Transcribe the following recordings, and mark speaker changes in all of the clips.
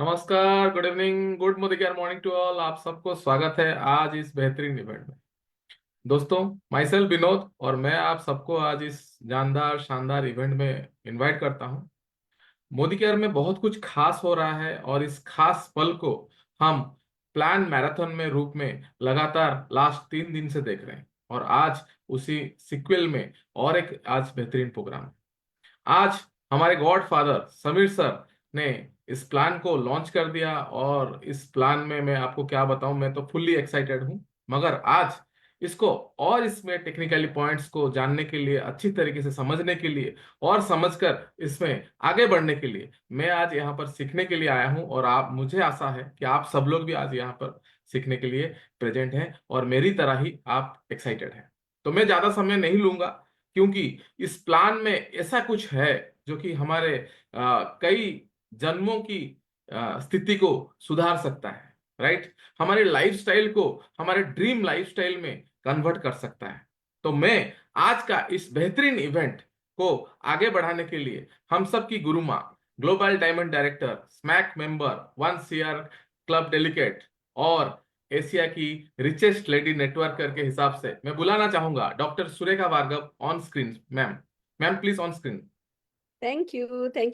Speaker 1: नमस्कार, good evening, good morning to all. आप सबको स्वागत है आज इस बेहतरीन इवेंट में। दोस्तों, माई सेल्फ विनोद और मैं आप सबको आज इस जानदार शानदार इवेंट में इनवाइट करता हूं। मोदी केयर में बहुत कुछ खास हो रहा है और इस खास पल को हम प्लान मैराथन में रूप में लगातार लास्ट 3 दिन से देख रहे हैं। और आज उसी सिक्वल में और एक आज बेहतरीन प्रोग्राम है। आज हमारे गॉड फादर समीर सर ने इस प्लान को लॉन्च कर दिया और इस प्लान में मैं आपको क्या बताऊं, मैं तो फुल्ली एक्साइटेड हूं। मगर आज इसको और इसमें टेक्निकली पॉइंट्स को जानने के लिए, अच्छी तरीके से समझने के लिए और समझकर इसमें आगे बढ़ने के लिए मैं आज यहाँ पर सीखने के लिए आया हूँ। और आप, मुझे आशा है कि आप सब लोग भी आज यहाँ पर सीखने के लिए प्रेजेंट हैं और मेरी तरह ही आप एक्साइटेड हैं। तो मैं ज्यादा समय नहीं लूंगा, क्योंकि इस प्लान में ऐसा कुछ है जो कि हमारे कई जन्मों की स्थिति को सुधार सकता है। राइट, हमारे लाइफस्टाइल को हमारे ड्रीम लाइफस्टाइल में कन्वर्ट कर सकता है। तो मैं आज का इस बेहतरीन इवेंट को आगे बढ़ाने के लिए हम सब की गुरु माँ, global diamond director, smack member, 1 CR club delegate और एशिया की रिचेस्ट लेडी नेटवर्क के हिसाब से मैं बुलाना चाहूंगा doctor Surekha Bhargav on screen. Ma'am, ma'am please on screen.
Speaker 2: Thank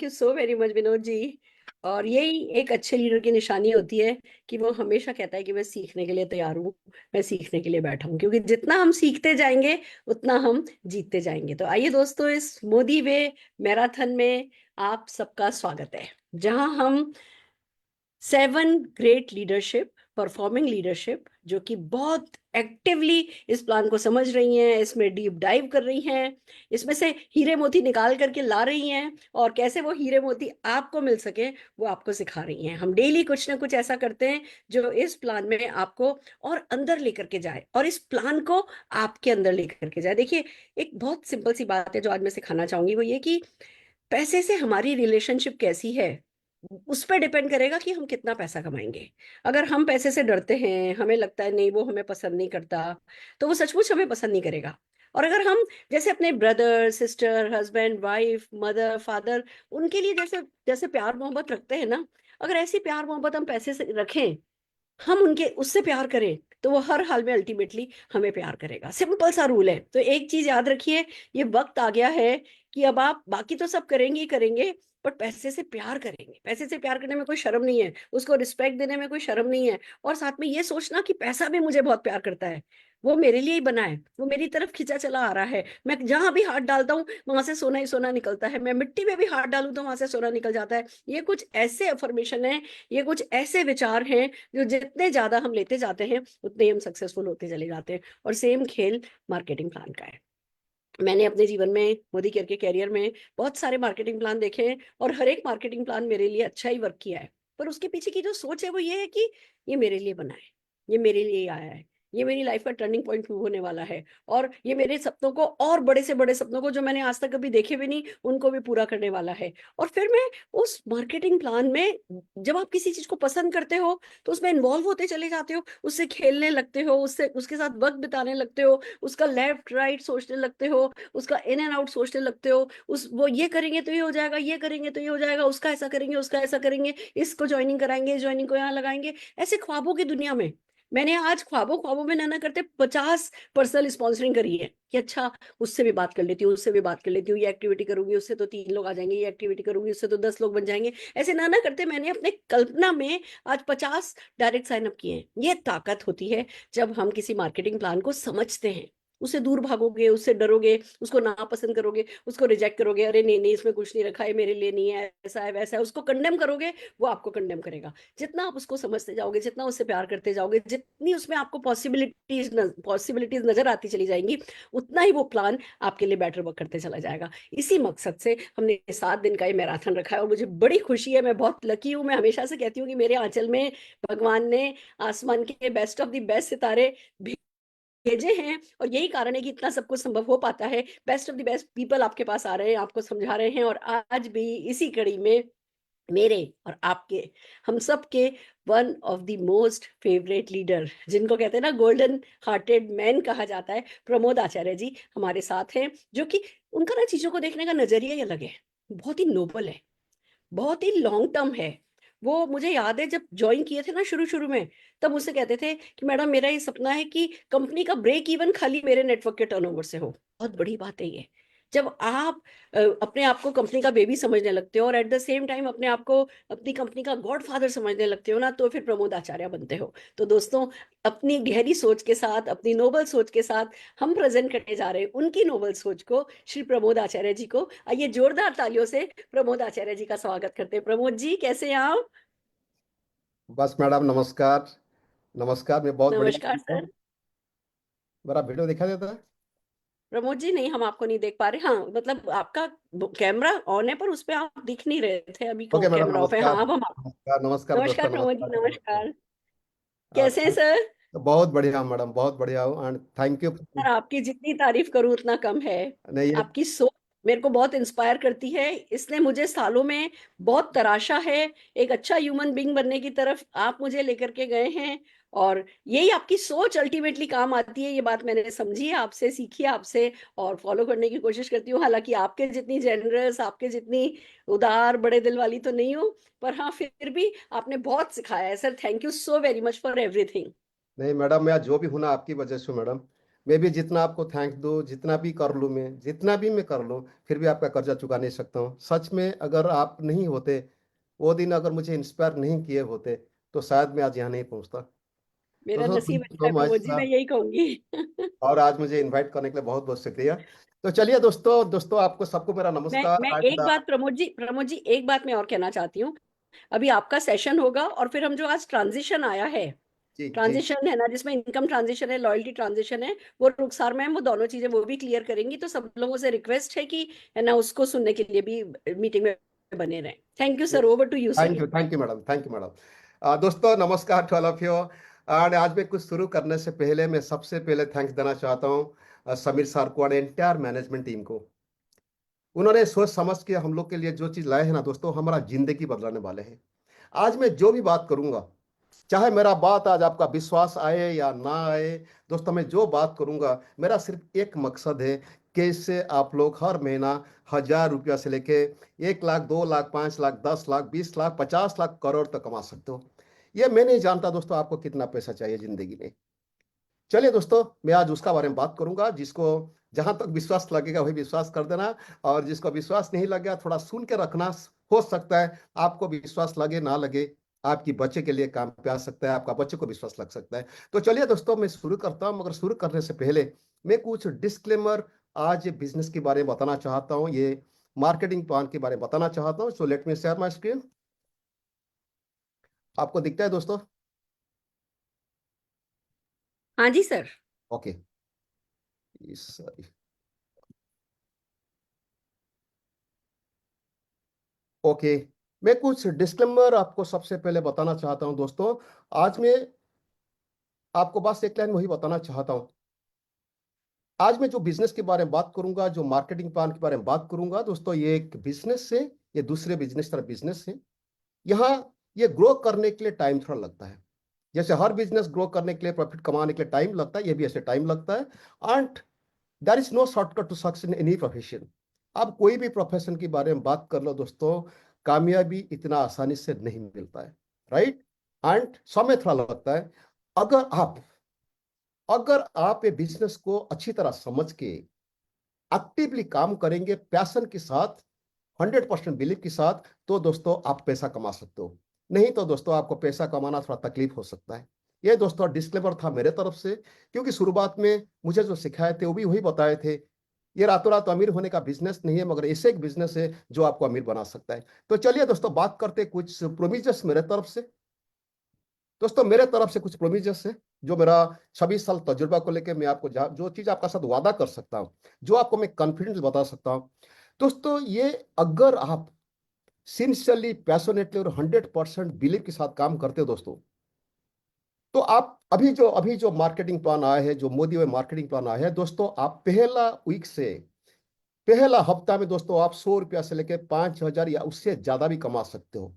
Speaker 2: you so very much Vinod ji. और यही एक अच्छे लीडर की निशानी होती है कि वो हमेशा कहता है कि मैं सीखने के लिए तैयार हूँ, मैं सीखने के लिए बैठा हूँ, क्योंकि जितना हम सीखते जाएंगे उतना हम जीतते जाएंगे। तो आइए दोस्तों, इस मोदी वे मैराथन में आप सबका स्वागत है, जहां हम 7 ग्रेट लीडरशिप, परफॉर्मिंग लीडरशिप, जो कि बहुत एक्टिवली इस प्लान को समझ रही हैं, इसमें डीप डाइव कर रही हैं, इसमें से हीरे मोती निकाल करके ला रही हैं, और कैसे वो हीरे मोती आपको मिल सके वो आपको सिखा रही हैं। हम डेली कुछ ना कुछ ऐसा करते हैं जो इस प्लान में आपको और अंदर लेकर के जाए और इस प्लान को आपके अंदर लेकर के जाए। देखिए, एक बहुत सिंपल सी बात है जो आज मैं सिखाना चाहूंगी, वो ये कि पैसे से हमारी रिलेशनशिप कैसी है उस पर डिपेंड करेगा कि हम कितना पैसा कमाएंगे। अगर हम पैसे से डरते हैं, हमें लगता है नहीं वो हमें पसंद नहीं करता, तो वो सचमुच हमें पसंद नहीं करेगा। और अगर हम जैसे अपने brother sister, husband wife, mother father, उनके लिए जैसे जैसे प्यार मोहब्बत रखते हैं ना, अगर ऐसी प्यार मोहब्बत हम पैसे से रखें, हम उनके उससे प्यार करें, तो वो हर हाल में अल्टीमेटली हमें प्यार करेगा। सिंपल सा रूल है। तो एक चीज याद रखिए, ये वक्त आ गया है कि अब आप बाकी तो सब करेंगे ही करेंगे, बट पैसे से प्यार करेंगे। पैसे से प्यार करने में कोई शर्म नहीं है, उसको रिस्पेक्ट देने में कोई शर्म नहीं है। और साथ में ये सोचना कि पैसा भी मुझे बहुत प्यार करता है, वो मेरे लिए ही बना है, वो मेरी तरफ खिंचा चला आ रहा है। मैं जहां भी हाथ डालता हूँ वहां से सोना ही सोना निकलता है, मैं मिट्टी में भी हाथ डालूं तो वहां से सोना निकल जाता है। ये कुछ ऐसे अफर्मेशन है, ये कुछ ऐसे विचार हैं जो जितने ज्यादा हम लेते जाते हैं उतने ही हम सक्सेसफुल होते चले जाते हैं। और सेम खेल मार्केटिंग प्लान का है। मैंने अपने जीवन में, मोदी केयर के कैरियर में, बहुत सारे मार्केटिंग प्लान देखे हैं, और हर एक मार्केटिंग प्लान मेरे लिए अच्छा ही वर्क किया है। पर उसके पीछे की जो सोच है वो ये है कि ये मेरे लिए बना है, ये मेरे लिए ही आया है, ये मेरी लाइफ का टर्निंग पॉइंट होने वाला है, और ये मेरे सपनों को, और बड़े से बड़े सपनों को जो मैंने आज तक कभी देखे भी नहीं, उनको भी पूरा करने वाला है। और फिर मैं उस मार्केटिंग प्लान में, जब आप किसी चीज को पसंद करते हो तो उसमें इन्वॉल्व होते चले जाते हो, उससे खेलने लगते हो, उससे उसके साथ वक्त बिताने लगते हो, उसका लेफ्ट राइट सोचने लगते हो, उसका इन एंड आउट सोचने लगते हो। उस वो ये करेंगे तो ये हो जाएगा, ये करेंगे तो ये हो जाएगा, उसका ऐसा करेंगे, उसका ऐसा करेंगे, इसको ज्वाइनिंग कराएंगे, ज्वाइनिंग को यहाँ लगाएंगे। ऐसे ख्वाबों की दुनिया में मैंने आज ख्वाबों ख्वाबों में ना करते 50 पर्सनल स्पॉन्सरिंग करी है कि अच्छा, उससे भी बात कर लेती हूँ, उससे भी बात कर लेती हूँ, ये एक्टिविटी करूंगी उससे तो 3 लोग आ जाएंगे, ये एक्टिविटी करूंगी उससे तो 10 लोग बन जाएंगे। ऐसे ना करते मैंने अपने कल्पना में आज 50 डायरेक्ट साइन अप किए हैं। ये ताकत होती है जब हम किसी मार्केटिंग प्लान को समझते हैं। उससे दूर भागोगे, उससे डरोगे, उसको नापसंद करोगे, उसको रिजेक्ट करोगे, अरे नहीं नहीं इसमें कुछ नहीं रखा है, मेरे लिए नहीं है, ऐसा है वैसा है, उसको कंडेम करोगे, वो आपको कंडेम करेगा। जितना आप उसको समझते जाओगे, जितना उससे प्यार करते जाओगे, जितनी उसमें आपको पॉसिबिलिटीज नजर आती चली जाएंगी, उतना ही वो प्लान आपके लिए बेटर वर्क करते चला जाएगा। इसी मकसद से हमने 7 दिन का ये मैराथन रखा है, और मुझे बड़ी खुशी है, मैं बहुत लकी हूँ। मैं हमेशा से कहती हूँ कि मेरे आंचल में भगवान ने आसमान के बेस्ट ऑफ द बेस्ट सितारे भेजे हैं, और यही कारण है कि इतना सब कुछ संभव हो पाता है। Best of the best people आपके पास आ रहे हैं, आपको समझा रहे हैं, और आज भी इसी कड़ी में मेरे और आपके, हम सब के one of the most favourite leader, जिनको कहते हैं ना गोल्डन हार्टेड मैन कहा जाता है, प्रमोद आचार्य जी हमारे साथ हैं। जो कि उनका ना चीजों को देखने का नजरिया ही अलग है, बहुत ही नोबल है, बहुत ही लॉन्ग टर्म है। वो मुझे याद है जब ज्वाइन किए थे ना शुरू शुरू में, तब मुझसे कहते थे कि मैडम मेरा ये सपना है कि कंपनी का ब्रेक इवन खाली मेरे नेटवर्क के टर्नओवर से हो। बहुत बड़ी बात है ये। जब आप अपने आप को कंपनी का बेबी समझने लगते हो और एट द सेम टाइम अपने आप को अपनी कंपनी का गॉडफादर समझने लगते हो ना, तो फिर प्रमोद आचार्य बनते हो। तो दोस्तों, अपनी गहरी सोच के साथ, अपनी नोबल सोच के साथ हम प्रेजेंट करने जा रहे हैं उनकी नोबल सोच को, श्री प्रमोद आचार्य जी को। आइए जोरदार तालियों से प्रमोद आचार्य जी का स्वागत करते हैं। प्रमोद जी, कैसे हैं आप?
Speaker 3: बस मैडम नमस्कार। नमस्कार, मैं बहुत बढ़िया
Speaker 2: नमस्कार
Speaker 3: हूँ।
Speaker 2: सर।
Speaker 3: मेरा वीडियो दिखा देता है?
Speaker 2: प्रमोद जी, नहीं, हम आपको नहीं देख पा रहे। हाँ, मतलब आपका कैमरा ऑन है पर उस पे आप दिख नहीं रहे थे, अभी को
Speaker 3: ओके मैडम,
Speaker 2: कैमरा ऑफ है।
Speaker 3: नमस्कार।
Speaker 2: हाँ, अब हम
Speaker 3: नमस्कार नमस्कार
Speaker 2: नमस्कार
Speaker 3: दोस्तों,
Speaker 2: प्रमोद जी,
Speaker 3: नमस्कार नमस्कार।
Speaker 2: नमस्कार। कैसे हैं
Speaker 3: थैंक
Speaker 2: सर?
Speaker 3: बहुत बढ़िया हूँ मैडम, बहुत बढ़िया हूँ एंड थैंक यू।
Speaker 2: सर, आपकी जितनी तारीफ करूं उतना कम है।
Speaker 3: नहीं ये
Speaker 2: आपकी सोच मेरे को बहुत इंस्पायर करती है। इसने मुझे सालों में बहुत तराशा है। एक अच्छा ह्यूमन बीइंग बनने की तरफ आप मुझे लेकर के गए हैं। और यही आपकी सोच अल्टीमेटली काम आती है, ये बात मैंने समझी है आपसे, सीखी है आपसे, और फॉलो करने की कोशिश करती हूँ। हालांकि आपके जितनी जेनरस, आपके जितनी उदार बड़े दिल वाली तो नहीं हूँ, पर हाँ, फिर भी आपने बहुत सिखाया है sir. Thank you so very much for everything.
Speaker 3: नहीं मैडम, मैं आज जो भी हूं ना आपकी वजह से हूं, मैडम। मैं भी जितना आपको थैंक दूं, जितना भी कर लूं, मैं जितना भी मैं कर लूं, फिर भी आपका कर्जा चुका नहीं सकता हूँ। सच में अगर आप नहीं होते, वो दिन अगर मुझे इंस्पायर नहीं किए होते, तो शायद मैं आज यहाँ नहीं पहुंचता। तो
Speaker 2: मेरा
Speaker 3: सर
Speaker 2: नसीब
Speaker 3: थैंक यू
Speaker 2: अच्छा
Speaker 3: सो
Speaker 2: है
Speaker 3: मच
Speaker 2: प्रमोद जी, मैं
Speaker 3: सर।
Speaker 2: यही कहूंगी।
Speaker 3: और आज मुझे इनवाइट करने के लिए बहुत बहुत शुक्रिया। तो चलिए दोस्तों, आपको सबको मेरा नमस्कार
Speaker 2: मैं
Speaker 3: एंड
Speaker 2: एक बात प्रमोद जी एक बात मैं और कहना चाहती हूँ। अभी आपका सेशन होगा और फिर हम जो आज ट्रांजिशन आया है,
Speaker 3: जी जी।
Speaker 2: ट्रांजिशन है ना, जिसमें इनकम ट्रांजिशन है, लॉयल्टी ट्रांजिशन है, वो रुखसार मैम वो दोनों चीजें वो भी क्लियर करेंगी। तो सब लोगों से रिक्वेस्ट है कि है ना, उसको सुनने के लिए भी मीटिंग में बने रहें। Thank you sir, over to you sir.
Speaker 3: Thank you madam, thank you madam. दोस्तों नमस्कार टू ऑल ऑफ यू। और आज मैं कुछ शुरू करने से पहले मैं सबसे पहले थैंक्स देना चाहता हूँ समीर सर को और एंटायर मैनेजमेंट टीम को। उन्होंने सोच समझ के हम लोग के लिए जो चीज लाए हैं ना दोस्तों, हमारा जिंदगी बदलाने वाले हैं। आज मैं जो भी बात करूंगा, चाहे मेरा बात आज आपका विश्वास आए या ना आए, दोस्तों मैं जो बात करूंगा मेरा सिर्फ एक मकसद है, कैसे आप लोग हर महीना 1,000 रुपया से लेके 1 लाख, 2 लाख, 5 लाख, 10 लाख, 20 लाख, 50 लाख, करोड़ तक कमा सकते हो। ये मैं नहीं जानता दोस्तों आपको कितना पैसा चाहिए जिंदगी में। चलिए दोस्तों, मैं आज उसका बारे में बात करूंगा। जिसको जहां तक विश्वास लगेगा वही विश्वास कर देना, और जिसको विश्वास नहीं लगेगा थोड़ा सुन के रखना। हो सकता है आपको विश्वास लगे ना लगे, आपकी बच्चे के लिए काम पे आ सकता है, आपका बच्चे को विश्वास लग सकता है। तो चलिए दोस्तों, मैं शुरू करता हूं, मगर शुरू करने से पहले मैं कुछ डिस्क्लेमर आज बिजनेस के बारे में बताना चाहता हूँ, ये मार्केटिंग प्लान के बारे में बताना चाहता हूँ। So let me share my screen. आपको दिखता है दोस्तों?
Speaker 2: हाँ जी सर।
Speaker 3: ओके। ओके, मैं कुछ डिस्क्लेमर आपको सबसे पहले बताना चाहता हूं दोस्तों। आज मैं आपको बस एक लाइन वही बताना चाहता हूं। आज मैं जो बिजनेस के बारे में बात करूंगा, जो मार्केटिंग प्लान के बारे में बात करूंगा दोस्तों, ये एक बिजनेस से, ये दूसरे बिजनेस तरह बिजनेस है। यहाँ ये ग्रो करने के लिए टाइम थोड़ा लगता है। जैसे हर बिजनेस ग्रो करने के लिए, प्रॉफिट कमाने के लिए टाइम लगता है, ये भी ऐसे टाइम लगता है। And there is no shortcut to success in any profession. आप कोई भी प्रोफेशन के बारे में बात कर लो दोस्तों, कामयाबी इतना आसानी से नहीं मिलता है, राइट। एंड समय थोड़ा लगता है। अगर आप अगर आप ये बिजनेस को अच्छी तरह समझ के एक्टिवली काम करेंगे, पैशन के साथ, 100% बिलीव के साथ, तो दोस्तों आप पैसा कमा सकते हो। नहीं तो दोस्तों आपको पैसा कमाना थोड़ा तकलीफ हो सकता है। ये दोस्तों डिस्क्लेमर था मेरे तरफ से, क्योंकि शुरुआत में मुझे जो सिखाए थे वो भी वही बताए थे। ये रातों रात अमीर होने का बिजनेस नहीं है, मगर ऐसे एक बिजनेस है जो आपको अमीर बना सकता है। तो चलिए दोस्तों, बात करते कुछ प्रोमिजस मेरे तरफ से। दोस्तों मेरे तरफ से कुछ प्रोमिजस है, जो मेरा 26 साल तजुर्बा को लेकर मैं आपको जो चीज आपका साथ वादा कर सकता हूं, जो आपको मैं कॉन्फिडेंस बता सकता हूं दोस्तों, ये अगर आप सिंसियरली, पैशनेटली और 100% बिलीव के साथ काम करते हो दोस्तों, तो आप अभी जो मार्केटिंग प्लान आया है, जो मोदी मार्केटिंग प्लान आया है दोस्तों, आप पहला वीक से, पहला हफ्ता में दोस्तों आप 100 रुपया से लेकर 5,000 या उससे ज्यादा भी कमा सकते हो।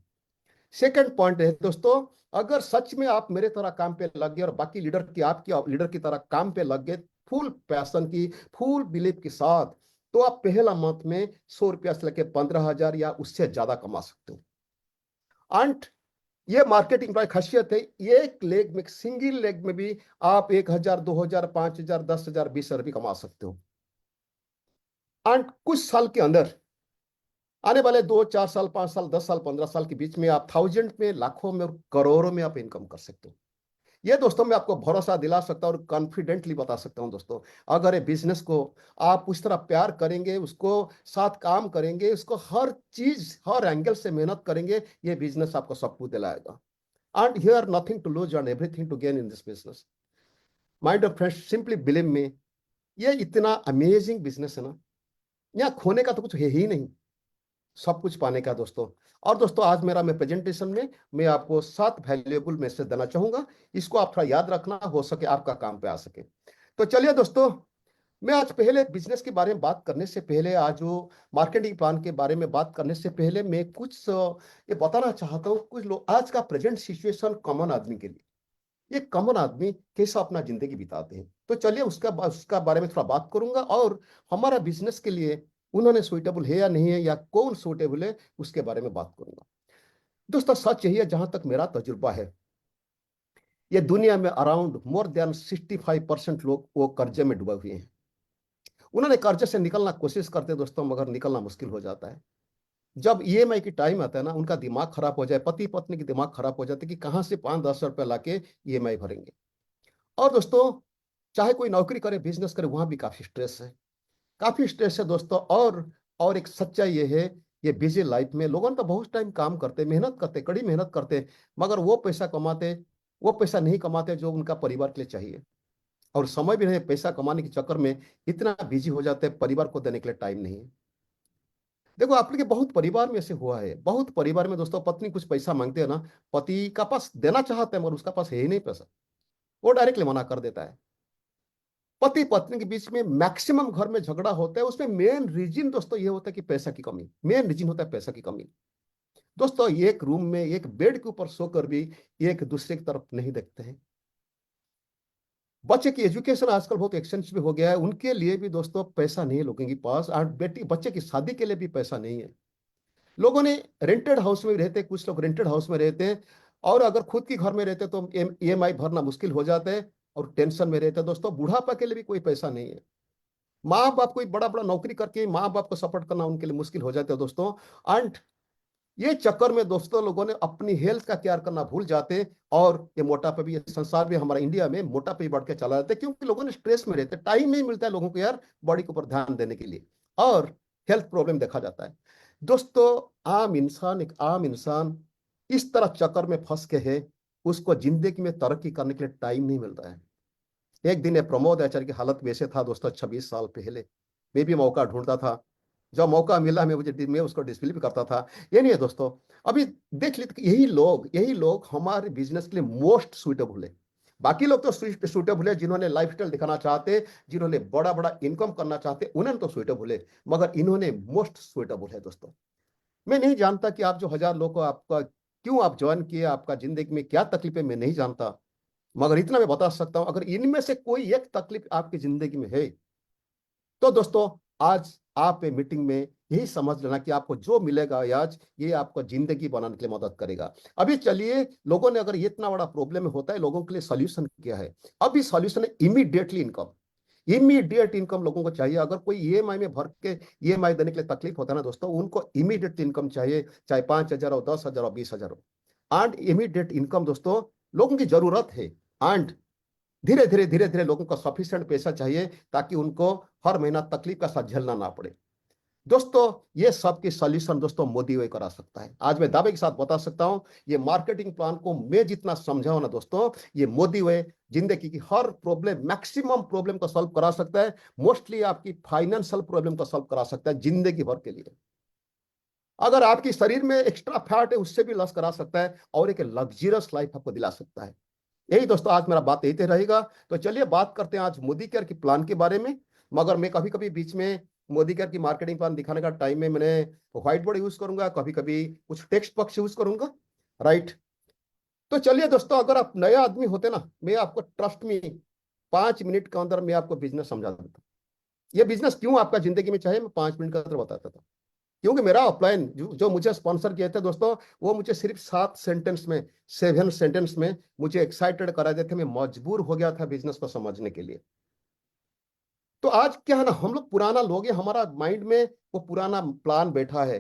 Speaker 3: सेकंड पॉइंट है दोस्तों, अगर सच में आप मेरे तरह काम पे लग गए और बाकी लीडर की, आपकी लीडर की तरह काम पे लग गए, फुल पैशन की, फुल बिलीव के साथ, तो आप पहला मंथ में 100 रुपया से लेकर 15,000 या उससे ज्यादा कमा सकते हो। एंड ये मार्केटिंग की खासियत है। एक लेग में, सिंगल लेग में भी आप 1,000, 2,000, 5,000, 10,000, 20,000 भी कमा सकते हो। एंड कुछ साल के अंदर, आने वाले 2, 4 साल, 5 साल, 10 साल, 15 साल के बीच में आप थाउजेंड में, लाखों में और करोड़ों में आप इनकम कर सकते हो। ये दोस्तों मैं आपको भरोसा दिला सकता हूँ और कॉन्फिडेंटली बता सकता हूँ दोस्तों, अगर ये बिजनेस को आप उस तरह प्यार करेंगे, उसको साथ काम करेंगे, उसको हर चीज, हर एंगल से मेहनत करेंगे, ये बिजनेस आपको सब कुछ दिलाएगा। And here nothing to lose and everything to gain in this business. My dear friends, simply believe me, ये इतना अमेजिंग बिजनेस है ना, यहाँ खोने का तो कुछ है ही नहीं, सब कुछ पाने का दोस्तों। और दोस्तों आज मेरा मैं प्रेजेंटेशन में मैं आपको 7 वैल्यूएबल मैसेज देना चाहूंगा, इसको आप थोड़ा याद रखना, हो सके आपका काम पे आ सके। तो चलिए दोस्तों, मैं आज पहले बिजनेस के बारे में बात करने से पहले, आज वो मार्केटिंग प्लान के बारे में बात करने से पहले मैं कुछ ये बताना चाहता हूँ। कुछ लोग आज का प्रेजेंट सिचुएशन कॉमन आदमी के लिए, ये कॉमन आदमी कैसा अपना जिंदगी बिताते हैं, तो चलिए उसका बारे में थोड़ा बात करूंगा, और हमारा बिजनेस के लिए उन्होंने सुइटेबल है या नहीं है, या कौन सुइटेबल है, उसके बारे में बात करूंगा। दोस्तों सच यही है, जहां तक मेरा तजुर्बा है, ये दुनिया में अराउंड मोर देन 65% लोग वो कर्जे में डूबे हुए हैं। उन्होंने कर्जे से निकलना कोशिश करते दोस्तों, मगर निकलना मुश्किल हो जाता है। जब ईएमआई की टाइम आता है ना, उनका दिमाग खराब हो जाए, पति पत्नी की दिमाग खराब हो जाते कि कहां से 5-10 रुपए लाके ईएमआई भरेंगे। और दोस्तों चाहे कोई नौकरी करे, बिजनेस करे, वहां भी काफी स्ट्रेस है, काफी स्ट्रेस है दोस्तों। और एक सच्चाई ये है, ये बिजी लाइफ में लोगों तो बहुत टाइम काम करते, मेहनत करते, कड़ी मेहनत करते, मगर वो पैसा नहीं कमाते जो उनका परिवार के लिए चाहिए। और समय भी नहीं, पैसा कमाने के चक्कर में इतना बिजी हो जाते हैं, परिवार को देने के लिए टाइम नहीं है। देखो आप लोग के बहुत परिवार में ऐसे हुआ है, बहुत परिवार में दोस्तों पत्नी कुछ पैसा मांगते हैं ना, पति का पास देना चाहते हैं मगर उसका पास है ही नहीं पैसा, वो डायरेक्टली मना कर देता है। पति पत्नी के बीच में मैक्सिमम घर में झगड़ा होता है, उसमें मेन रीजन दोस्तों ये होता है कि पैसा की कमी, मेन रीजन होता है पैसा की कमी। दोस्तों एक रूम में एक बेड के ऊपर सोकर भी एक दूसरे की तरफ नहीं देखते हैं। बच्चे की एजुकेशन आजकल बहुत एक्सपेंसिव हो गया है, उनके लिए भी दोस्तों पैसा नहीं है लोगों के पास, और बच्चे की शादी के लिए भी पैसा नहीं है। लोगों ने रेंटेड हाउस में रहते, कुछ लोग रेंटेड हाउस में रहते हैं, और अगर खुद के घर में रहते तो ईएमआई भरना मुश्किल हो जाता है, और टेंशन में रहते हैं दोस्तों। बुढ़ापा के लिए भी कोई पैसा नहीं है। माँ बाप कोई बड़ा बड़ा नौकरी करके माँ बाप को सपोर्ट करना उनके लिए मुश्किल हो जाता है दोस्तों। एंड ये चक्कर में दोस्तों लोगों ने अपनी हेल्थ का केयर करना भूल जाते, और ये मोटापा भी, ये संसार भी, हमारा इंडिया में मोटापा भी बढ़ के चला जाता है, क्योंकि लोगों ने स्ट्रेस में रहते, टाइम नहीं मिलता है लोगों को यार बॉडी के ऊपर ध्यान देने के लिए, और हेल्थ प्रॉब्लम देखा जाता है दोस्तों। आम इंसान, एक आम इंसान इस तरह चक्कर में फंस के है, उसको जिंदगी में तरक्की करने के लिए टाइम नहीं मिलता है। एक दिन ये प्रमोद आचार्य की हालत वैसे था दोस्तों, 26 साल पहले मैं भी मौका ढूंढता था, जब मौका मिला मैं उसको डिस्प्ले भी करता था। ये नहीं है दोस्तों, अभी देख लीजिए, यही लोग हमारे बिजनेस के लिए मोस्ट सुइटेबल है। बाकी लोग तो सुइटेबल है जिन्होंने लाइफस्टाइल दिखाना चाहते, जिन्होंने बड़ा बड़ा इनकम करना चाहते, उन्होंने तो सुइटेबल है, मगर इन्होंने मोस्ट सुइटेबल है दोस्तों। मैं नहीं जानता कि आप जो 1,000 लोग को आपका क्यों आप ज्वाइन किए, आपका जिंदगी में क्या तकलीफ है, मैं नहीं जानता, मगर इतना मैं बता सकता हूं, अगर इनमें से कोई एक तकलीफ आपकी जिंदगी में है, तो दोस्तों आज आप मीटिंग में यही समझ लेना कि आपको जो मिलेगा आज, ये आपको जिंदगी बनाने के लिए मदद करेगा। अभी चलिए, लोगों ने अगर ये इतना बड़ा प्रॉब्लम होता है, लोगों के लिए सॉल्यूशन क्या है? अभी सॉल्यूशन है इमीडिएटली इनकम। इमीडिएट इनकम लोगों को चाहिए। अगर कोई ईएमआई में भर के ईएमआई देने के लिए तकलीफ होता है ना दोस्तों, उनको इमीडिएट इनकम चाहिए, चाहे 5,000 हो, 10,000 हो, 20,000 हो। एंड इमीडिएट इनकम दोस्तों लोगों की जरूरत है। एंड धीरे धीरे लोगों को सफिशिएंट पैसा चाहिए, ताकि उनको हर महीना तकलीफ का साथ झेलना ना पड़े। दोस्तों ये सब की सॉल्यूशन दोस्तों मोदी वे करा सकता है। आज मैं दावे के साथ बता सकता हूं, ये मार्केटिंग प्लान को मैं जितना समझा हूं ना दोस्तों, ये मोदी वे जिंदगी की हर प्रॉब्लम, मैक्सिमम प्रॉब्लम को सॉल्व करा सकता है। मोस्टली आपकी फाइनेंशियल प्रॉब्लम को सॉल्व करा सकता है जिंदगी भर के लिए। अगर आपकी शरीर में एक्स्ट्रा फैट है, उससे भी लॉस करा सकता है, और एक लग्जरियस लाइफ आपको दिला सकता है। यही दोस्तों आज मेरा बात यही रहेगा। तो चलिए बात करते हैं आज मोदी केयर की प्लान के बारे में। मगर मैं कभी कभी बीच में मोदी केयर की मार्केटिंग प्लान दिखाने का टाइम में मैंने व्हाइट बोर्ड यूज करूंगा, कभी कभी कुछ टेक्स्ट बॉक्स यूज करूंगा, राइट। तो चलिए दोस्तों, अगर आप नए आदमी होते ना, मैं आपको ट्रस्ट में 5 मिनट के अंदर मैं आपको बिजनेस समझा देता हूँ। ये बिजनेस क्यों आपका जिंदगी में चाहिए, मैं 5 मिनट के अंदर बताता था। क्योंकि मेरा अपलाइन जो मुझे स्पॉन्सर किए थे दोस्तों, वो मुझे सिर्फ 7 सेंटेंस में, 7 सेंटेंस में मुझे एक्साइटेड करा देते, मैं मजबूर हो गया था बिजनेस को समझने के लिए। तो आज क्या है ना, हम लोग पुराना लोग हैं, हमारा माइंड में वो पुराना प्लान बैठा है।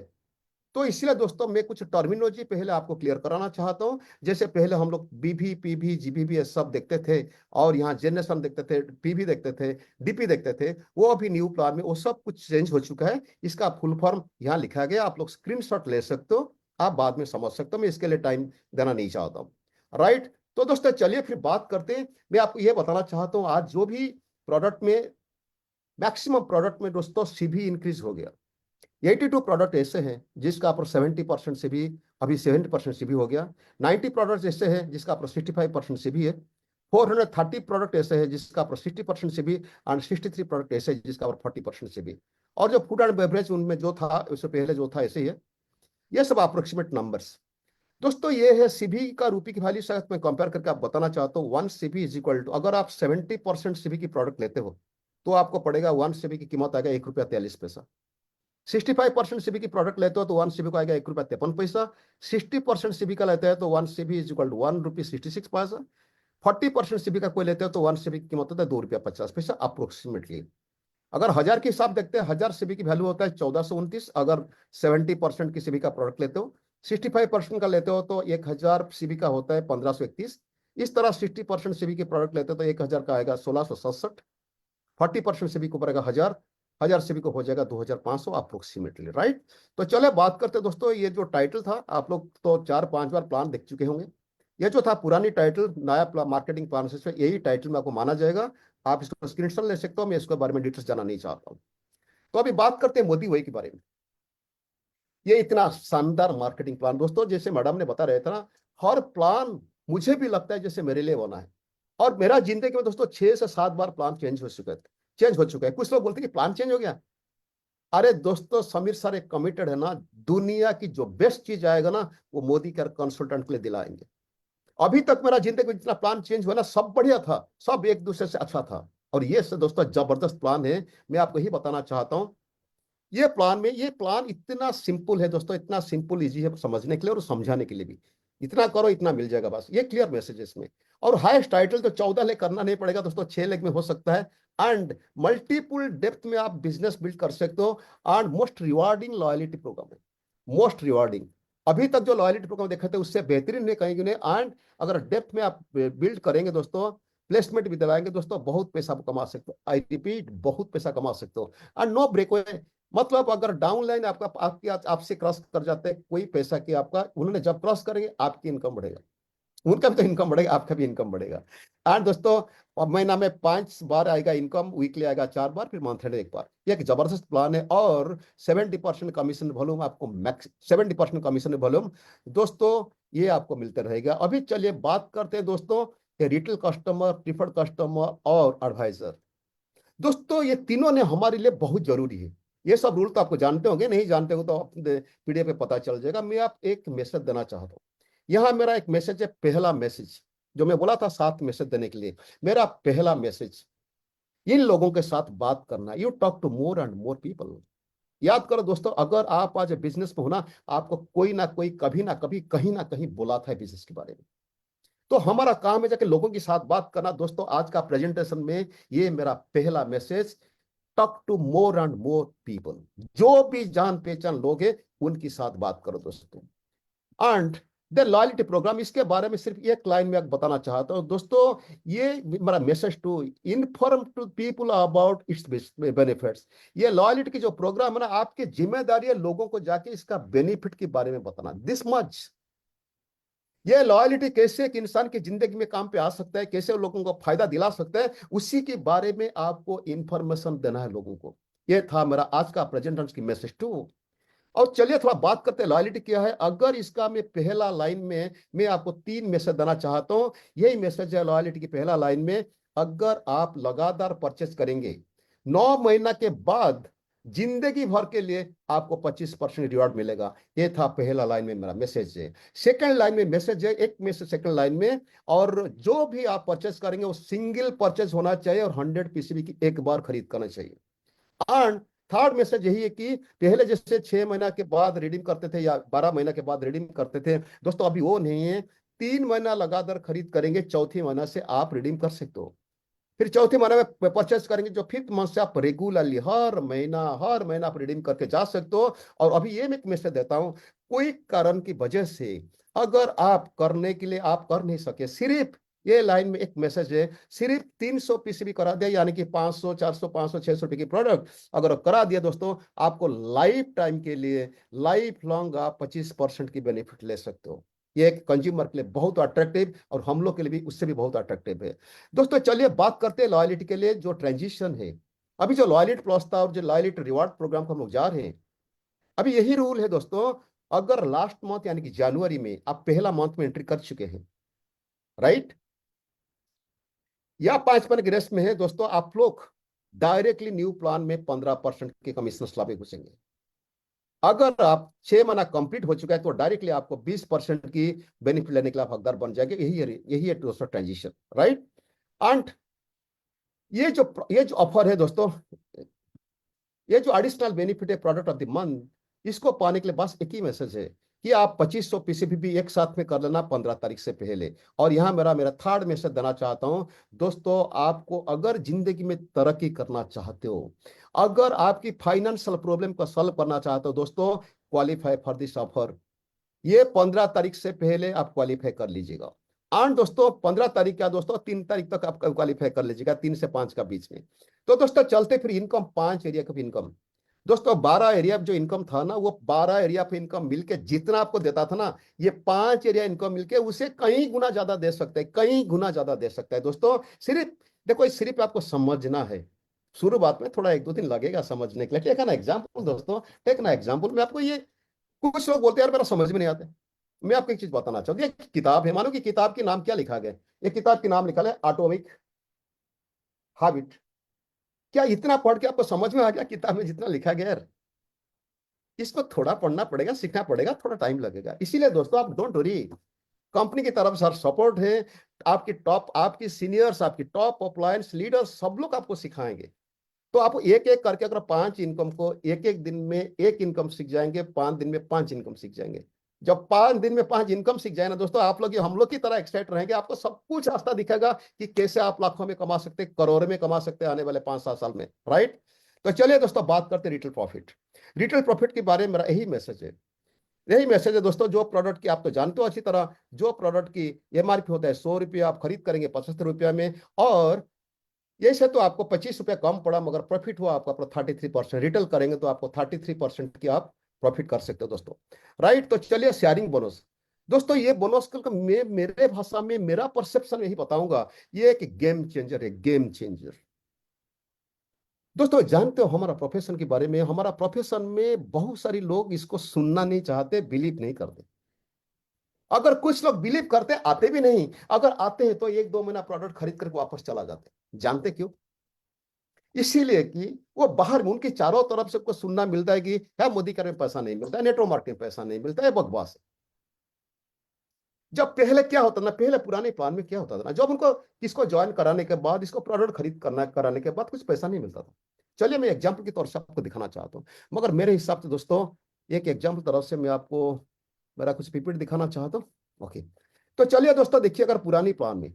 Speaker 3: तो इसलिए दोस्तों मैं कुछ टर्मिनोलॉजी पहले आपको क्लियर कराना चाहता हूं। जैसे पहले हम लोग बीवी, पीवी, जीबीबी ये सब देखते थे, और यहाँ जनरेशन देखते थे, पीवी देखते थे, डीपी देखते थे, वो अभी न्यू प्लान में वो सब कुछ चेंज हो चुका है। इसका फुल फॉर्म यहाँ लिखा गया, आप लोग स्क्रीनशॉट ले सकते हो, आप बाद में समझ सकते हो, मैं इसके लिए टाइम देना नहीं चाहता हूँ। राइट, तो दोस्तों चलिए फिर बात करते हैं। मैं आपको ये बताना चाहता हूँ, आज जो भी प्रोडक्ट में, मैक्सिमम प्रोडक्ट में दोस्तों सीवी इंक्रीज हो गया। 82 प्रोडक्ट ऐसे हैं जिसका पर 70% से भी, अभी 70% से भी हो गया। 90 प्रोडक्ट ऐसे हैं जिसका पर 65% से भी है। 430 प्रोडक्ट ऐसे हैं जिसका पर 60% से भी, एंड 63 प्रोडक्ट ऐसे हैं जिसका पर 40% से भी। और जो फूड एंड बेवरेज उनमें जो था, उससे पहले जो था ऐसे ही है। ये सब अप्रोक्सीमेट नंबर्स। दोस्तों ये है सीबी का रुपये की वैल्यू, शायद मैं कंपेयर करके आप बताना चाहता हूँ। 1 CB इज इक्वल टू, अगर आप 70% सीबी की प्रोडक्ट लेते हो तो आपको पड़ेगा 1 CB की कीमत आएगा ₹1.43। 65% सीबी की प्रोडक्ट लेते हो तो 1 CB को आएगा ₹1.53। 60% सीबी का लेते हैं तो 1 CB is equal to ₹1.66। 40% CB का कोई लेते हो तो 1 CB की कीमत होता है ₹2.50 अप्रोक्सीमेटली। अगर 1000 के हिसाब देखते हैं, 1000 सीबी की वैल्यू होता है 1429। अगर 70% की सीबी का प्रोडक्ट लेते हो, 65% का लेते हो तो 1000 सीबी का होता है 1531। इस तरह 60% सीबी के प्रोडक्ट लेते हो तो 1000 का आएगा 1667। 40% सीबी को पड़ेगा 1000, 1000 सीबी को हो जाएगा 2500 अप्रोक्सीमेटली। राइट, तो चले बात करते हैं दोस्तों। ये जो टाइटल था, आप लोग तो 4-5 बार प्लान देख चुके होंगे। ये जो था पुरानी टाइटल, नया मार्केटिंग प्लान से यही टाइटल में आपको माना जाएगा। आप इसको स्क्रीनशॉट ले सकते हो, मैं इसके बारे में डिटेल्स जानना नहीं चाहता हूँ। तो अभी बात करते हैं मोदी वही के बारे में। ये इतना शानदार मार्केटिंग प्लान दोस्तों, जैसे मैडम ने बता रहे थे ना, हर प्लान मुझे भी लगता है जैसे मेरे लिए बना है। और मेरा जिंदगी में दोस्तों 6 से 7 बार प्लान चेंज हो चुके हैं। कुछ लोग बोलते हैं कि प्लान चेंज हो गया। अरे दोस्तों, समीर सर एक कमिटेड है ना, दुनिया की जो बेस्ट चीज आएगा ना, वो मोदी के कंसल्टेंट के लिए दिलाएंगे। अभी तक मेरा जिंदगी में जितना प्लान चेंज हुआ ना, सब बढ़िया था, सब एक दूसरे से अच्छा था। और ये से दोस्तों जबरदस्त प्लान है। मैं आपको ही बताना चाहता हूँ, ये प्लान इतना सिंपल है दोस्तों, इतना सिंपल इजी है समझने के लिए और समझाने के लिए भी। इतना करो इतना मिल जाएगा, बस ये क्लियर मैसेज है इसमें। और हाईएस्ट टाइटल तो 14 लेग करना नहीं पड़ेगा दोस्तों, 6 लेग में हो सकता है। एंड मल्टीपल डेप्थ में आप बिजनेस बिल्ड कर सकते हो। And most rewarding loyalty programme है, मोस्ट रिवार्डिंग। अभी तक जो लॉयलिटी प्रोग्राम देखे थे उससे बेहतरीन है कहीं नहीं। एंड अगर डेप्थ में आप बिल्ड करेंगे दोस्तों, प्लेसमेंट भी दिलाएंगे दोस्तों, बहुत पैसा कमा सकते हो। आई रिपीट, बहुत पैसा कमा सकते हो। एंड नो ब्रेक, मतलब अगर डाउन लाइन आपका आपकी आपसे क्रॉस कर जाते हैं कोई पैसा की, आपका उन्होंने जब क्रॉस करेंगे आपकी इनकम बढ़ेगा, उनका भी तो इनकम बढ़ेगा, आपका भी इनकम बढ़ेगा। एंड दोस्तों, और महीना में 5 बार आएगा इनकम, वीकली आएगा 4 बार, फिर मंथ एंड 1 बार। ये एक जबरदस्त प्लान है। और 70% कमीशन वॉल्यूम आपको, मैक्स 70% कमीशन वॉल्यूम दोस्तों ये आपको मिलते रहेगा। अभी चलिए बात करते हैं दोस्तों, रिटेल कस्टमर, प्रीफर्ड कस्टमर और एडवाइजर। दोस्तों ये तीनों ने हमारे लिए बहुत जरूरी है। ये सब रूल तो आपको जानते होंगे, नहीं जानते हो तो पीडीएफ पे पता चल जाएगा। मैं आप एक मैसेज देना चाहता हूँ। यहाँ मेरा एक मैसेज है, पहला मैसेज जो मैं बोला था 7 मैसेज देने के लिए, मेरा पहला मैसेज, इन लोगों के साथ बात करना। You talk to more and more people. याद करो दोस्तों, अगर आप आज बिजनेस में हो ना, आपको कोई ना कोई कभी ना कभी कहीं ना कहीं बुलाता है बिजनेस के बारे में। तो हमारा काम है जाके लोगों के साथ बात करना। दोस्तों आज का प्रेजेंटेशन में ये मेरा पहला message, talk to more and more people. जो भी जान पहचान लोग हैं उनके साथ बात करो दोस्तों। एंड द लॉयल्टी प्रोग्राम, इसके बारे में सिर्फ एक लाइन में बताना चाहता हूं दोस्तों। ये मेरा message to inform to people about its benefits. ये लॉयल्टी की जो प्रोग्राम है ना, आपकी जिम्मेदारी है लोगों को जाके इसका बेनिफिट के बारे में बताना, दिस मच। ये लॉयल्टी कैसे एक इंसान की जिंदगी में काम पे आ सकता है, कैसे लोगों को फायदा दिला सकता है, उसी के बारे में आपको इंफॉर्मेशन देना है लोगों को। ये था मेरा आज का प्रेजेंटेशन की मैसेज टू। और चलिए थोड़ा बात करते हैं लॉयल्टी क्या है। अगर इसका मैं पहला लाइन में मैं आपको 3 मैसेज देना चाहता हूं। यही मैसेज है लॉयल्टी की पहला लाइन में, अगर आप लगातार परचेस करेंगे 9 महीना के बाद जिंदगी भर के लिए आपको 25% रिवार्ड मिलेगा। ये था पहला लाइन में मेरा मैसेज है। सेकंड लाइन में मैसेज है, एक मैसेज सेकंड लाइन में, और जो भी आप परचेस करेंगे वो सिंगल परचेस होना चाहिए और 100 पीसीबी की एक बार खरीद करना चाहिए। एंड थर्ड मैसेज यही है कि पहले जैसे 6 महीना के बाद रिडीम करते थे या 12 महीना के बाद रिडीम करते थे दोस्तों, अभी वो नहीं है। 3 महीना लगातार खरीद करेंगे, चौथी महीना से आप रिडीम कर सकते हो। फिर चौथे महीने में परचेस करेंगे, जो फिफ्थ मंथ से आप रेगुलरली हर महीना आप रिडीम करके जा सकते हो। और अभी ये मैं एक मैसेज देता हूं, कोई कारण की वजह से अगर आप करने के लिए आप कर नहीं सके, सिर्फ ये लाइन में एक मैसेज है, सिर्फ 300 पीसीबी करा दिया, यानी कि 500 400 500 600 रुपए की प्रोडक्ट अगर करा दिया दोस्तों, आपको लाइफ टाइम के लिए, लाइफ लॉन्ग आप 25% की बेनिफिट ले सकते हो। ये एक कंज्यूमर के लिए बहुत अट्रैक्टिव और हम लोग के लिए भी उससे भी बहुत अट्रैक्टिव है। दोस्तों चलिए बात करते हैं लॉयल्टी के लिए जो ट्रांजिशन है। अभी जो लॉयल्टी प्लस था और जो लॉयल्टी रिवार्ड प्रोग्राम को हम लोग जा रहे हैं, अभी यही रूल है दोस्तों। अगर लास्ट मंथ यानी कि जनवरी में आप पहला मंथ में एंट्री कर चुके हैं, राइट, या 5 महीने की रेस्ट में है दोस्तों, आप लोग डायरेक्टली न्यू प्लान में 15% के कमीशन स्लैब में घुसेंगे। अगर आप 6 महीना कंप्लीट हो चुका है तो डायरेक्टली आपको 20% की बेनिफिट लेने के लिए आप हकदार बन जाएंगे। यही है दोस्तों ट्रांजिशन, राइट। एंड ये जो ऑफर है दोस्तों, ये जो एडिशनल बेनिफिट है प्रोडक्ट ऑफ द मंथ, इसको पाने के लिए बस एक ही मैसेज है कि आप 2500 पीसीबी भी एक साथ में कर लेना 15 तारीख से पहले। और यहां मेरा थर्ड मैसेज देना चाहता हूं दोस्तों, आपको अगर जिंदगी में तरक्की करना चाहते हो, अगर आपकी फाइनेंशियल प्रॉब्लम को सॉल्व करना चाहते हो दोस्तों, क्वालिफाई फॉर दिस ऑफर। ये 15 तारीख से पहले आप क्वालिफाई कर लीजिएगा। और दोस्तों 15 तारीख क्या दोस्तों, 3 तारीख तक आप क्वालिफाई कर लीजिएगा, 3 से 5 का बीच में। तो दोस्तों चलते फिर इनकम, 5 एरिया का इनकम। दोस्तों 12 एरिया जो इनकम था ना, वो 12 एरिया पे इनकम मिलके जितना आपको देता था ना, ये 5 एरिया इनकम मिलके उसे कई गुना ज्यादा दे सकते हैं, कई गुना ज्यादा दे सकता है दोस्तों। सिर्फ देखो, इस सिर्फ आपको समझना है। शुरुआत में थोड़ा 1-2 दिन लगेगा समझने के लिए। टेक ना एग्जाम्पल दोस्तों, टेक ना एग्जाम्पल। मैं आपको ये, कुछ लोग बोलते हैं यार मेरा समझ में नहीं आता। मैं आपको एक चीज बताना चाहूंगा, एक किताब है, मानो कि किताब के नाम क्या लिखा गया, एक किताब के नाम लिखा है एटॉमिक हैबिट। क्या इतना पढ़ के आपको समझ में आ गया किताब में जितना लिखा गया है? इसको थोड़ा पढ़ना पड़ेगा, सीखना पड़ेगा, थोड़ा टाइम लगेगा। इसीलिए दोस्तों आप डोंट वरी, कंपनी की तरफ से सपोर्ट है। आपकी सीनियर्स, आपकी टॉप अप्लायंस लीडर्स सब लोग आपको सिखाएंगे। तो आप एक एक करके अगर 5 इनकम को एक एक दिन में एक इनकम सीख जाएंगे, 5 दिन में 5 इनकम सीख जाएंगे। जब 5 दिन में 5 इनकम सीख जाए ना दोस्तों, आप लोग हम लोग की तरह एक्साइट रहेंगे। आपको सब कुछ रास्ता दिखेगा कि कैसे आप लाखों में कमा सकते, करोड़ों में कमा सकते हैं आने वाले 5-7 साल में, राइट। तो चलिए दोस्तों बात करते हैं रिटेल प्रॉफिट। रिटेल प्रॉफिट के बारे में मेरा यही मैसेज है दोस्तों। जो प्रोडक्ट की आप तो जानते हो अच्छी तरह, जो प्रोडक्ट की एमआरपी होता है 100 रुपये, आप खरीद करेंगे 75 रुपया में, और ये से तो आपको 25 रुपया कम पड़ा, मगर प्रॉफिट हुआ आपका 33%। रिटेल करेंगे तो आपको 33% की आप प्रॉफिट कर सकते हो दोस्तों, राइट। तो चलिए शेयरिंग बोनस दोस्तों, ये बोनस का मेरे भाषा में, मेरा परसेप्शन यही बताऊंगा, ये एक गेम चेंजर है, गेम चेंजर। दोस्तों जानते हो हमारा प्रोफेशन के बारे में, हमारा प्रोफेशन में बहुत सारी लोग इसको सुनना नहीं चाहते, बिलीव नहीं करते। अगर कुछ लोग बिलीव करते, आते भी नहीं, अगर आते हैं तो 1-2 महीना प्रोडक्ट खरीद करके वापस चला जाते। जानते क्यों? इसीलिए कि वो बाहर में उनकी चारों तरफ से कुछ सुनना मिलता है कि है मोदी कर में पैसा नहीं मिलता है, नेटवर्क मार्केटिंग में पैसा नहीं मिलता है, बकवास है। जब पहले क्या होता ना, पहले पुराने प्लान में क्या होता था ना, जब उनको इसको ज्वाइन कराने के बाद, इसको प्रोडक्ट खरीद करना कराने के बाद कुछ पैसा नहीं मिलता था। चलिए मैं एग्जाम्पल के तौर से आपको दिखाना चाहता हूँ, मगर मेरे हिसाब से दोस्तों एक एग्जाम्पल तरफ से मैं आपको मेरा कुछ पीपीटी दिखाना चाहता हूँ। ओके, तो चलिए दोस्तों देखिए, अगर पुरानी प्लान में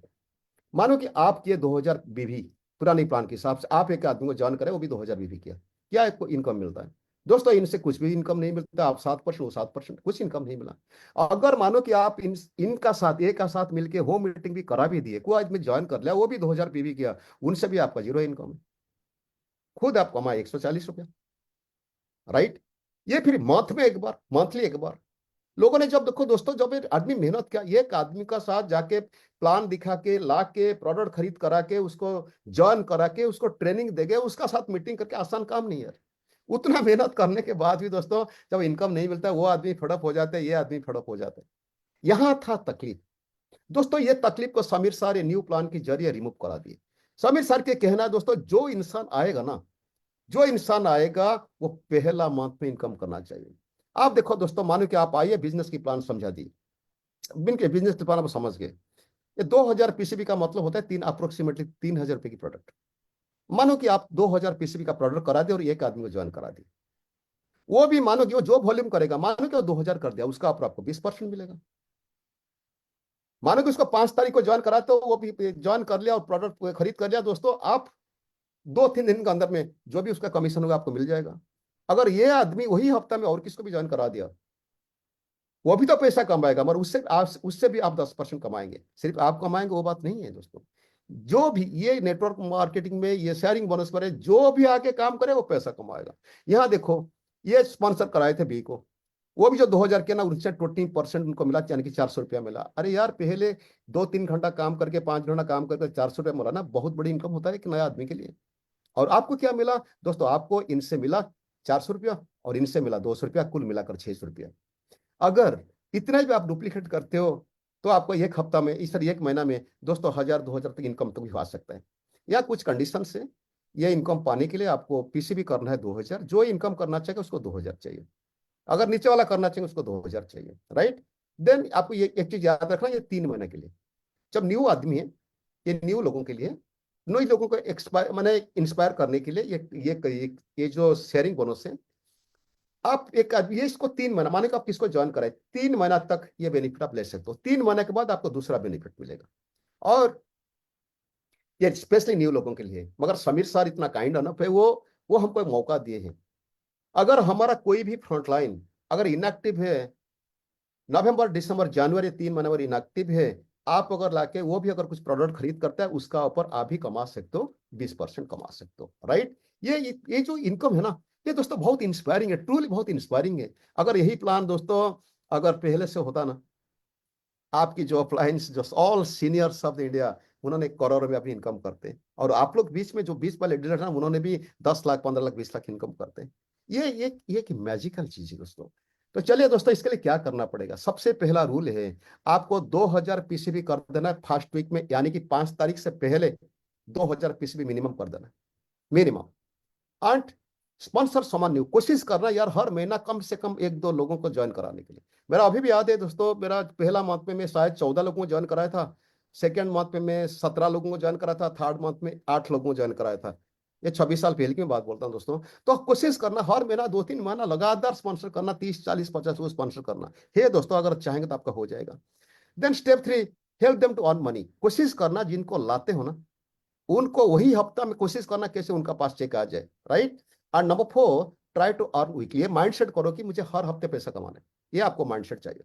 Speaker 3: मानो कि आप किए 2000 बीवी, पुरानी प्लान के हिसाब से आप एक आदमी को ज्वाइन करें, वो भी 2000 बीवी किया, क्या आपको इनकम मिलता है? दोस्तों इनसे कुछ भी इनकम नहीं मिलता। आप 7%, वो 7%, कुछ इनकम नहीं मिला। अगर मानो कि आप इनका साथ, एक का साथ मिलके होम मीटिंग भी करा भी दिए, कोई आदमी ज्वाइन कर लिया, वो भी 2000 बीवी किया, उनसे भी आपका 0 इनकम है। खुद आप कमाए 140 रुपया, राइट। ये फिर मंथ में एक बार, मंथली एक बार। लोगों ने जब देखो दोस्तों, जब एक आदमी मेहनत किया, एक आदमी का साथ जाके प्लान दिखा के, ला के, प्रोडक्ट खरीद करा के, उसको ज्वाइन करा के, उसको ट्रेनिंग दे गए, उसका साथ मीटिंग करके, आसान काम नहीं है। उतना मेहनत करने के बाद भी दोस्तों जब इनकम नहीं मिलता, वो आदमी फड़प हो जाता है, ये आदमी फड़प हो जाता है। यहां था तकलीफ दोस्तों। ये तकलीफ को समीर सर न्यू प्लान के जरिए रिमूव करा दिए। समीर सर के कहना है दोस्तों, जो इंसान आएगा वो पहला मंथ में इनकम करना चाहिए। आप देखो दोस्तों, मानो कि आप आइए, बिजनेस की प्लान समझा दी, बिन के बिजनेस प्लान आप समझ गए। ये 2000 पीसीबी का मतलब होता है 3 अप्रोक्सीमेटली 3000 रुपए की प्रोडक्ट। मानो कि आप 2000 पीसीबी का प्रोडक्ट करा दे और एक आदमी को ज्वाइन करा दिए, वो भी मानो कि वो जो वॉल्यूम करेगा, मानो कि वो 2000 कर दिया, उसका आपको 20% मिलेगा। मानो कि उसको 5 तारीख को ज्वाइन करा तो वो भी ज्वाइन कर लिया और प्रोडक्ट खरीद कर लिया, दोस्तों आप 2-3 दिन के अंदर में जो भी उसका कमीशन होगा आपको मिल जाएगा। अगर ये आदमी वही हफ्ता में और किसको भी ज्वाइन करा दिया, वो भी तो पैसा कमाएगा, मगर उससे भी आप 10% कमाएंगे। सिर्फ आप कमाएंगे वो बात नहीं है दोस्तों। जो भी ये नेटवर्क मार्केटिंग में, ये शेयरिंग बोनस पर है, जो भी आके काम करे वो पैसा कमाएगा। यहाँ देखो, ये स्पॉन्सर कराए थे बी को, वो भी जो 2000 के ना, उनसे 20% उनको मिला, यानी कि 400 रुपया मिला। अरे यार, पहले 2-3 घंटा काम करके, 5 घंटा काम करके 400 रुपया मिला ना, बहुत बड़ी इनकम होता है एक नया आदमी के लिए। और आपको क्या मिला दोस्तों? आपको इनसे मिला 400 रुपया और इनसे मिला 200 रुपया, कुल मिलाकर 600 रुपया। अगर इतना भी आप डुप्लीकेट करते हो तो आपको एक हफ्ता में, इस तरह एक महीना में दोस्तों 1000-2000 तक इनकम तो भी आ सकता है। या कुछ कंडीशन से ये इनकम पाने के लिए आपको पीसीबी करना है 2000, जो इनकम करना चाहिए उसको 2000 चाहिए, अगर नीचे वाला करना चाहिए उसको 2000 चाहिए, राइट। देन आपको ये एक चीज याद रखना, ये 3 महीने के लिए, जब न्यू आदमी है, ये न्यू लोगों के लिए, न्यू लोगों को एक्सपायर मैंने इंस्पायर करने के लिए ये जो शेयरिंग बोनस है, आप एक आदमी, ये इसको 3 महीना, माने कि आप किसको ज्वाइन कराए, 3 महीना तक ये बेनिफिट आप ले सकते हो। 3 महीने के बाद आपको दूसरा बेनिफिट मिलेगा। और ये स्पेशली न्यू लोगों के लिए। मगर समीर सर इतना काइंड है ना, फिर वो हमको एक मौका दिए हैं। अगर हमारा कोई भी फ्रंटलाइन अगर इनएक्टिव है, नवंबर दिसंबर जनवरी 3 महीने पर इनएक्टिव है, आप अगर लाके वो भी अगर कुछ प्रोडक्ट खरीद करता है, उसका ऊपर आप भी कमा सकते हो, 20% कमा सकते हो, राइट। ये जो इनकम है ना, ये दोस्तों बहुत इंस्पायरिंग है, ट्रूली बहुत इंस्पायरिंग है। अगर यही प्लान दोस्तों अगर पहले से होता ना, आपकी जो अपलायंस, जो all seniors of the India, उन्होंने करोड़ों में अपनी इनकम करते हैं। और आप लोग बीच में जो 20 वाले लीडर ना, उन्होंने भी 10 लाख, 15 लाख, 20 लाख इनकम करते हैं। ये एक मैजिकल चीज है दोस्तों। तो चलिए दोस्तों, इसके लिए क्या करना पड़ेगा? सबसे पहला रूल है, आपको 2000 पीसीबी कर देना है फर्स्ट वीक में, यानी कि 5 तारीख से पहले 2000 पीसीबी मिनिमम कर देना है, मिनिमम। एंड स्पॉन्सर समान न्यू कोशिश करना यार, हर महीना कम से कम 1-2 लोगों को ज्वाइन कराने के लिए। मेरा अभी भी याद है दोस्तों, मेरा पहला मंथ में मैं शायद 14 लोगों को ज्वाइन कराया था, सेकेंड मंथ में मैं 17 लोगों को ज्वाइन कराया था, थर्ड मंथ में 8 लोगों को ज्वाइन कराया था। ये 26 साल पहले की मैं बात बोलता हूँ दोस्तों। तो कोशिश करना हर महीना 2-3 महीना लगातार स्पॉन्सर करना, 30-40-50 को स्पॉन्सर करना है दोस्तों। अगर चाहेंगे तो आपका हो जाएगा। Then step 3, help them to earn money. कोशिश करना जिनको लाते हो ना, उनको वही हफ्ता में कोशिश करना कैसे उनका पास चेक आ जाए, राइट। और number 4, try to earn weekly. ये माइंडसेट करो कि मुझे हर हफ्ते पैसा कमाना है, ये आपको माइंडसेट चाहिए।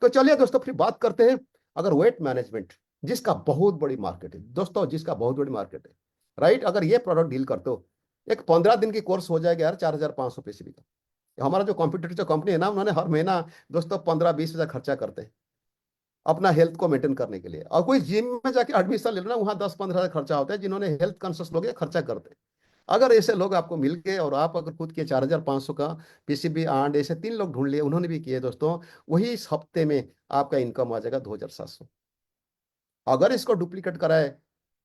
Speaker 3: तो चलिए दोस्तों, फिर बात करते हैं। अगर वेट मैनेजमेंट, जिसका बहुत बड़ी मार्केट है दोस्तों, जिसका बहुत बड़ी मार्केट है, राइट। अगर ये प्रोडक्ट डील करते हो, एक 15 दिन की कोर्स हो जाएगा यार, 4500 पैसे भी का। हमारा जो कॉम्पिटिटर जो कंपनी है ना, उन्होंने हर महीना दोस्तों 15-20 हजार खर्चा करते हैं अपना हेल्थ को मेंटेन करने के लिए। और कोई जिम में जाके एडमिशन ले लेना, वहां 10-15 हजार खर्चा होता है। जिन्होंने हेल्थ कॉन्शियस लोग खर्चा करते हैं। अगर ऐसे लोग आपको मिल गए और आप अगर खुद के 4500 का पीसीबी आंड, ऐसे 3 लोग ढूंढ लिए, उन्होंने भी किए दोस्तों, वही इस हफ्ते में आपका इनकम आ जाएगा 2700। अगर इसको डुप्लीकेट कराए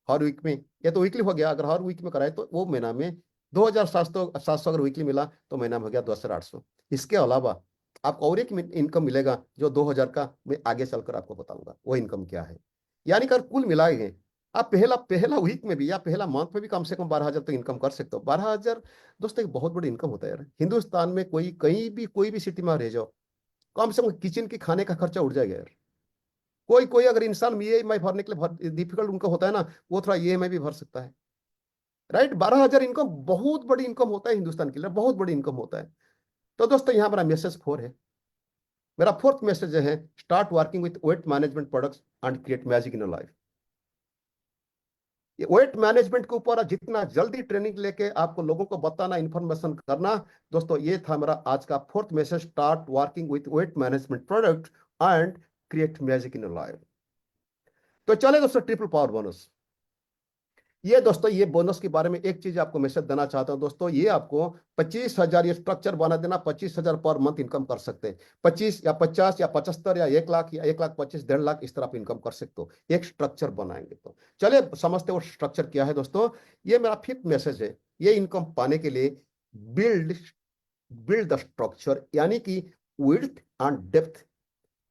Speaker 3: हर वीक में, ये तो वीकली हो गया, अगर हर वीक में कराए तो वो महीना में 2700 अगर वीकली मिला तो महीना में हो गया 2800। इसके अलावा आपको और एक इनकम मिलेगा जो 2000 का मैं आगे चलकर आपको बताऊंगा वो इनकम क्या है। यानी कि कुल मिलाए आप पहला पहला वीक में भी या पहला मंथ में भी कम से कम 12,000 तक इनकम कर सकते हो। 12,000 दोस्तों एक बहुत बड़ी इनकम होता है यार। हिंदुस्तान में कोई कहीं भी कोई भी सिटी में रह जाओ, कम से कम किचन के खाने का खर्चा उड़ जाएगा यार। कोई कोई अगर इंसान ईएमआई भरने के लिए डिफिकल्ट उनका होता है ना, वो थोड़ा ईएमआई भी भर सकता है, राइट। 12,000 इनकम बहुत बड़ी इनकम होता है हिंदुस्तान के लिए, बहुत बड़ी इनकम होता है। तो दोस्तों यहाँ मेरा मैसेज 4 है। मेरा फोर्थ मैसेज है, start working with weight management products and create magic in life. ये वेट मैनेजमेंट के ऊपर जितना जल्दी ट्रेनिंग लेके आपको लोगों को बताना, इंफॉर्मेशन करना दोस्तों, ये था मेरा आज का fourth message, start working with weight management product and create magic in life. तो चले दोस्तों, ट्रिपल पावर बोनस। ये दोस्तों, ये बोनस के बारे में एक चीज आपको मैसेज देना चाहता हूं दोस्तों, ये आपको 25,000 ये स्ट्रक्चर बना देना, 25,000 पर मंथ इनकम कर सकते हैं। 25 या 50 या 75 या 1 लाख या 1,25,000, 1.5 लाख, इस तरह आप इनकम कर सकते हो एक स्ट्रक्चर बनाएंगे तो। चलिए समझते वो स्ट्रक्चर क्या है दोस्तों। ये मेरा फिफ्थ मैसेज है। ये इनकम पाने के लिए बिल्ड बिल्ड द स्ट्रक्चर, यानी कि विड्थ एंड डेप्थ।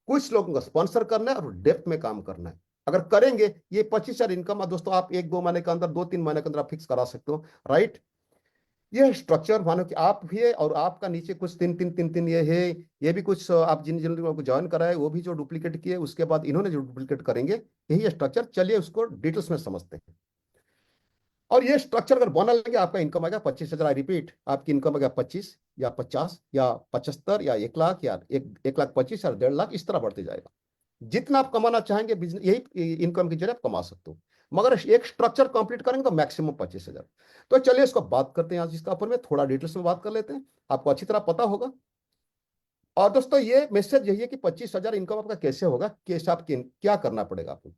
Speaker 3: कुछ लोगों को स्पॉन्सर करना है और डेप्थ में काम करना है। अगर करेंगे ये 25,000 इनकम दोस्तों आप 1-2 महीने के अंदर 2-3 महीने के अंदर आप फिक्स करा सकते हो, राइट। ये स्ट्रक्चर मानो कि आप भी है और आपका नीचे कुछ तीन ये है, ये भी कुछ आप जिन जिन लोगों को ज्वाइन कराए वो भी जो डुप्लीकेट किए, उसके बाद इन्होंने जो डुप्लीकेट करेंगे, यही स्ट्रक्चर। चलिए उसको डिटेल्स में समझते हैं। और ये स्ट्रक्चर अगर बना लेंगे आपका इनकम आएगा 25,000। आई रिपीट, आपकी इनकम आएगा 25 या 50 या 75 या 1 लाख या 1,25,000 या 1.5 लाख, इस तरह बढ़ते जाएगा। जितना आप कमाना चाहेंगे बिजनेस, यही इनकम की जरिए आप कमा सकते हो। मगर एक स्ट्रक्चर कंप्लीट करेंगे तो मैक्सिमम 25,000। तो चलिए इसको बात करते हैं आज, इसका ऊपर में थोड़ा डिटेल्स में बात कर लेते हैं, आपको अच्छी तरह पता होगा। और दोस्तों ये मैसेज यही है कि 25,000 इनकम आपका कैसे होगा, कैसे आप क्या करना पड़ेगा आपको।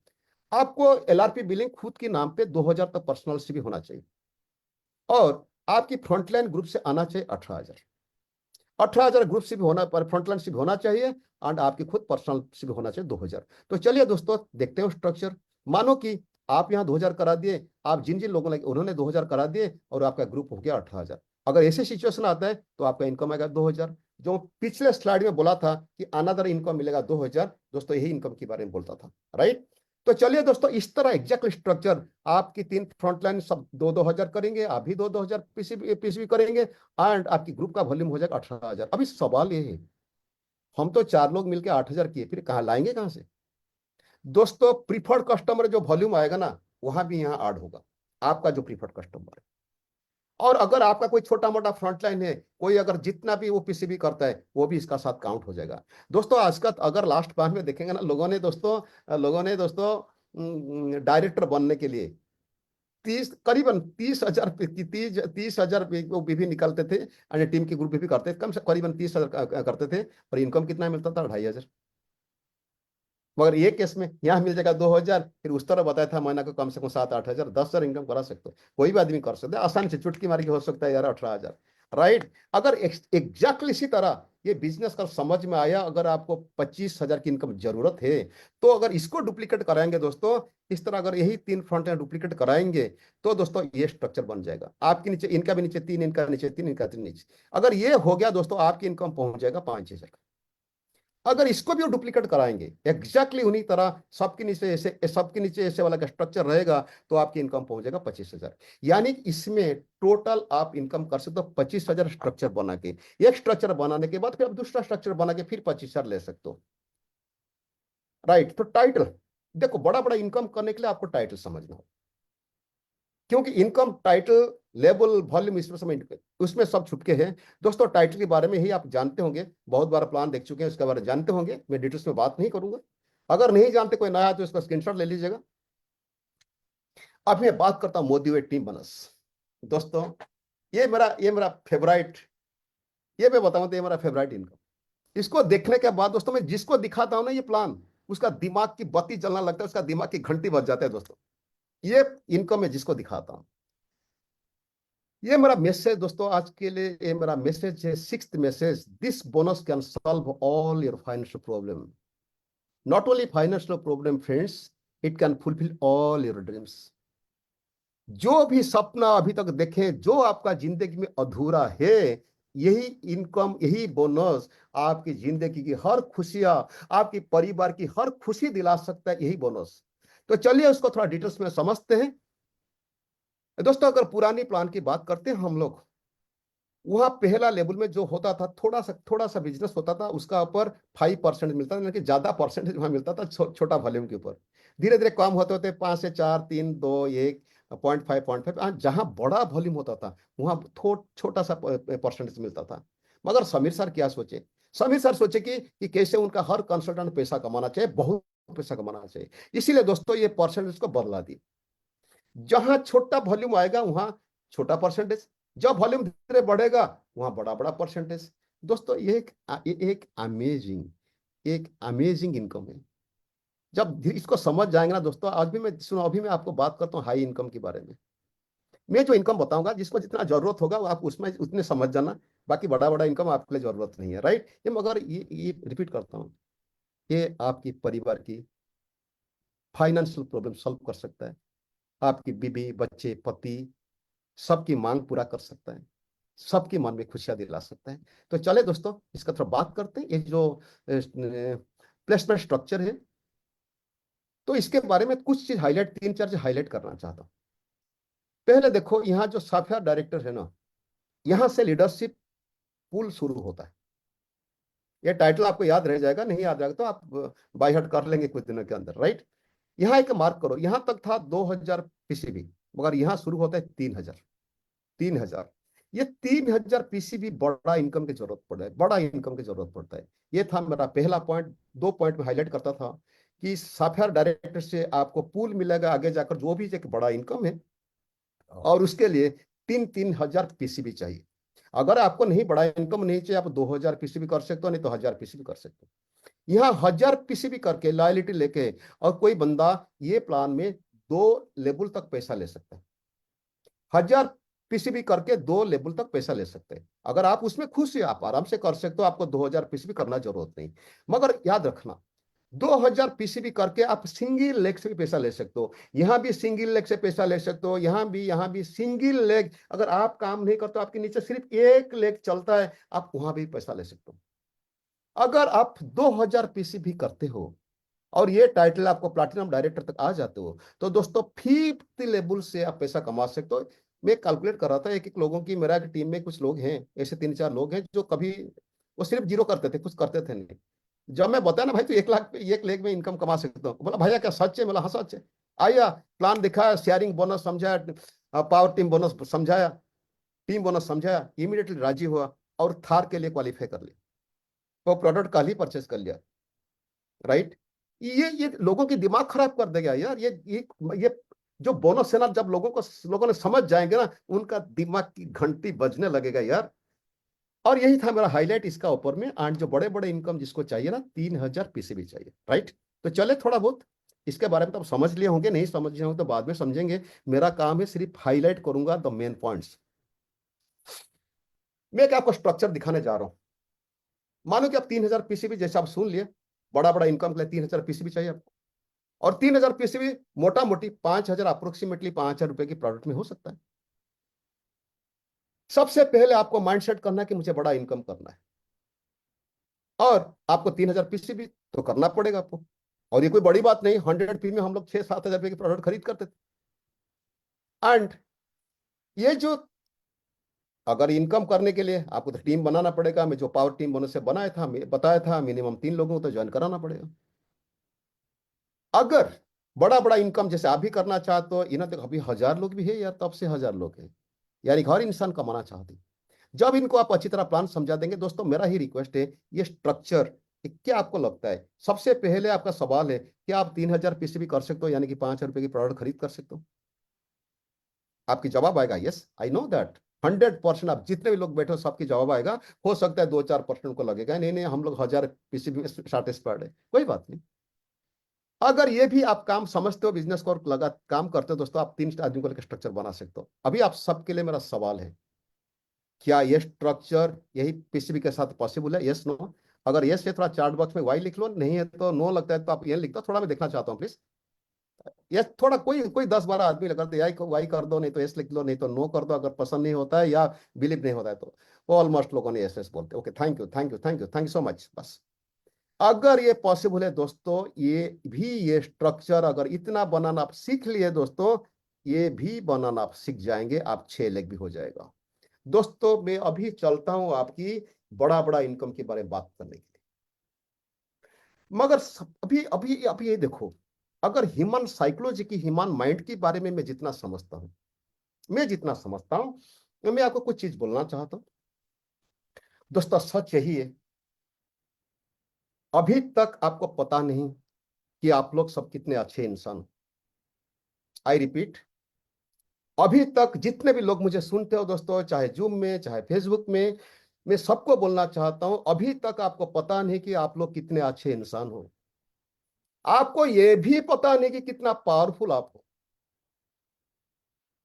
Speaker 3: आपको एलआरपी बिलिंग खुद के नाम पे 2,000 तक पर्सनल से भी होना चाहिए, और आपकी फ्रंटलाइन ग्रुप से आना चाहिए 18,000। 18,000 ग्रुप से भी होना, पर फ्रंटलाइन से भी होना चाहिए, एंड आपकी खुद पर्सनल से भी होना चाहिए 2,000। तो चलिए दोस्तों देखते हैं स्ट्रक्चर। मानो कि आप यहाँ 2,000 करा दिए, आप जिन जिन लोगों ने उन्होंने 2,000 करा दिए और आपका ग्रुप हो गया 18,000। अगर ऐसे सिचुएशन आता है तो आपका इनकम आएगा 2,000। जो पिछले स्लाइड में बोला था कि अनदर इनकम मिलेगा 2,000, दोस्तों यही इनकम के बारे में बोलता था, राइट। तो चलिए दोस्तों इस तरह एग्जैक्ट स्ट्रक्चर आपकी 3 फ्रंटलाइन सब 2,000 करेंगे, आप भी 2,000 पीसीबी करेंगे, एंड आपकी ग्रुप का वॉल्यूम हो जाएगा 18,000। अभी सवाल ये है, हम तो 4 लोग मिलकर 8,000 किए, फिर कहाँ लाएंगे कहाँ से। दोस्तों प्रीफर्ड कस्टमर जो वॉल्यूम आएगा ना, वहां भी यहाँ ऐड होगा आपका जो प्रीफर्ड कस्टमर है। और अगर आपका कोई छोटा मोटा फ्रंटलाइन है, कोई अगर जितना भी वो पीसीबी करता है, वो भी इसका साथ काउंट हो जाएगा। दोस्तों आज का अगर लास्ट पांच में देखेंगे ना, लोगों ने दोस्तों डायरेक्टर बनने के लिए करीबन 30,000 30,000 वो भी निकलते थे, अन्य टीम के ग्रुप भी करते थे, कम से करीबन 30,000 करते थे, और इनकम कितना मिलता था, 2,500। मगर ये केस में यहाँ मिल जाएगा 2,000, फिर उस तरह बताया था महीना को कम से कम 7-8 हजार, 10,000 इनकम करा सकते हो, कोई भी आदमी कर सकता है आसानी से, चुटकी मार के हो सकता है यार 18,000, राइट। अगर एग्जैक्टली इसी तरह ये बिजनेस का समझ में आया, अगर आपको 25,000 की इनकम जरूरत है, तो अगर इसको डुप्लीकेट कराएंगे दोस्तों, इस तरह अगर यही 3 फ्रंट एंड डुप्लीकेट कराएंगे, तो दोस्तों ये स्ट्रक्चर बन जाएगा आपके नीचे, इनका भी नीचे 3, इनका नीचे 3, इनका 3 नीचे। अगर ये हो गया दोस्तों, आपकी इनकम पहुंच जाएगा 5,000। अगर इसको भी डुप्लीकेट कराएंगे एग्जैक्टली उन्हीं तरह, सबके नीचे ऐसे वाला का स्ट्रक्चर रहेगा, तो आपकी इनकम पहुंच जाएगा 25,000। यानी इसमें टोटल आप इनकम कर सकते हो 25,000 स्ट्रक्चर बना के। एक स्ट्रक्चर बनाने के बाद फिर आप दूसरा स्ट्रक्चर बना के फिर 25,000 ले सकते हो, राइट। तो टाइटल देखो, बड़ा बड़ा इनकम करने के लिए आपको टाइटल समझना हो, क्योंकि इनकम टाइटल लेवल वॉल्यूम इसमें समय उसमें सब छुपके हैं। दोस्तों टाइटल के बारे में ही आप जानते होंगे, बहुत बार प्लान देख चुके हैं, उसके बारे में जानते होंगे, मैं डिटेल्स में बात नहीं करूंगा। अगर नहीं जानते, कोई नया है तो इसका स्क्रीनशॉट ले लीजिएगा। अब मैं बात करता हूं मोटिवेट टीम बोनस। दोस्तों ये मेरा फेवराइट, ये मैं बताऊं तो ये मेरा फेवराइट इनकम। इसको देखने के बाद दोस्तों, मैं जिसको दिखाता हूं ना ये प्लान, उसका दिमाग की बत्ती चलना लगता है, उसका दिमाग की घंटी बज जाता है दोस्तों। ये इनकम है जिसको दिखाता हूं। ये मेरा मैसेज दोस्तों आज के लिए, ये मेरा मैसेज है, 6th message, this bonus can solve all your financial problem. Not only financial problem friends, it can fulfil all your dreams. जो भी सपना अभी तक देखे, जो आपका जिंदगी में अधूरा है, यही इनकम, यही बोनस आपकी जिंदगी की हर खुशियां, आपकी परिवार की हर खुशी दिला सकता है, यही बोनस। तो चलिए उसको थोड़ा डिटेल्स में समझते हैं। दोस्तों अगर पुरानी प्लान की बात करते हैं हम लोग, वहां पहला लेवल में जो होता था, थोड़ा सा बिजनेस होता था, उसका ऊपर 5% मिलता था, यानी कि ज्यादा परसेंटेज वहां मिलता था छोटा वॉल्यूम के ऊपर। धीरे धीरे कम होते होते 5 से 4, 3, 2, 1, 0.5 जहां बड़ा वॉल्यूम होता था, वहां छोटा सा परसेंटेज मिलता था। मगर समीर सर क्या सोचे, समीर सर सोचे कि कैसे उनका हर कंसल्टेंट पैसा कमाना चाहिए, बहुत पैसा कमाना चाहिए। इसीलिए दोस्तों ये परसेंटेज को बदला दी। जहां छोटा वॉल्यूम आएगा वहां छोटा परसेंटेज, जब वॉल्यूम धीरे बढ़ेगा वहां बड़ा बड़ा परसेंटेज। दोस्तों ये एक अमेजिंग इनकम है। जब इसको समझ जाएंगे ना दोस्तों, आज भी मैं सुनो, अभी मैं आपको बात करता हूँ हाई इनकम के बारे में। मैं जो इनकम बताऊंगा, जिसको जितना जरूरत होगा वो आप उसमें उतने समझ जाना, बाकी बड़ा बड़ा इनकम आपके लिए जरूरत नहीं है, राइट। ये मगर ये रिपीट करता हूँ, ये आपकी परिवार की फाइनेंशियल प्रॉब्लम सॉल्व कर सकता है, आपकी बीबी बच्चे पति सबकी मांग पूरा कर सकता है, सबकी मन में खुशियां दिला सकता है। तो चले दोस्तों इसका थोड़ा बात करते हैं। ये जो प्लेसमेंट स्ट्रक्चर है, तो इसके बारे में कुछ चीज हाईलाइट, 3-4 चीज हाईलाइट करना चाहता हूँ। पहले देखो, यहाँ जो सॉफ्टवेयर डायरेक्टर है ना, यहाँ से लीडरशिप पूल शुरू होता है। ये टाइटल आपको याद रह जाएगा, नहीं याद रहेगा तो आप बाय हार्ट कर लेंगे कुछ दिनों के अंदर, राइट। यहाँ एक मार्क करो, यहाँ तक था 2000 पीसीबी, मगर यहाँ शुरू होता है 3000। 3000, ये 3000 पीसीबी बड़ा इनकम की जरूरत पड़ता है, बड़ा इनकम की जरूरत पड़ता है। ये था मेरा पहला पॉइंट। 2 पॉइंट में हाईलाइट करता था कि सॉफ्टवेयर डायरेक्टर से आपको पूल मिलेगा आगे जाकर, जो भी एक बड़ा इनकम है, और उसके लिए 3-3000 पीसीबी चाहिए। अगर आपको नहीं बड़ा इनकम नहीं चाहिए, आप 2000 पीसीबी कर सकते हो, नहीं तो 1000 पीसीबी कर सकते हो। यहाँ 1000 पीसीबी करके लॉयल्टी लेके, और कोई बंदा ये प्लान में 2 लेवल तक पैसा ले सकता है। 1000 पीसीबी करके 2 लेवल तक पैसा ले सकते हैं। अगर आप उसमें खुश हैं, आप आराम से कर सकते हो, आपको 2000 पीसीबी करना जरूरत नहीं। मगर याद रखना, 2000 पीसीबी करके आप सिंगल लेग से भी पैसा ले सकते हो। यहां भी सिंगल लेग से पैसा ले सकते हो, यहां भी सिंगल लेग। अगर आप काम नहीं करते, आपके नीचे सिर्फ एक लेग चलता है, आप वहां भी पैसा ले सकते हो। अगर आप 2000 पीसीबी करते हो और ये टाइटल आपको प्लैटिनम डायरेक्टर तक आ जाते हो, तो दोस्तों 50 लेवल से आप पैसा कमा सकते हो। मैं कैलकुलेट कर रहा था एक एक लोगों की, मेरा टीम में कुछ लोग हैं ऐसे, 3-4 लोग हैं जो कभी वो सिर्फ जीरो करते थे, कुछ करते थे नहीं। जब मैं बताया ना भाई, तो 1 लाख में इनकम कमा सकता हूँ, बोला भैया क्या सच है? बोला हाँ सच है। आया, प्लान दिखाया, शेयरिंग बोनस समझाया, पावर टीम बोनस समझाया, टीम बोनस समझाया, इमीडिएटली राजी हुआ और थार के लिए क्वालिफाई कर लिया। वो प्रोडक्ट कल ही परचेस कर लिया, राइट। ये लोगों की दिमाग खराब कर देगा यार। ये जो बोनस है ना, जब लोगों ने समझ जाएंगे ना, उनका दिमाग की घंटी बजने लगेगा यार। और यही था मेरा हाईलाइट इसका ऊपर में। एंड जो बड़े बड़े इनकम जिसको चाहिए ना, 3000 पीसीबी चाहिए, राइट। तो चले, थोड़ा बहुत इसके बारे में तो आप समझ लिए होंगे, नहीं समझ लिए होंगे तो बाद में समझेंगे। मेरा काम है सिर्फ हाईलाइट करूंगा द मेन पॉइंट्स। मैं एक आपको स्ट्रक्चर दिखाने जा रहा हूं। मानो कि आप 3000 पीसीबी, जैसे आप सुन लिए, बड़ा बड़ा इनकम के लिए 3000 पीसीबी चाहिए आपको। और 3000 पीसीबी मोटा मोटी 5000, अप्रोक्सीमेटली 5000 रुपए की प्रोडक्ट में हो सकता है। सबसे पहले आपको माइंडसेट करना है कि मुझे बड़ा इनकम करना है, और आपको 3000 पीसीबी तो करना पड़ेगा आपको। और ये कोई बड़ी बात नहीं, 100 पी में हम लोग 6-7 हजार रुपए की प्रोडक्ट खरीद करते थे। एंड ये जो, अगर इनकम करने के लिए आपको तो टीम बनाना पड़ेगा। मैं जो पावर टीम बोनस से बनाया था, मैं बताया था, मिनिमम 3 लोगों को तो ज्वाइन कराना पड़ेगा। अगर बड़ा बड़ा इनकम जैसे आप भी करना चाहते हो, इन्हें तो अभी 1000 लोग भी है या तब से 1000 लोग है, यानी हर इंसान कमाना चाहते। जब इनको आप अच्छी तरह प्लान समझा देंगे, दोस्तों मेरा ही रिक्वेस्ट है, ये स्ट्रक्चर, क्या आपको लगता है? सबसे पहले आपका सवाल है कि आप 3000 पीसीबी कर सकते हो, यानी कि 5000 रुपए की प्रोडक्ट खरीद कर सकते हो? आपकी जवाब आएगा यस, आई नो दैट। 100%, आप जितने भी लोग बैठे हो सबकी जवाब आएगा। हो सकता है 2-4% को लगेगा नहीं नहीं, हम लोग 1000 पीसीबी में सैटिस्फाइड है, कोई बात नहीं। अगर ये भी आप काम समझते हो, बिजनेस को और लगा काम करते हो, दोस्तों आप 3 आदमी को लेकर स्ट्रक्चर बना सकते हो। अभी आप सबके लिए मेरा सवाल है, क्या ये स्ट्रक्चर यही पीसीबी के साथ पॉसिबल है? Yes no? अगर यस है, थोड़ा चार्ट बॉक्स में वाई लिख लो, नहीं है तो नो लगता है तो आप ये लिख दो। थोड़ा मैं देखना चाहता हूँ प्लीज। यस, थोड़ा कोई कोई 10-12 आदमी लगा दो, वाई कर दो, नहीं तो यस लिख लो, नहीं तो नो कर दो। अगर पसंद नहीं होता है या बिलीव नहीं होता है तो। वो ऑलमोस्ट लोगों ने यस यस बोलते। Okay, thank you thank you thank you thank you so much. बस अगर ये पॉसिबल है दोस्तों, ये स्ट्रक्चर अगर इतना बनाना आप सीख लिए दोस्तों, ये भी बनाना आप सीख जाएंगे, आप 6 लेग भी हो जाएगा। दोस्तों मैं अभी चलता हूं आपकी बड़ा बड़ा इनकम के बारे में बात करने के लिए। मगर अभी अभी अभी ये देखो, अगर ह्यूमन साइकोलॉजी की, ह्यूमन माइंड के बारे में मैं जितना समझता हूं, तो मैं आपको कुछ चीज बोलना चाहता हूं। दोस्तों सच यही है, अभी तक आपको पता नहीं कि आप लोग सब कितने अच्छे इंसान हो। आई रिपीट, अभी तक जितने भी लोग मुझे सुनते हो दोस्तों, चाहे जूम में चाहे फेसबुक में, मैं सबको बोलना चाहता हूं, अभी तक आपको पता नहीं कि आप लोग कितने अच्छे इंसान हो। आपको यह भी पता नहीं कि कितना पावरफुल आप हो।